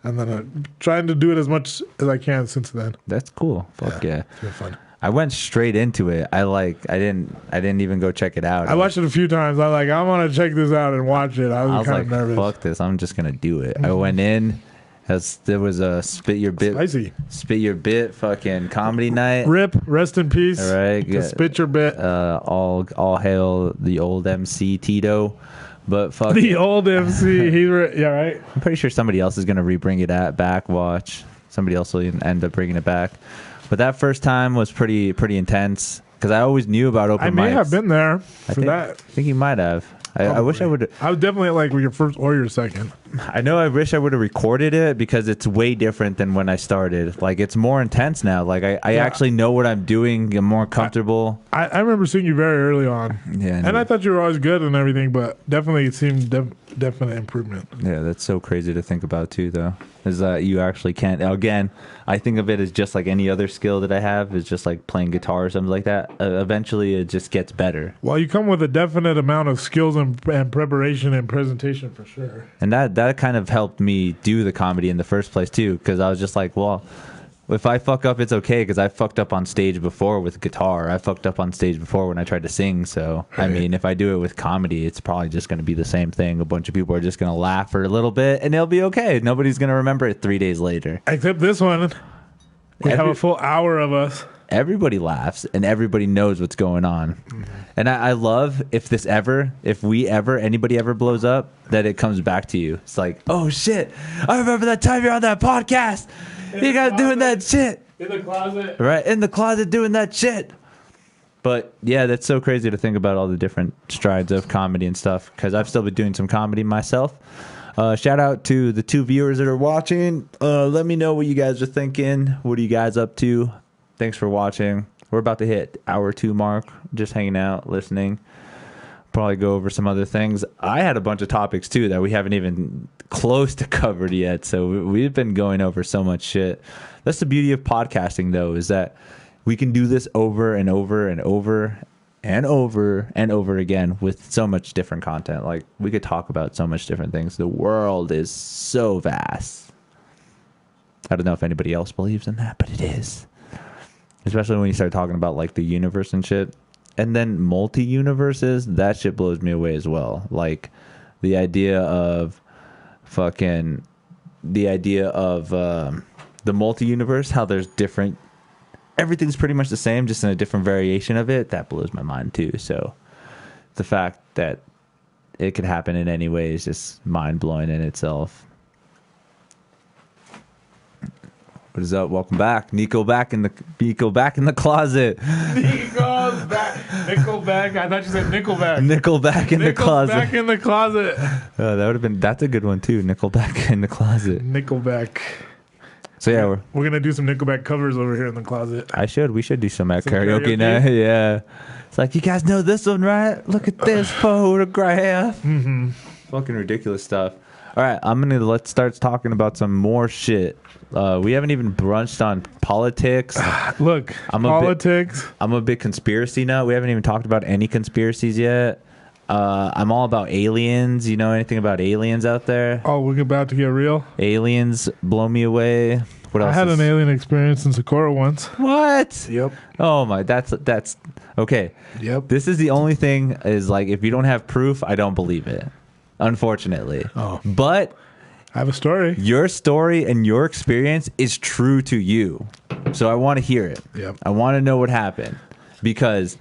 and then I'm trying to do it as much as I can since then. That's cool. Fuck yeah. It's been fun. I went straight into it. I didn't even go check it out. I watched it a few times. I want to check this out and watch it. I was kind of nervous. Fuck this. I'm just gonna do it. I went in. There was a spit your bit fucking comedy night. Rip, rest in peace. All right, spit your bit. All hail the old MC Tito. But fuck the old MC. Right. I'm pretty sure somebody else is gonna rebring it back. Watch. Somebody else will end up bringing it back. But that first time was pretty intense because I always knew about open mics. I may have been there for that. I think you might have. I wish I would. I was definitely like your first or your second. I know. I wish I would have recorded it because it's way different than when I started. Like it's more intense now. Like I actually know what I'm doing. I'm more comfortable. I remember seeing you very early on. Yeah, and I thought you were always good and everything, but definitely it seemed definite improvement. Yeah, that's so crazy to think about too, though. Is that you actually can't. Again, I think of it as just like any other skill that I have. Is just like playing guitar or something like that. Eventually, it just gets better. Well, you come with a definite amount of skills and preparation and presentation for sure. And that kind of helped me do the comedy in the first place too, because I was just like, well, if I fuck up, it's okay, because I fucked up on stage before with guitar. I fucked up on stage before when I tried to sing. So, right. I mean, if I do it with comedy, it's probably just going to be the same thing. A bunch of people are just going to laugh for a little bit, and it'll be okay. Nobody's going to remember it 3 days later. Except this one. We have a full hour of us. Everybody laughs, and everybody knows what's going on. Mm-hmm. And I love if anybody ever blows up, that it comes back to you. It's like, oh, shit, I remember that time you're on that podcast. You guys doing that shit. In the closet. Right, in the closet doing that shit. But, yeah, that's so crazy to think about all the different strides of comedy and stuff, because I've still been doing some comedy myself. Shout out to the 2 viewers that are watching. Let me know what you guys are thinking. What are you guys up to? Thanks for watching. We're about to hit hour 2 mark. Just hanging out, listening. Probably go over some other things. I had a bunch of topics too that we haven't even close to covered yet. So we've been going over so much shit. That's the beauty of podcasting, though, is that we can do this over and over and over and over and over again with so much different content. Like we could talk about so much different things. The world is so vast. I don't know if anybody else believes in that, but it is. Especially when you start talking about like the universe and shit. And then multi-universes, that shit blows me away as well. Like the idea of the multi-universe, how there's different, everything's pretty much the same, just in a different variation of it. That blows my mind too. So the fact that it could happen in any way is just mind-blowing in itself. What is up? Welcome back. Nico back in the closet. Nico's back. Nickelback. I thought you said Nickelback. Nickelback in the closet. Back in the closet. That's a good one too. Nickelback in the closet. Nickelback. So yeah, we're gonna do some Nickelback covers over here in the closet. We should do some karaoke night. Yeah. It's like, you guys know this one, right? Look at this photograph. Mm-hmm. Fucking ridiculous stuff. All right, let's start talking about some more shit. We haven't even brunched on politics. Look, politics. I'm a big conspiracy nut. We haven't even talked about any conspiracies yet. I'm all about aliens. You know anything about aliens out there? Oh, we're about to get real? Aliens blow me away. What else? I had an alien experience in Socorro once. What? Yep. Oh my, that's okay. Yep. This is the only thing is like if you don't have proof, I don't believe it. Unfortunately. Oh. But I have a story. your story and your experience is true to you. So I want to hear it. Yep. I want to know what happened because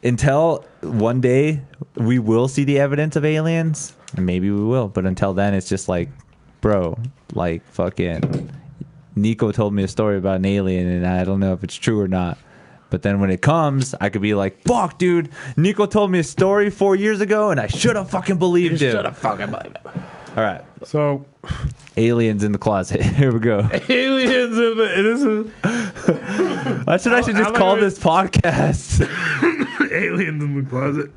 until one day we will see the evidence of aliens, and maybe we will, but until then it's just like, bro, like fucking Nico told me a story about an alien and I don't know if it's true or not. But then when it comes, I could be like, fuck, dude, Nico told me a story 4 years ago and I should have fucking believed him. Should have fucking believed it. All right. So, Aliens in the closet. Here we go. aliens in the... That's what I should just call this podcast. aliens in the closet.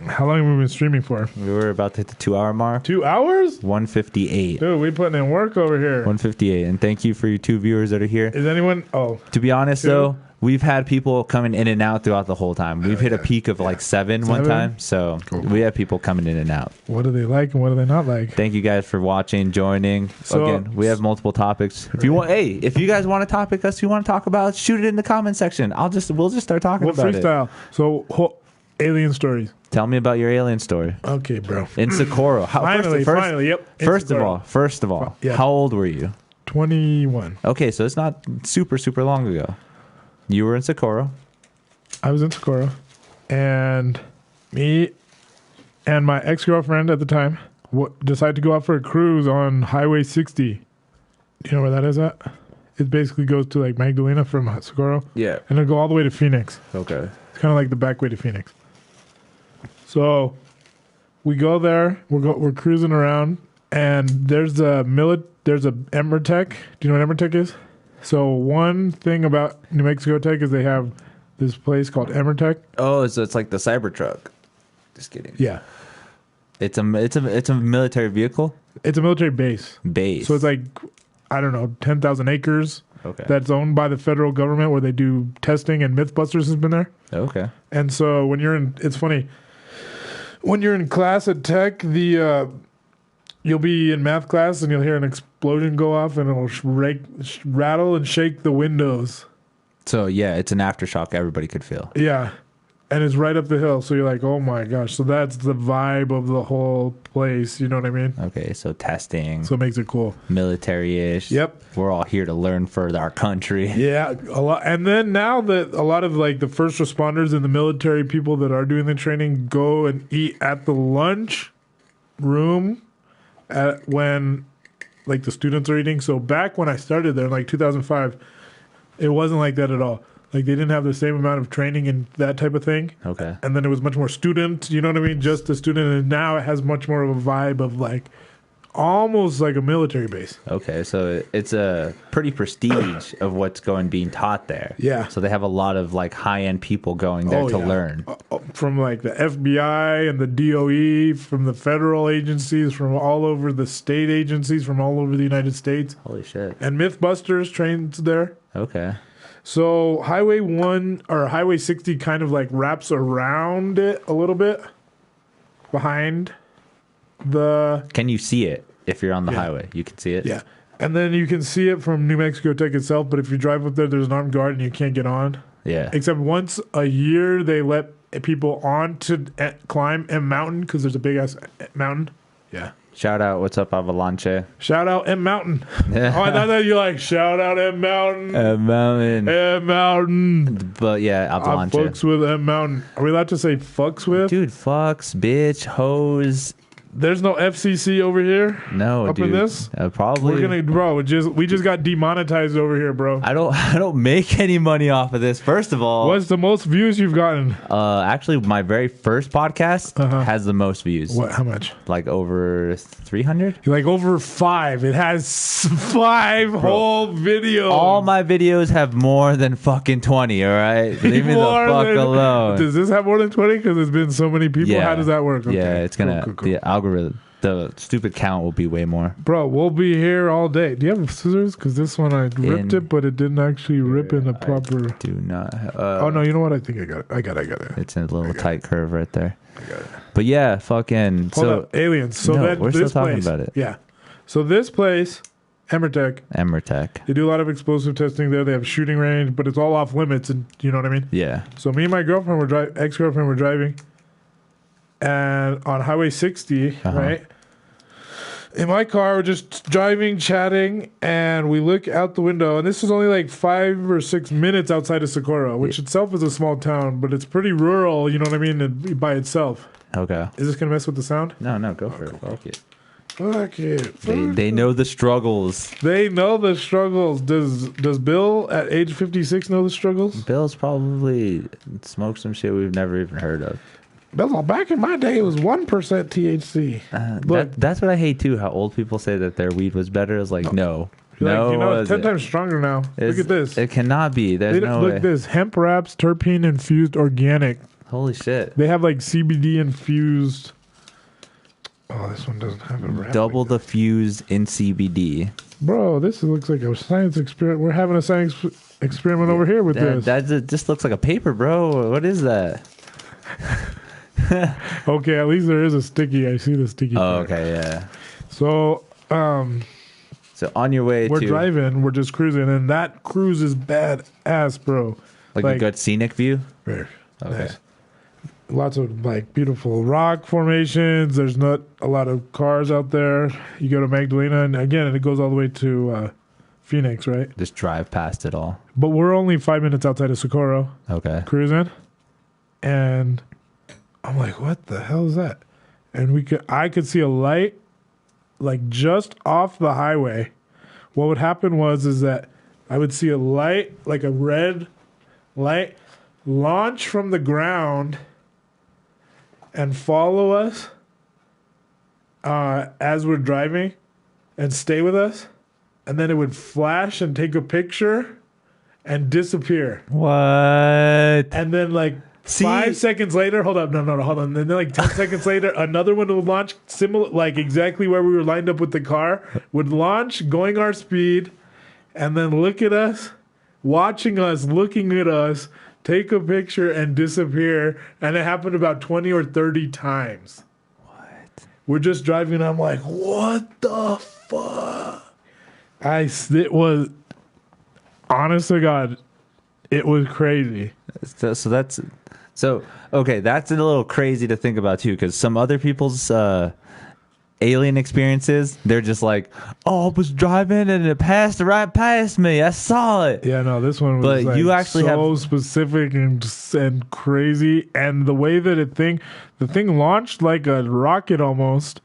How long have we been streaming for? We were about to hit the 2 hour mark. 2 hours? 158. Dude, we putting in work over here. 158. And thank you for your 2 viewers that are here. Is anyone... Oh. To be honest, Two? though, we've had people coming in and out throughout the whole time. We've hit a peak of like 7 one time. So we have people coming in and out. What do they like and what do they not like? Thank you guys for watching, joining. So- Again, we have multiple topics. If you want, if you guys want a topic us you want to talk about, shoot it in the comment section. We'll just start talking We'll about it. freestyle. So, alien stories. Tell me about your alien story. Okay, bro. In Socorro. Finally, yep. in First of Socorro. all, Yeah. how old were you? 21. Okay, so it's not super long ago. You were in Socorro. I was in Socorro, and me and my ex-girlfriend at the time decided to go out for a cruise on Highway 60. Do you know where that is at? It basically goes to like Magdalena from Socorro. Yeah. And it'll go all the way to Phoenix. Okay. It's kind of like the back way to Phoenix. So we go there. We're cruising around, and there's a Emmertech. Do you know what Emmertech is? So one thing about New Mexico Tech is they have this place called Emmertech. Oh, so it's like the Cybertruck. Just kidding. Yeah, It's a military vehicle. it's a military base. Base. So it's like, I don't know, 10,000 acres. Okay. That's owned by the federal government where they do testing, and Mythbusters has been there. Okay. And so it's funny. When you're in class at Tech, you'll be in math class and you'll hear an explosion go off and it'll rattle and shake the windows. So yeah, it's an aftershock everybody could feel. Yeah. And it's right up the hill. So you're like, oh my gosh. So that's the vibe of the whole place. You know what I mean? Okay, so testing. So it makes it cool. Military-ish. Yep. We're all here to learn for our country. Yeah, a lot. And then now that a lot of like the first responders and the military people that are doing the training go and eat at the lunch room when like the students are eating. So back when I started there in like 2005, it wasn't like that at all. Like they didn't have the same amount of training and that type of thing. Okay. And then it was much more student, you know what I mean? Just a student. And now it has much more of a vibe of like almost like a military base. Okay, so it's a pretty prestige of what's being taught there. Yeah. So they have a lot of like high-end people going there to learn. From like the FBI and the DOE, from the federal agencies, from all over the state agencies, from all over the United States. Holy shit. And Mythbusters trains there. Okay. So Highway 1 or Highway 60 kind of like wraps around it a little bit behind the... Can you see it if you're on the highway? You can see it? Yeah. And then you can see it from New Mexico Tech itself, but if you drive up there, there's an armed guard and you can't get on. Yeah. Except once a year, they let people on to climb M Mountain because there's a big-ass mountain. Yeah. Shout out, what's up, Avalanche? Shout out M Mountain. Oh, I thought that you like, shout out M Mountain. Mountain. M Mountain. But yeah, Avalanche. Fucks with M Mountain. Are we allowed to say fucks with? Dude, fucks, bitch, hoes. There's no FCC over here. No, up dude. in this. Probably. We're gonna, bro. We just got demonetized over here, bro. I don't make any money off of this. First of all, What's the most views you've gotten? actually, my very first podcast has the most views. What? How much? Like over 300. Like over 5. It has 5 whole videos. All my videos have more than fucking 20. All right, leave me the fuck alone. Does this have more than 20? Because there's been so many people. Yeah. How does that work? Okay. Yeah, it's gonna Cool. the algorithm. The stupid count will be way more. Bro, we'll be here all day. Do you have scissors? Because this one I ripped it, but it didn't actually rip in the proper. Do not. Oh no, you know what? I think I got it. I got it. It's a little tight curve right there. I got it. But yeah, fucking. Hold up, aliens. So no, then we're this still talking place, about it. Yeah. So this place Emmertech. Emmertech. They do a lot of explosive testing there. They have shooting range, but it's all off limits, and you know what I mean? Yeah. So me and my girlfriend were ex-girlfriend were driving, and on Highway 60, right? In my car, we're just driving, chatting, and we look out the window, and this is only like 5 or 6 minutes outside of Socorro, which itself is a small town, but it's pretty rural, you know what I mean, by itself. Okay. Is this going to mess with the sound? No, go for it. Fuck it. Fuck it. They know the struggles. They know the struggles. Does Bill at age 56 know the struggles? Bill's probably smoked some shit we've never even heard of. Bill, back in my day, it was 1% THC. That's what I hate too. How old people say that their weed was better. It's like no, it's 10 times stronger now. Look at this. It cannot be. There's no way. Look at this. Hemp wraps, terpene infused organic. Holy shit. They have like CBD infused. Oh, this one doesn't have a wrap. Double the fuse in CBD. Bro, this looks like a science experiment. We're having a science experiment over here with this. That just looks like a paper, bro. What is that? Okay, at least there is a sticky. I see the sticky. Oh, part. okay, yeah. So, So on your way we're driving, we're just cruising, and that cruise is badass, bro. like a good scenic view? Very Okay. nice. Lots of like beautiful rock formations. There's not a lot of cars out there. You go to Magdalena, and again, it goes all the way to Phoenix, right? Just drive past it all. But we're only 5 minutes outside of Socorro, Okay. cruising, and I'm like, what the hell is that? And I could see a light like just off the highway. What would happen is that I would see a light, like a red light, launch from the ground and follow us as we're driving and stay with us. And then it would flash and take a picture and disappear. What? And then like 5 seconds later, hold on. And then like 10 seconds later, another one would launch, similar, like exactly where we were lined up with the car, would launch, going our speed, and then look at us, watching us, looking at us, take a picture and disappear. And it happened about 20 or 30 times. What? We're just driving, and I'm like, what the fuck? It was, honest to God, it was crazy. So okay, that's a little crazy to think about too, because some other people's alien experiences, they're just like, oh, I was driving and it passed right past me. I saw it. Yeah, no, this one was But like you actually so specific and crazy, and the way that the thing launched like a rocket almost.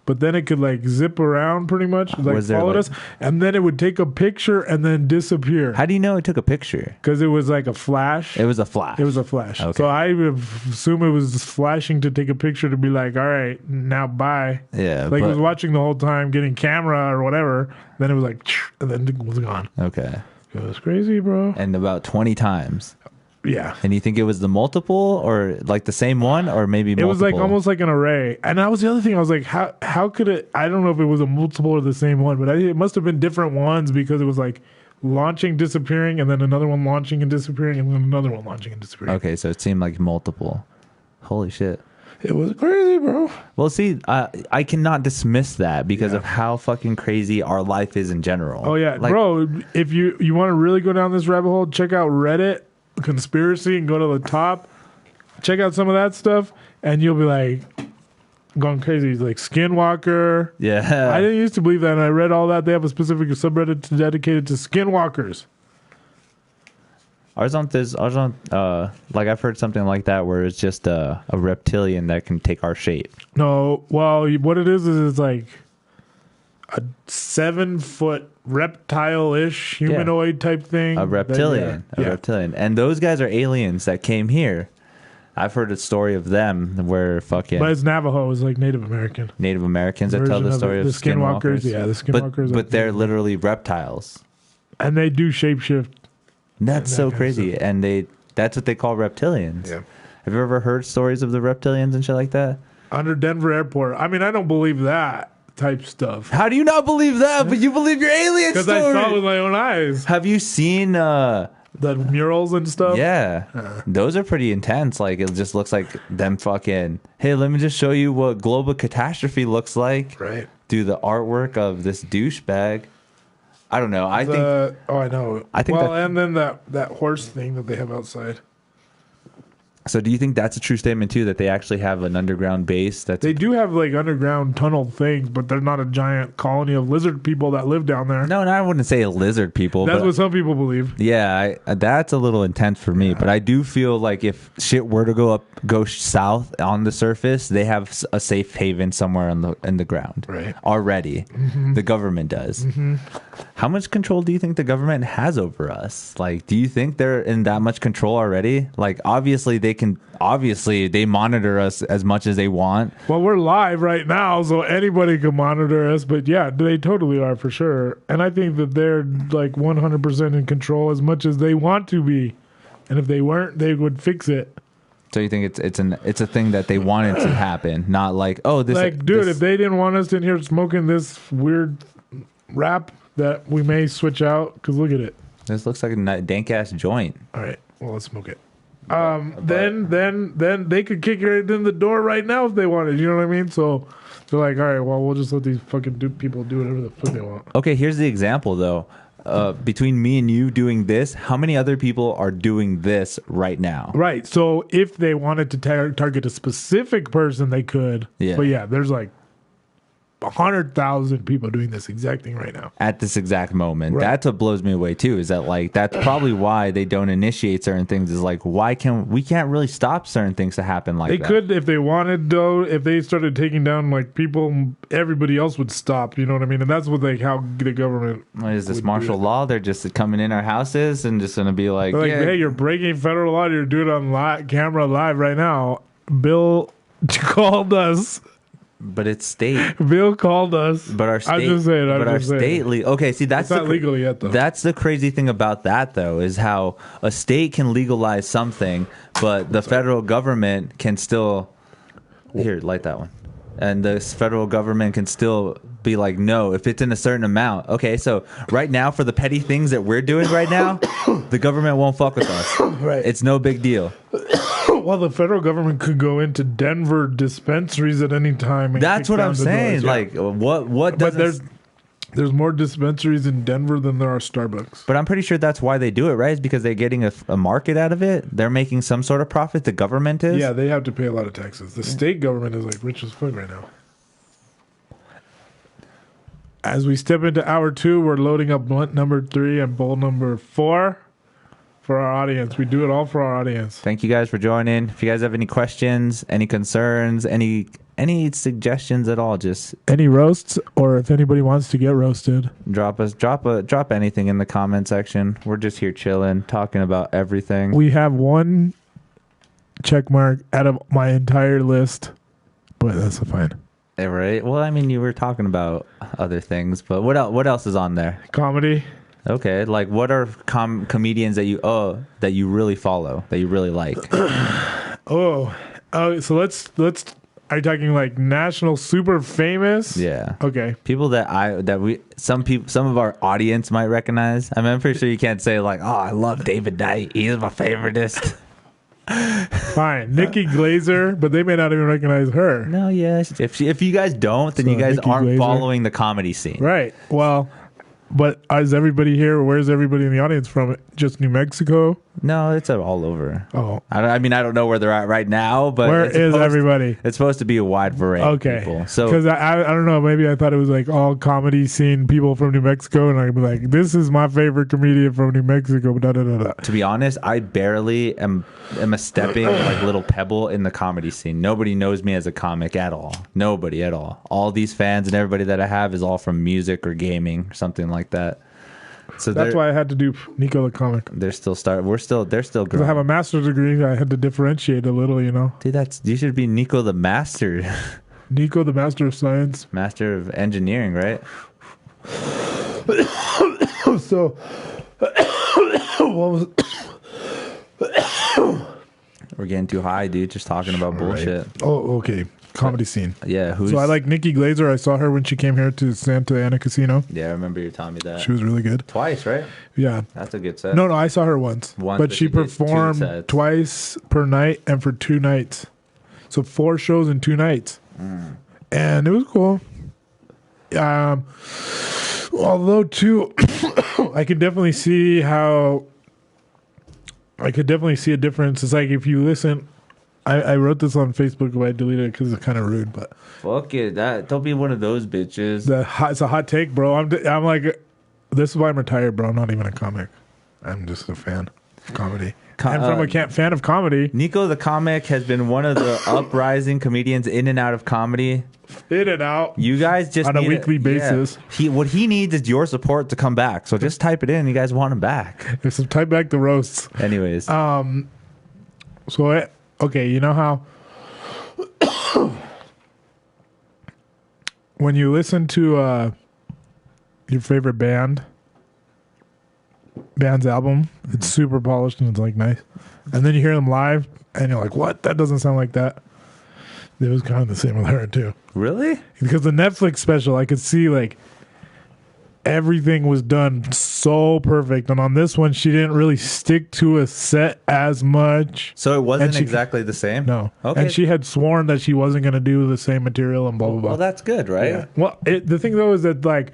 But then it could like zip around pretty much, like followed us, and then it would take a picture and then disappear. How do you know it took a picture? Because it was like a flash. It was a flash. It was a flash. Okay. So I assume it was flashing to take a picture to be like, all right, now bye. Yeah. Like it was watching the whole time, getting camera or whatever. Then it was like, and then it was gone. Okay. It was crazy, bro. And about 20 times. Yeah. And you think it was the multiple or like the same one or maybe multiple? It was like almost like an array. And that was the other thing. I was like, how could it? I don't know if it was a multiple or the same one, but it must have been different ones because it was like launching, disappearing, and then another one launching and disappearing, and then another one launching and disappearing. Okay, so it seemed like multiple. Holy shit. It was crazy, bro. Well, see, I cannot dismiss that because of how fucking crazy our life is in general. Oh, yeah. Like, bro, if you want to really go down this rabbit hole, check out Reddit, conspiracy, and go to the top. Check out some of that stuff, and you'll be like going crazy. Like Skinwalker. Yeah. I didn't used to believe that, and I read all that. They have a specific subreddit dedicated to skinwalkers. Ours on like I've heard something like that where it's just a reptilian that can take our shape. No, well, what it is it's like a 7-foot reptile-ish humanoid type thing. A reptilian. Yeah. Reptilian. And those guys are aliens that came here. I've heard a story of them where fucking But it's Navajo, it's like Native American. Native Americans that tell the story of the skinwalkers. Yeah, the skinwalkers. But they're literally reptiles. And they do shapeshift. That's so crazy. And that's what they call reptilians. Yeah. Have you ever heard stories of the reptilians and shit like that? Under Denver Airport. I mean, I don't believe that type stuff. How do you not believe that? But you believe your alien story. Because I saw it with my own eyes. Have you seen the murals and stuff? Yeah. Those are pretty intense. Like, it just looks like them fucking, hey, let me just show you what global catastrophe looks like. Right. Do the artwork of this douchebag. I don't know. I think. I know. I think Well, that- and then that horse thing that they have outside. So do you think that's a true statement too? That they actually have an underground base? That's They do have like underground tunnel things, but they're not a giant colony of lizard people that live down there. no, I wouldn't say a lizard people. That's but what some people believe. yeah, that's a little intense for me. But I do feel like if shit were to go south on the surface, they have a safe haven somewhere in the ground Right. already. The government does. How much control do you think the government has over us? Like, do you think they're in that much control already? Like, obviously they monitor us as much as they want. Well, we're live right now, so anybody can monitor us. But yeah, they totally are for sure. And I think that they're like 100% in control as much as they want to be. And if they weren't, they would fix it. So you think it's a thing that they wanted to happen, not like, oh, this Like, dude, this- if they didn't want us in here smoking this weird rap, that we may switch out. Because look at it. this looks like a dank ass joint. All right, well, let's smoke it. Then they could kick it in the door right now if they wanted. You know what I mean? So they're like, all right, well, we'll just let these fucking people do whatever the fuck they want. Okay, here's the example though. Between me and you doing this, how many other people are doing this right now? Right. So if they wanted to target a specific person, they could. Yeah. But yeah, there's like 100,000 people doing this exact thing right now. At this exact moment. Right. That's what blows me away too, is that like that's probably why they don't initiate certain things, is like we can't really stop certain things to happen like They that. could if they wanted, though. If they started taking down like people, everybody else would stop. You know what I mean? And that's what like how the government. What is this would martial do it. law? They're just coming in our houses and just gonna be like, They're like, yeah, hey, you're breaking federal law. You're doing it on camera live right now. Bill called us. but it's state. Bill called us. But our state, I'm just saying. but our state, okay. See, that's It's not legal yet, though. That's the crazy thing about that, though, is how a state can legalize something, but the federal government can still here light that one, and the federal government can still be like, no, if it's in a certain amount. Okay, so right now for the petty things that we're doing right now, the government won't fuck with us. Right. It's no big deal. Well, the federal government could go into Denver dispensaries at any time. And That's kick what down I'm the saying. doors, yeah. Like, what But doesn't? there's more dispensaries in Denver than there are Starbucks. But I'm pretty sure that's why they do it, right? Is because they're getting a market out of it. They're making some sort of profit. The government is. Yeah, they have to pay a lot of taxes. The state government is like rich as fuck right now. As we step into hour 2, we're loading up blunt number 3 and bowl number 4 for our audience. We do it all for our audience. Thank you guys for joining. If you guys have any questions, any concerns, any suggestions at all, just Any roasts, or if anybody wants to get roasted, drop anything in the comment section. We're just here chilling, talking about everything. we have one check mark out of my entire list, but that's fine. Right? Well, I mean, you were talking about other things, but what else is on there? Comedy. Okay, like what are comedians that you really follow, that you really like? So let's. Are you talking like national super famous? Yeah. Okay. People some of our audience might recognize. I mean, I'm pretty sure you can't say like, oh, I love David Knight. He's my favoriteest. Fine. Nikki Glazer, but they may not even recognize her. No, yes. If you guys don't, then So you guys Nikki aren't Glazer. following the comedy scene. Right. Well, but is everybody here? Where's everybody in the audience from? Just New Mexico? No, it's all over. Oh. I don't know where they're at right now, but Where it's is supposed- everybody? It's supposed to be a wide variety Okay. of people. So Because I don't know, maybe I thought it was like all comedy scene people from New Mexico, and I'd be like, this is my favorite comedian from New Mexico. Da, da, da, da. to be honest, I barely am a stepping like little pebble in the comedy scene. Nobody knows me as a comic at all. Nobody at all. All these fans and everybody that I have is all from music or gaming or something like that. So That's why I had to do Nico the comic. they're still they're still Because I growing. have a master's degree, I had to differentiate a little, you know. Dude, you should be Nico the master, Nico, the master of science. master of engineering, right? So, what was? We're getting too high, dude. Just talking about bullshit. Oh, okay. Comedy scene. Yeah, So I like Nikki Glazer. I saw her when she came here to Santa Ana Casino. Yeah, I remember you telling me that. She was really good. Twice, right? Yeah. That's a good set. No, I saw her once. Once, but but she she did 2 performed sets. twice per night and for 2 nights. So 4 shows in 2 nights. And it was cool. Although 2 I could definitely see how. I could definitely see a difference. It's like if you listen. I wrote this on Facebook, but I deleted it because it's kind of rude. But fuck it, don't be one of those bitches. It's a hot take, bro. I'm like, this is why I'm retired, bro. I'm not even a comic. I'm just a fan of comedy. And from a fan of comedy, Nico the comic has been one of the uprising comedians in and out of comedy. In and out. You guys just on a weekly basis. Yeah. What he needs is your support to come back. So just type it in. You guys want him back. So type back the roasts. Anyways, okay, you know how when you listen to your favorite band's album, it's super polished and it's like nice, and then you hear them live and you're like, what? That doesn't sound like that. It was kind of the same with her too. Really? Because the Netflix special, I could see like everything was done so perfect, and on this one she didn't really stick to a set as much, so it wasn't exactly the same. No. Okay. And she had sworn that she wasn't going to do the same material and blah blah blah. Well, that's good, right? Yeah. Well, the thing though is that like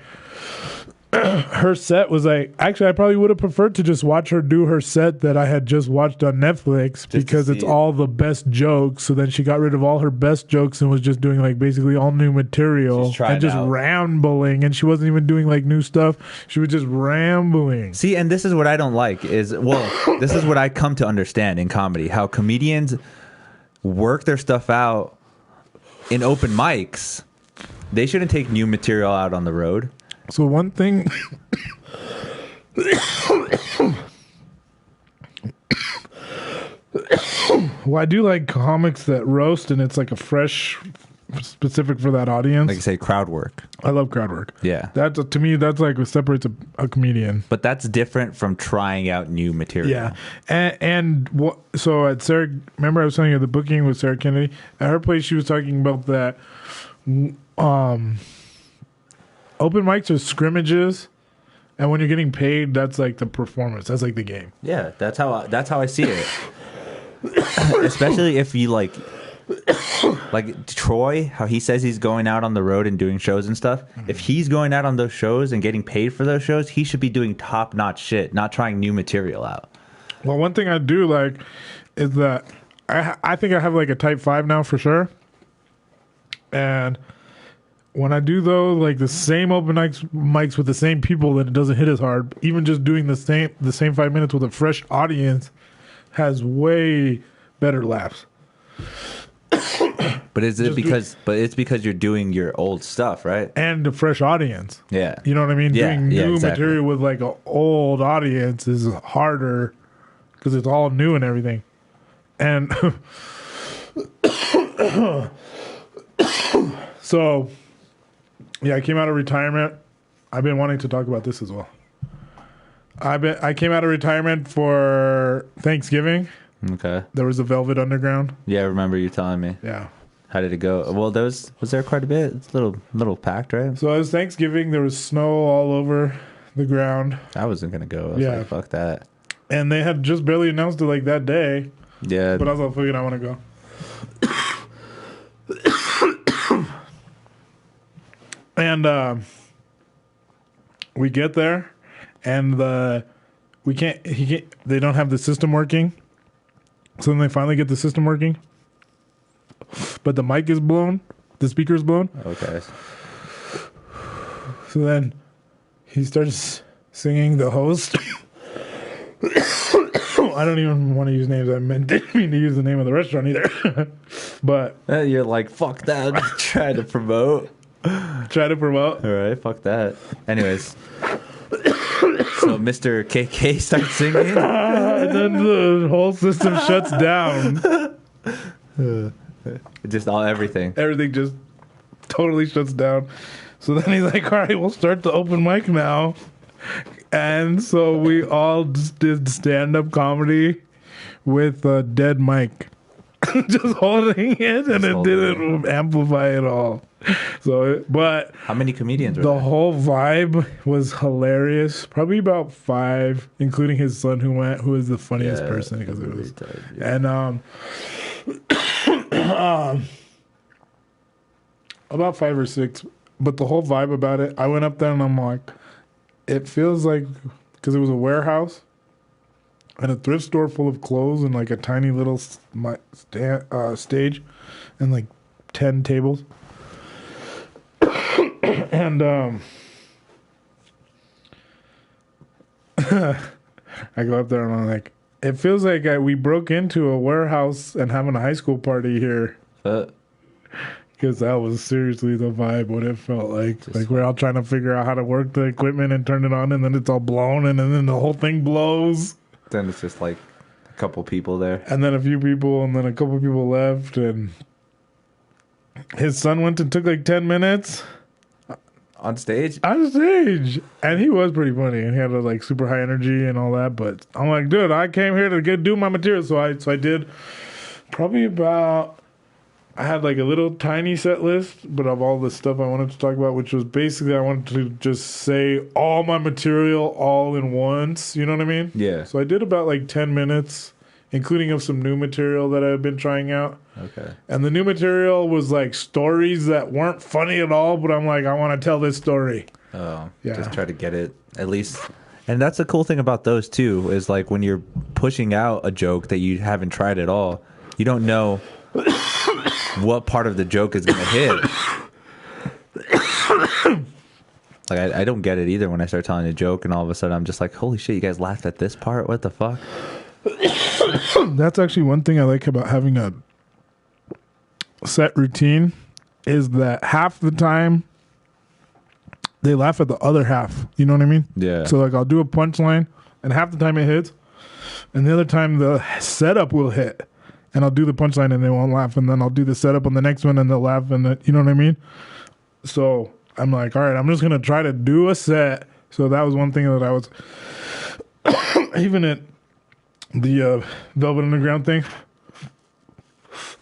her set was like, actually I probably would have preferred to just watch her do her set that I had just watched on Netflix, because it's all the best jokes. So then she got rid of all her best jokes and was just doing like basically all new material and just rambling, and she wasn't even doing like new stuff. She was just rambling. See, and this is what I don't like this is what I come to understand in comedy, how comedians work their stuff out in open mics. They shouldn't take new material out on the road. So one thing well, I do like comics that roast and it's like a fresh, specific for that audience. Like you say, crowd work. I love crowd work. Yeah. That's to me, that's like what separates a comedian. But that's different from trying out new material. Yeah. And what, so at Sarah, remember I was telling you the booking with Sarah Kennedy? At her place, she was talking about that open mics are scrimmages, and when you're getting paid, that's like the performance. That's like the game. Yeah, that's how I see it. Especially if you like Troy, how he says he's going out on the road and doing shows and stuff. Mm-hmm. If he's going out on those shows and getting paid for those shows, he should be doing top-notch shit, not trying new material out. Well, one thing I do like is that I think I have like a type 5 now for sure. And when I do those, like the same open mics with the same people, then it doesn't hit as hard. Even just doing the same 5 minutes with a fresh audience has way better laughs. But it's because you're doing your old stuff, right? And a fresh audience. Yeah. You know what I mean? Yeah, doing new exactly. material with like an old audience is harder because it's all new and everything. And so, yeah, I came out of retirement. I've been wanting to talk about this as well. I came out of retirement for Thanksgiving. Okay. There was a Velvet Underground. Yeah, I remember you telling me. Yeah. How did it go? Well, was there quite a bit? It's a little packed, right? So it was Thanksgiving. There was snow all over the ground. I wasn't gonna go. I was like, fuck that. And they had just barely announced it like that day. Yeah. But I was like, fuck it, I want to go. And we get there, and they don't have the system working. So then they finally get the system working, but the mic is blown, the speaker's blown. Okay. So then he starts singing, the host. I don't even want to use names. Didn't mean to use the name of the restaurant either. But you're like, fuck that. Try to promote. All right, fuck that. Anyways. So Mr. KK starts singing. And then the whole system shuts down. Just everything. Everything just totally shuts down. So then he's like, all right, we'll start the open mic now. And so we all just did stand-up comedy with a dead mic. Just holding it, and it didn't amplify at all. But how many comedians were the there? whole vibe was hilarious. Probably about 5, including his son who is the funniest person because it was. And about 5 or 6. But the whole vibe about it, I went up there and I'm like, it feels like because it was a warehouse and a thrift store full of clothes and like a tiny little stage and like 10 tables. And I go up there and I'm like, it feels like we broke into a warehouse and having a high school party here. Because that was seriously the vibe, what it felt like. Like we're all trying to figure out how to work the equipment and turn it on, and then it's all blown, and then the whole thing blows. Then it's just like a couple people there. And then a few people, and then a couple people left, and his son went and took like 10 minutes. On stage? On stage. And he was pretty funny, and he had like super high energy and all that, but I'm like, dude, I came here to do my material, so I did probably about... I had like a little tiny set list, but of all the stuff I wanted to talk about, which was basically I wanted to just say all my material all in once. You know what I mean? Yeah. So I did about like 10 minutes, including of some new material that I've been trying out. Okay. And the new material was like stories that weren't funny at all, but I'm like, I want to tell this story. Oh, yeah. Just try to get it at least. And that's the cool thing about those too, is like when you're pushing out a joke that you haven't tried at all, you don't know what part of the joke is going to hit. Like, I don't get it either when I start telling a joke and all of a sudden I'm just like, holy shit, you guys laughed at this part? What the fuck? That's actually one thing I like about having a set routine is that half the time they laugh at the other half. You know what I mean? Yeah. So, like, I'll do a punchline and half the time it hits, and the other time the setup will hit. And I'll do the punchline and they won't laugh. And then I'll do the setup on the next one and they'll laugh. And you know what I mean? So I'm like, all right, I'm just going to try to do a set. So that was one thing that I was, even at the Velvet Underground thing,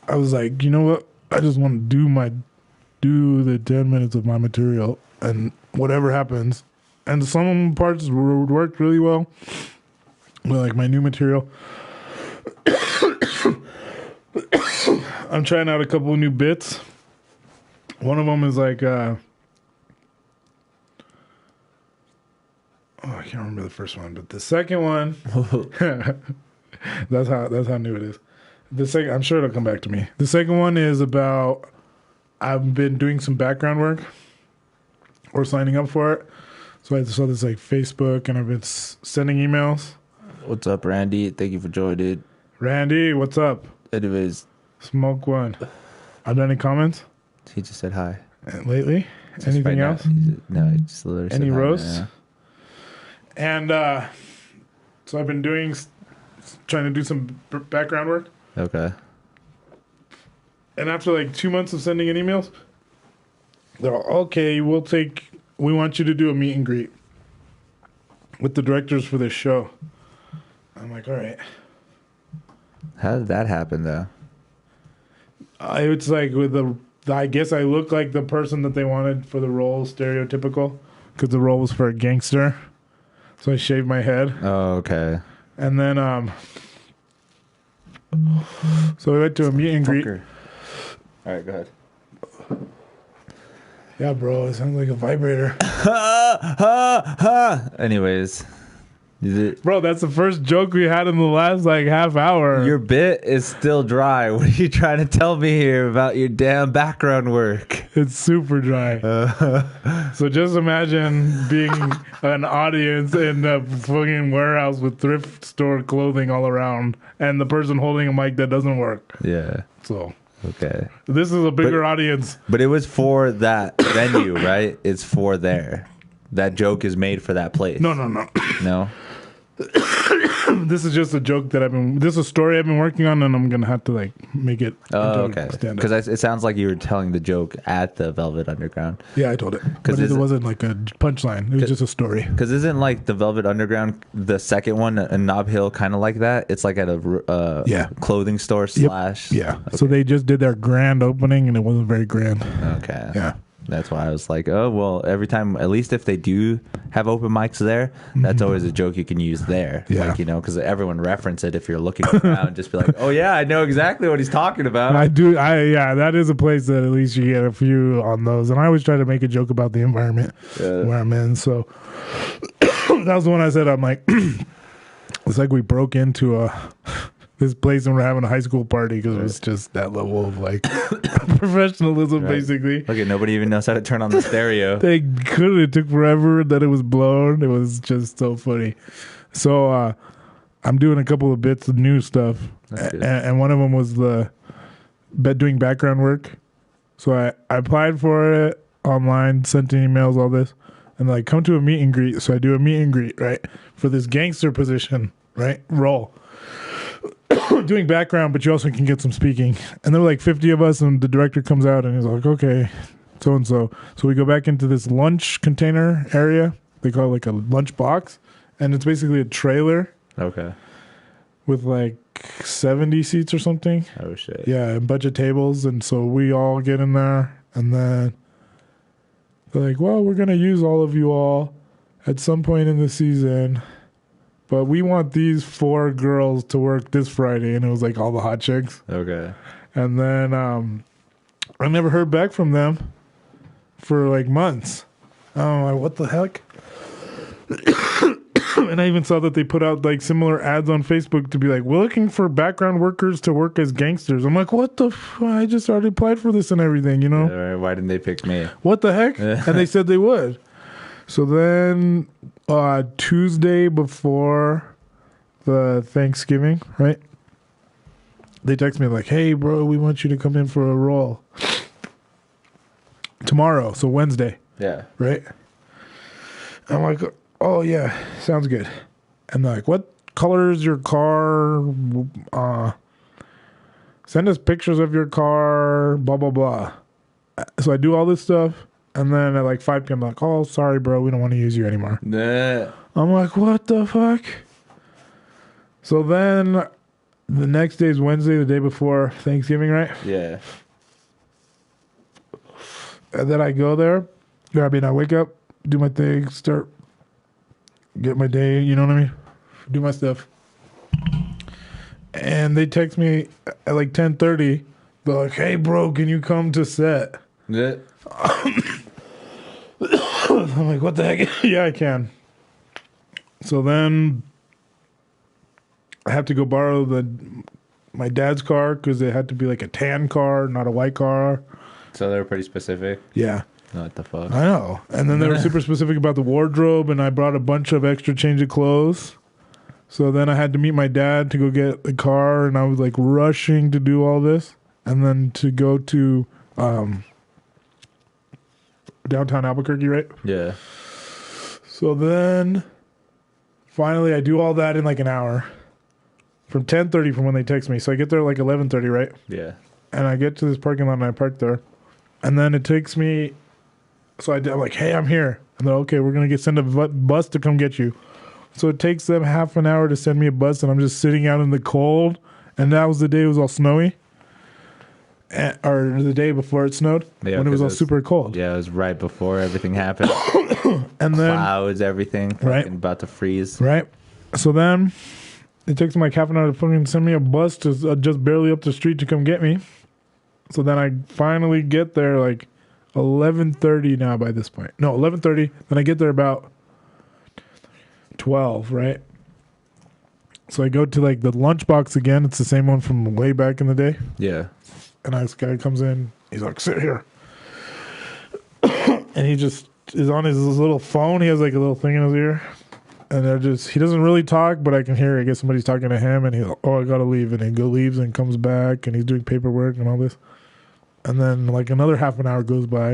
I was like, you know what? I just want to do the 10 minutes of my material and whatever happens. And some parts worked really well. But like my new material, I'm trying out a couple of new bits. One of them is like, I can't remember the first one, but the second one, that's how new it is. The second, I'm sure it'll come back to me. The second one is about, I've been doing some background work or signing up for it. So I saw this like Facebook, and I've been sending emails. What's up, Randy? Thank you for joining. Randy, what's up? Anyways, Smoke one. Are there any comments? he just said hi. Lately? Just Anything right else? No, he just literally said Any hi. roasts? Yeah. And so I've been trying to do some background work. Okay. And after like 2 months of sending in emails, they're all, okay, we want you to do a meet and greet with the directors for this show. I'm like, all right. How did that happen, though? It's like with I guess I look like the person that they wanted for the role, stereotypical, because the role was for a gangster. So I shaved my head. Oh, okay. And then, so we went to a meet and greet. All right, go ahead. Yeah, bro, it sounds like a vibrator. Anyways. Bro, that's the first joke we had in the last like half hour. Your bit is still dry. What are you trying to tell me here about your damn background work? It's super dry. So just imagine being an audience in a fucking warehouse with thrift store clothing all around and the person holding a mic that doesn't work. Yeah. So Okay. this is a bigger audience. But it was for that venue, right? It's for there. That joke is made for that place. No. No? This is just a joke that this is a story I've been working on, and I'm going to have to like make it Oh, into okay. stand-up. Because it sounds like you were telling the joke at the Velvet Underground. Yeah, I told it. But it wasn't like a punchline. It was just a story. Because isn't like the Velvet Underground, the second one in Nob Hill, kind of like that? It's like at a clothing store slash. Yeah. Okay. So they just did their grand opening, and it wasn't very grand. Okay. Yeah. That's why I was like, oh, well, every time, at least if they do have open mics there, that's always a joke you can use there. Yeah. Like, because everyone reference it if you're looking around. Just be like, oh, yeah, I know exactly what he's talking about. Yeah, that is a place that at least you get a few on those. And I always try to make a joke about the environment where I'm in. So That was the one I said. I'm like, it's like we broke into this place and we're having a high school party because it was just that level of like professionalism, basically. Okay, nobody even knows how to turn on the stereo. They couldn't. It took forever. That it was blown. It was just so funny. So I'm doing a couple of bits of new stuff, and one of them was doing background work. So I applied for it online, sent in emails, all this, and like come to a meet and greet. So I do a meet and greet, right, for this gangster position, right, role. Doing background, but you also can get some speaking. And there were like 50 of us, and the director comes out and he's like, okay, so and so. So we go back into this lunch container area. They call it like a lunch box. And it's basically a trailer. Okay. With like 70 seats or something. Oh, shit. Yeah, a bunch of tables. And so we all get in there. And then they're like, well, we're going to use all of you all at some point in the season. But we want these 4 girls to work this Friday. And it was like all the hot chicks. Okay. And then I never heard back from them for like months. I'm like, what the heck? And I even saw that they put out like similar ads on Facebook to be like, we're looking for background workers to work as gangsters. I'm like, what the I just already applied for this and everything, you know? Yeah, why didn't they pick me? What the heck? And they said they would. So then Tuesday before the Thanksgiving, right? They text me like, hey, bro, we want you to come in for a role tomorrow. So Wednesday. Yeah. Right? I'm like, oh, yeah, sounds good. And they're like, what color is your car? Send us pictures of your car, blah, blah, blah. So I do all this stuff. And then at like 5 p.m., I'm like, oh, sorry, bro, we don't want to use you anymore. Nah. I'm like, what the fuck? So then the next day is Wednesday, the day before Thanksgiving, right? Yeah. And then I go there. I mean, I wake up, do my thing, start, get my day, you know what I mean? Do my stuff. And they text me at like 10:30. They're like, hey, bro, can you come to set? Yeah. I'm like, what the heck? Yeah, I can. So then I have to go borrow my dad's car because it had to be like a tan car, not a white car. So they were pretty specific. Yeah. What the fuck? I know. And then they were super specific about the wardrobe, and I brought a bunch of extra change of clothes. So then I had to meet my dad to go get the car, and I was like rushing to do all this. And then to go to downtown Albuquerque, right? Yeah. So then finally I do all that in like an hour. From 10:30 from when they text me. So I get there like 11:30, right? Yeah. And I get to this parking lot and I park there. And then it takes me, so I'm like, hey, I'm here. And they're okay, we're going to send a bus to come get you. So it takes them half an hour to send me a bus, and I'm just sitting out in the cold. And that was the day it was all snowy. Or the day before it snowed, when it was all super cold. Yeah, it was right before everything happened. And then clouds, everything. Right. About to freeze. Right. So then it takes them like half an hour to fucking send me a bus to just barely up the street to come get me. So then I finally get there like 11:30 now by this point. No, 11:30. Then I get there about 12, right? So I go to like the lunchbox again. It's the same one from way back in the day. Yeah. And this guy comes in. He's like, sit here. And he just is on his little phone. He has like a little thing in his ear. And he doesn't really talk, but I can hear, I guess somebody's talking to him. And he's like, oh, I got to leave. And he leaves and comes back. And he's doing paperwork and all this. And then like another half an hour goes by.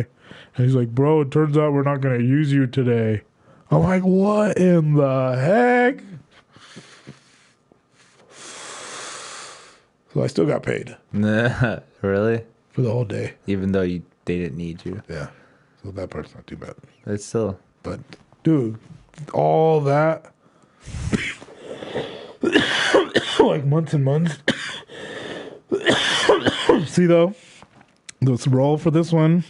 And he's like, bro, it turns out we're not going to use you today. I'm like, what in the heck? So I still got paid. Really? For the whole day. Even though they didn't need you. Yeah. So that part's not too bad. It's still. But, dude, all that. Like months and months. See, though, this role for this one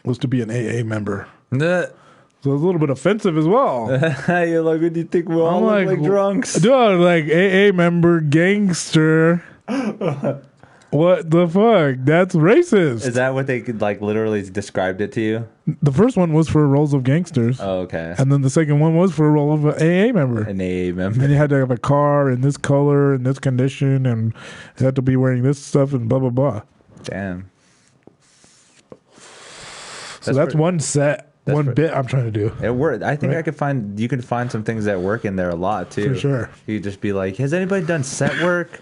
was to be an AA member. So it was a little bit offensive as well. You're like, what do you think? We're all like drunks. Dude, like AA member, gangster. What the fuck? That's racist. Is that what they could like literally described it to you? The first one was for roles of gangsters. Oh, okay. And then the second one was for a role of an AA member. An AA member. And you had to have a car in this color and this condition and you had to be wearing this stuff and blah, blah, blah. Damn. So that's one set, one bit I'm trying to do. It worked. I think Right. you could find some things that work in there a lot too. For sure. You just be like, has anybody done set work?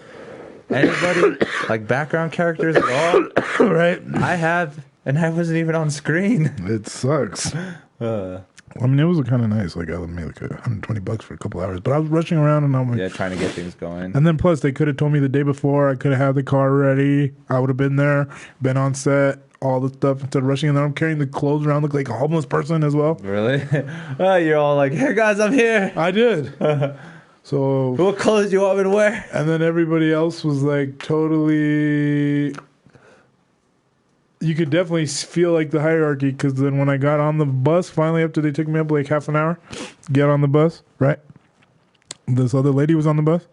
Anybody? Like background characters at all? Right. I have, and I wasn't even on screen. It sucks. I mean, it was kind of nice. Like, I made like $120 for a couple hours, but I was rushing around and I'm like, Yeah, trying to get things going. and then plus they could have told me the day before. I could have had the car ready. I would have been there, been on set, all the stuff instead of rushing. And then I'm carrying the clothes around, look like a homeless person as well. Really? Oh, you're all like, hey guys, I'm here. I did. So, What clothes do you want me to wear? and then everybody else was like totally. You could definitely feel like the hierarchy because then when I got on the bus, finally after they took me up like half an hour, get on the bus, right? This other lady was on the bus.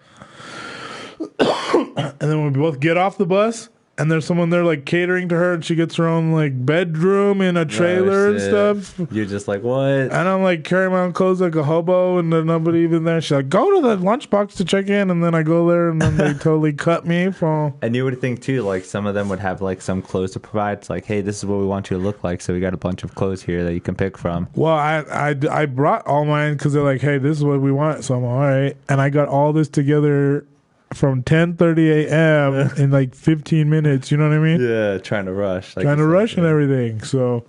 And then we both get off the bus and there's someone there like catering to her and she gets her own like bedroom in a trailer and shit. stuff. You're just like, what? And I'm like carrying my own clothes like a hobo, and there's nobody even there. She's like, go to the lunchbox to check in, and then I go there, and then they totally cut me from. And you would think too, like some of them would have like some clothes to provide. It's like, hey, this is what we want you to look like, so we got a bunch of clothes here that you can pick from. Well, I brought all mine because they're like, hey, this is what we want. So I'm all right, and I got all this together from 10:30 a.m. in like 15 minutes. You know what I mean? Yeah, trying to rush. Like Trying to you said. rush and everything. So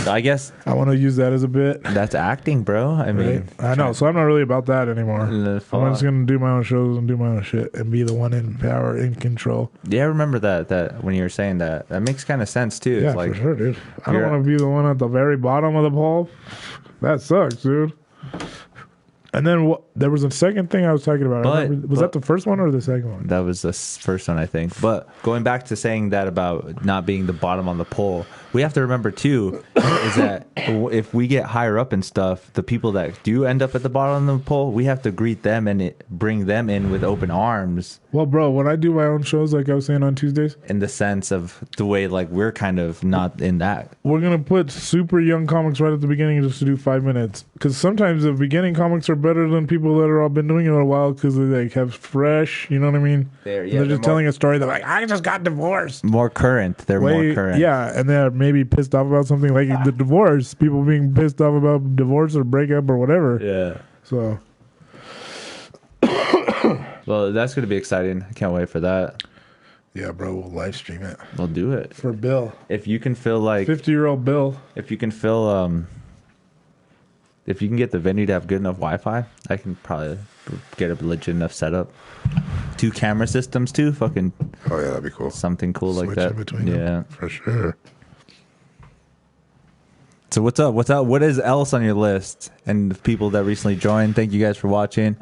I guess I want to use that as a bit. that's acting, bro. I mean, Right? I know. So I'm not really about that anymore. The I'm just gonna do my own shows and do my own shit and be the one in power, in control. Yeah, I remember that when you were saying that. That makes kind of sense too. Yeah, It's like, for sure, dude. I don't you're- want to be the one at the very bottom of the pole. That sucks, dude. And then there was a second thing I was talking about. Was that the first one or the second one? That was the first one, I think. But going back to saying that about not being the bottom on the pole, we have to remember too is that if we get higher up and stuff, the people that do end up at the bottom of the pole, we have to greet them and bring them in with open arms. Well, bro, when I do my own shows, like I was saying on Tuesdays, In the sense of the way like we're kind of not in that. we're gonna put super young comics right at the beginning just to do 5 minutes. Because sometimes the beginning comics are better than people that are all been doing it a while because they like have fresh. You know what I mean? They're They're just more- telling a story. They're like, I just got divorced. More current. They're more current. Yeah, and they're maybe pissed off about something like the divorce. People being pissed off about divorce or breakup or whatever. Yeah. So Well, that's going to be exciting. I can't wait for that. yeah, bro, we'll live stream it We'll do it. for Bill, If you can feel like 50-year-old Bill. if you can fill if you can get the venue to have good enough Wi-Fi, I can probably get a legit enough setup. 2 camera systems too, fucking Oh yeah, that'd be cool. something cool like Switch that. in between Yeah. them, for sure. So what's up? What's up? What is else on your list? And the people that recently joined, thank you guys for watching.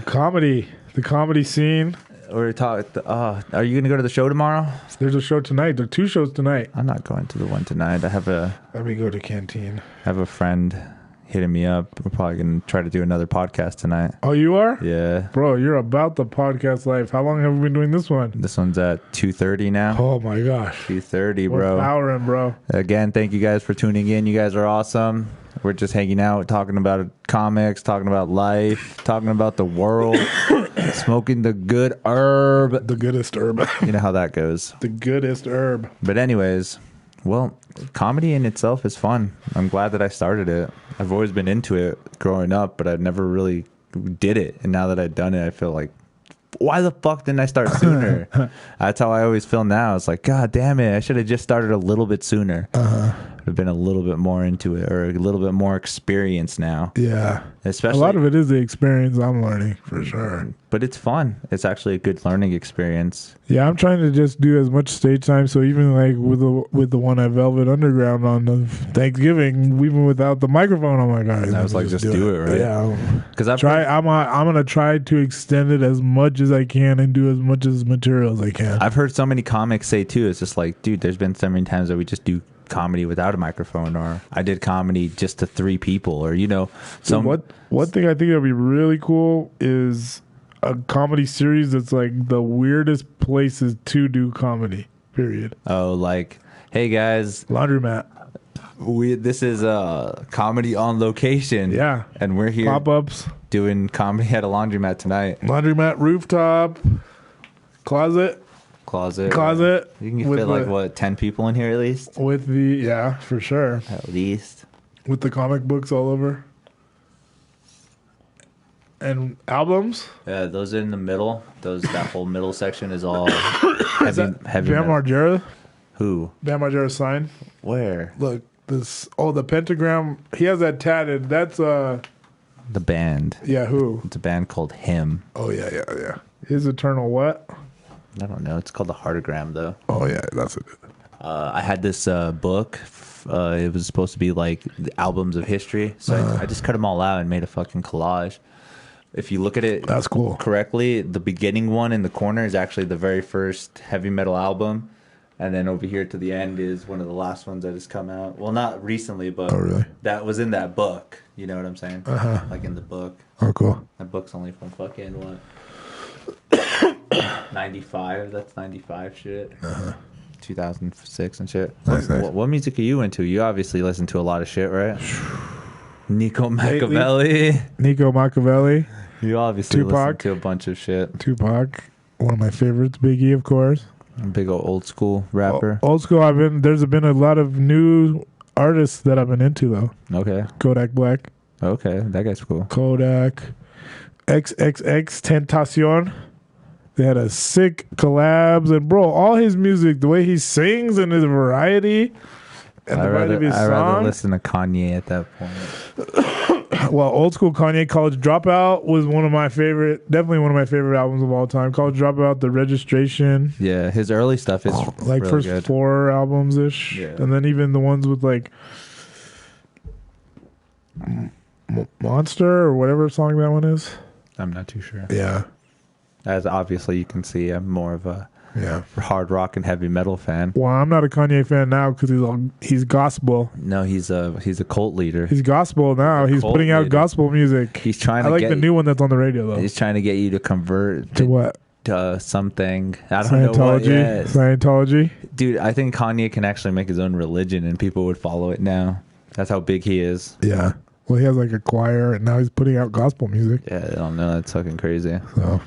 Comedy, the comedy scene. We're talking. Are you gonna go to the show tomorrow? There's a show tonight. There are 2 shows tonight. I'm not going to the one tonight. I have a Let me go to Canteen. friend hitting me up. We're probably gonna try to do another podcast tonight. Oh, you are? Yeah. Bro, you're about the podcast life. How long have we been doing this one? This one's at 2:30 now. Oh my gosh. 2:30, We're bro. powering, bro. Again, thank you guys for tuning in. You guys are awesome. We're just hanging out, talking about comics, talking about life, talking about the world, smoking the good herb. The goodest herb. You know how that goes. The goodest herb. But anyways, well, comedy in itself is fun. I'm glad that I started it. I've always been into it growing up, but I never really did it. And now that I've done it, I feel like, why the fuck didn't I start sooner? That's how I always feel now. It's like, God damn it, I should have just started a little bit sooner. I've been a little bit more into it, or a little bit more experienced now. Yeah. Especially, A lot of it is the experience I'm learning, for sure. but it's fun. It's actually a good learning experience. Yeah, I'm trying to just do as much stage time. So even like with the one at Velvet Underground on the Thanksgiving, even without the microphone, I'm like, all right, I was like, just do it, right? Yeah, Because I've I'm gonna try to extend it as much as I can and do as much as material as I can. I've heard so many comics say too, it's just like, dude, there's been so many times that we just do comedy without a microphone, or I did comedy just to 3 people, or Dude, one thing I think that'd be really cool is a comedy series that's like the weirdest places to do comedy. Period. Oh, like, hey guys, Laundromat. this is a comedy on location. Yeah. And we're here Pop-ups. doing comedy at a laundromat tonight. Laundromat rooftop. Closet. You can with fit like what, 10 people in here at least? With the for sure. At least. With the comic books all over. And albums. Yeah, those are in the middle. That whole middle section is all heavy Bam metal. Margera. Who? Bam Margera sign. Where? Look, this. Oh, the pentagram. He has that tatted. That's The band. Yeah, who? It's a band called Him. Oh yeah. His Eternal what? I don't know. It's called the Heartogram though. Oh yeah, that's it. I had this book. It was supposed to be like the albums of history. So I just cut them all out and made a fucking collage. If you look at it, That's cool. correctly, the beginning one in the corner is actually the very first heavy metal album. And then over here to the end is one of the last ones that has come out. Well, not recently, but Oh, really? that was in that book. You know what I'm saying? Like in the book. Oh, cool. That book's only from fucking what? 95. That's 95 shit. 2006 and shit. Nice. What music are you into? You obviously listen to a lot of shit, right? Nico Machiavelli. Nico Machiavelli. You obviously listen Tupac. to a bunch of shit. Tupac. One of my favorites. Biggie, of course. Big old school rapper. Old school. There's been a lot of new artists that I've been into though. Okay. Kodak Black. Okay. That guy's cool. Kodak. XXX Tentacion. They had a sick collabs and bro, all his music, the way he sings and his variety and the variety of his I'd rather songs. listen to Kanye at that point. Well, old school Kanye, College Dropout was definitely one of my favorite albums of all time. College Dropout, The Registration, Yeah, his early stuff is like really first good. 4 albums ish, Yeah. and then even the ones with like Monster or whatever song that one is. I'm not too sure. Yeah, As obviously you can see, I'm more of a yeah. hard rock and heavy metal fan. Well, I'm not a Kanye fan now because he's gospel. No, he's a cult leader. He's gospel now. He's cult putting out leader. gospel music. He's trying I to like get the new one that's on the radio though. He's trying to get you to convert To what? to something. I don't know what. Scientology. Yes. Scientology. Dude, I think Kanye can actually make his own religion and people would follow it now. That's how big he is. Yeah. Well, he has like a choir, and now he's putting out gospel music. Yeah, I don't know. That's fucking crazy. So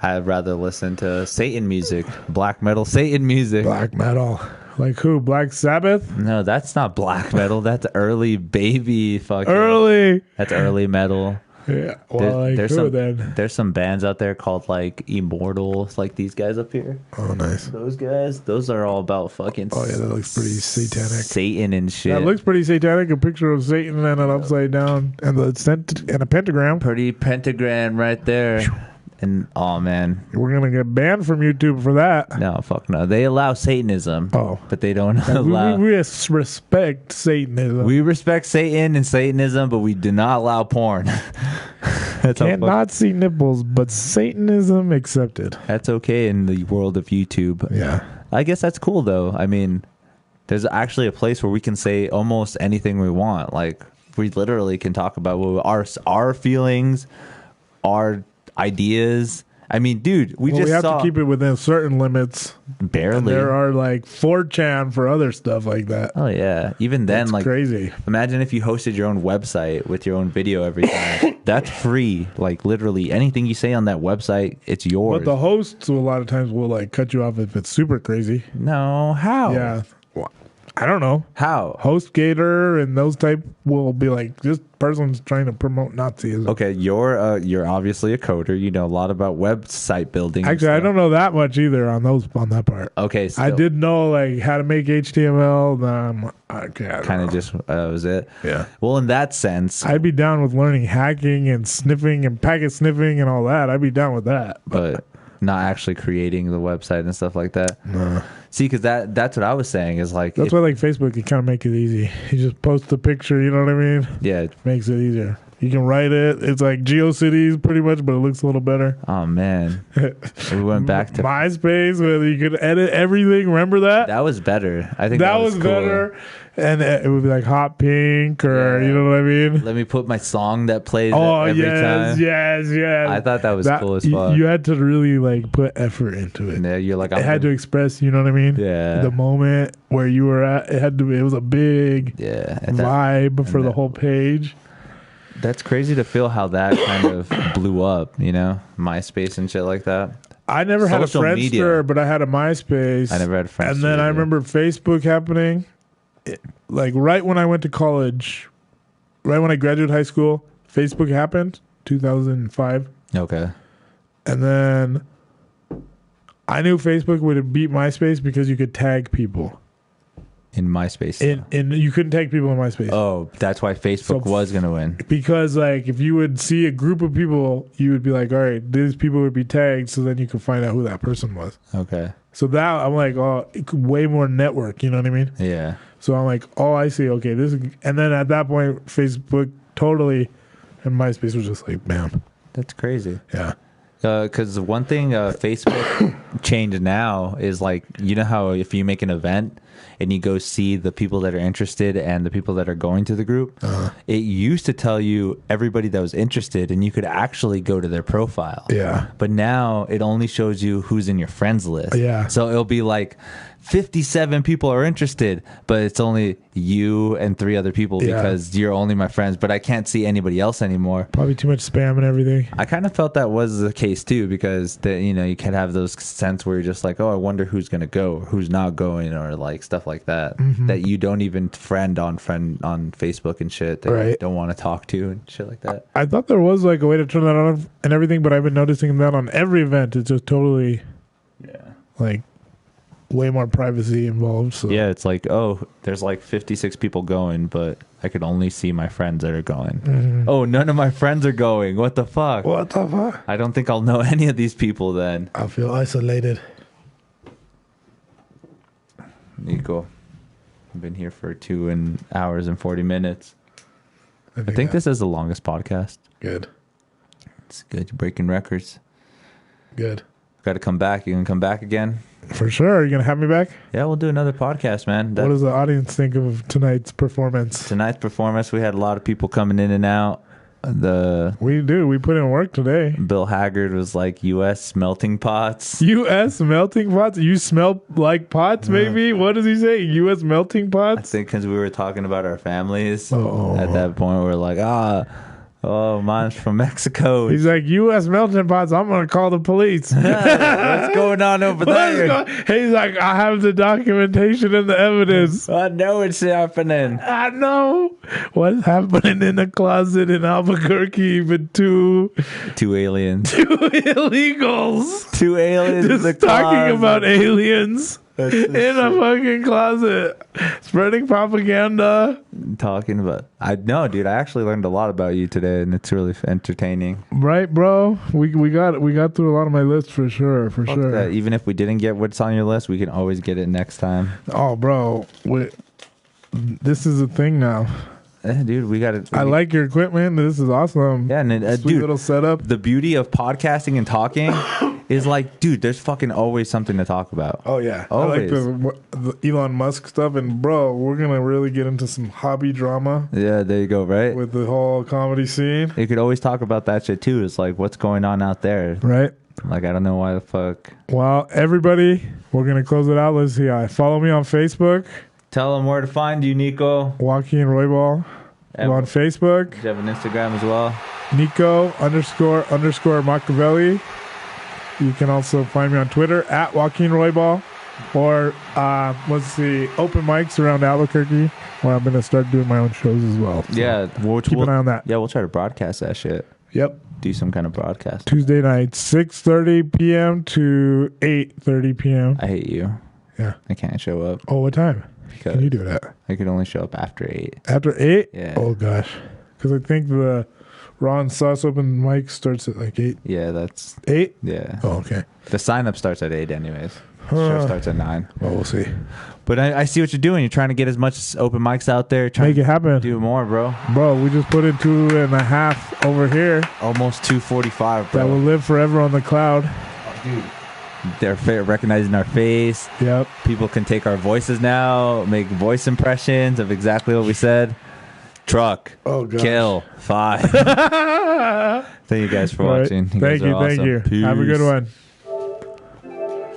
I'd rather listen to Satan music, black metal Satan music. black metal, like who? Black Sabbath. No, that's not black metal. That's early baby fucking. Early. That's early metal. Yeah. Well, like there's who some then? there's some bands out there called like Immortals, like these guys up here. Oh, nice. Those guys, those are all about fucking. Oh yeah, that looks pretty satanic. Satan and shit. That looks pretty satanic. A picture of Satan and an upside down and and a pentagram. pretty pentagram right there. And oh man, We're gonna get banned from YouTube for that. no, fuck no. They allow Satanism. Oh. but they don't We, allow. we respect Satanism. We respect Satan and Satanism, but we do not allow porn. That's Can't not see nipples, but Satanism accepted. That's okay in the world of YouTube. Yeah. I guess that's cool though. I mean, there's actually a place where we can say almost anything we want. Like we literally can talk about our feelings, our ideas. I mean, dude, we We have saw to keep it within certain limits. barely. There are like 4chan for other stuff like that. Oh yeah. Even then, That's like crazy. imagine if you hosted your own website with your own video every time. That's free. Like literally anything you say on that website, it's yours. But the hosts a lot of times will like cut you off if it's super crazy. No, how? Yeah. Well, I don't know. How? HostGator and those type will be like, this person's trying to promote Nazism. Okay, you're obviously a coder. You know a lot about website building. and Actually, I stuff. don't know that much either on that part. Okay, so I did know like how to make HTML. Okay, kind of just was it. Yeah. Well, in that sense, I'd be down with learning hacking and sniffing and packet sniffing and all that. I'd be down with that. but not actually creating the website and stuff like that. No. See, because that's what I was saying is like, That's why like Facebook, you kind of make it easy. You just post the picture, you know what I mean? yeah, Makes it easier. You can write it. It's like GeoCities pretty much, but it looks a little better. Oh man, we went back to MySpace where you could edit everything. Remember that? That was better. I think That was cool. better. And it would be like Hot Pink or you know what I mean? Let me put my song that plays Yes, time. yes. I thought that was cool as fuck. You had to really like put effort into it. Yeah, you're like, It had to express, you know what I mean? Yeah. The moment where you were at, it was a big vibe for the whole page. That's crazy to feel how that kind of blew up, you know, MySpace and shit like that. I never had a Social Friendster, media. but I had a MySpace. I never had a Friendster. And then I either. remember Facebook happening, like right when I went to college, right when I graduated high school, Facebook happened, 2005. Okay. And then I knew Facebook would beat MySpace because you could tag people. In MySpace. In you couldn't tag people in MySpace. Oh, that's why Facebook was going to win. Because like if you would see a group of people, you would be like, all right, these people would be tagged, so then you could find out who that person was. Okay. So that I'm like, oh, way more network. You know what I mean? Yeah. So I'm like, oh, I see. Okay, this, and then at that point, Facebook totally, and MySpace was just like, bam. That's crazy. Yeah. Because one thing Facebook changed now is like, you know how if you make an event and you go see the people that are interested and the people that are going to the group, it used to tell you everybody that was interested and you could actually go to their profile. Yeah. But now it only shows you who's in your friends list. Yeah. So it'll be like 57 people are interested, but it's only you and 3 other people because you're only my friends, but I can't see anybody else anymore. Probably too much spam and everything. I kind of felt that was the case too, because you can have those sense where you're just like, oh, I wonder who's going to go or who's not going or like stuff like that, that you don't even friend on Facebook and shit that you don't want to talk to and shit like that. I thought there was like a way to turn that on and everything, but I've been noticing that on every event, it's just totally like way more privacy involved. So. Yeah, it's like, oh, there's like 56 people going, but I could only see my friends that are going. Oh, none of my friends are going. What the fuck? What the fuck? I don't think I'll know any of these people then. I feel isolated. Nico, I've been here for 2 hours and 40 minutes. I think this is the longest podcast. Good. It's good. You're breaking records. Good. Got to come back. You can come back again? For sure. Are you going to have me back? Yeah, we'll do another podcast, man. What does the audience think of tonight's performance? Tonight's performance, we had a lot of people coming in and out. We put in work today. Bill Haggard was like, U.S. melting pots. U.S. melting pots? You smell like pots, maybe? What does he say? U.S. melting pots? I think because we were talking about our families. At that point, we were like, oh, mine's from Mexico. He's like, U.S. melting pots, I'm going to call the police. What's going on over there? He's like, I have the documentation and the evidence. I know it's happening. I know what's happening in the closet in Albuquerque, but two aliens. 2 illegals. 2 aliens in the Just talking closet. about aliens in a fucking closet, spreading propaganda. Talking about, I know, dude. I actually learned a lot about you today, and it's really entertaining. Right, bro. We got through a lot of my list for sure. Fuck that. Even if we didn't get what's on your list, we can always get it next time. Oh, bro, this is a thing now. Dude, we got it. I like your equipment. This is awesome. Yeah, and Sweet dude, little setup. The beauty of podcasting and talking is like, dude, there's fucking always something to talk about. Oh yeah, Always. I like the Elon Musk stuff, and bro, we're gonna really get into some hobby drama. Yeah, there you go. Right, with the whole comedy scene. You could always talk about that shit too. It's like, what's going on out there? Right. Like, I don't know why the fuck. Well, everybody, we're gonna close it out. Let's see. Follow me on Facebook. Tell them where to find you, Nico. Joaquin Roybal. We're on Facebook. You have an Instagram as well. Nico __ Machiavelli. You can also find me on Twitter at Joaquin Roybal. Or let's see, open mics around Albuquerque, where I'm gonna start doing my own shows as well. So yeah, keep an eye on that. Yeah, we'll try to broadcast that shit. Yep. Do some kind of broadcast. Tuesday night, 6:30 p.m. to 8:30 p.m. I hate you. Yeah. I can't show up. Oh, what time? Because can you do it at? I could only show up after 8. After 8? Yeah. Oh gosh, because I think the Raw and Sauce open mic starts at like 8. Yeah, that's 8. Yeah. Oh, okay. The sign up starts at 8 anyways. Show starts at 9. Well, we'll see. But I see what you're doing. You're trying to get as much open mics out there. Trying Make it happen. to do more, bro. Bro, we just put in 2.5 over here. Almost 245, bro. That will live forever on the cloud. Dude. They're recognizing our face. Yep. People can take our voices now, make voice impressions of exactly what we said. Truck. Oh, gosh. Kill. 5. Thank you guys for watching. Thank you. Peace. Have a good one.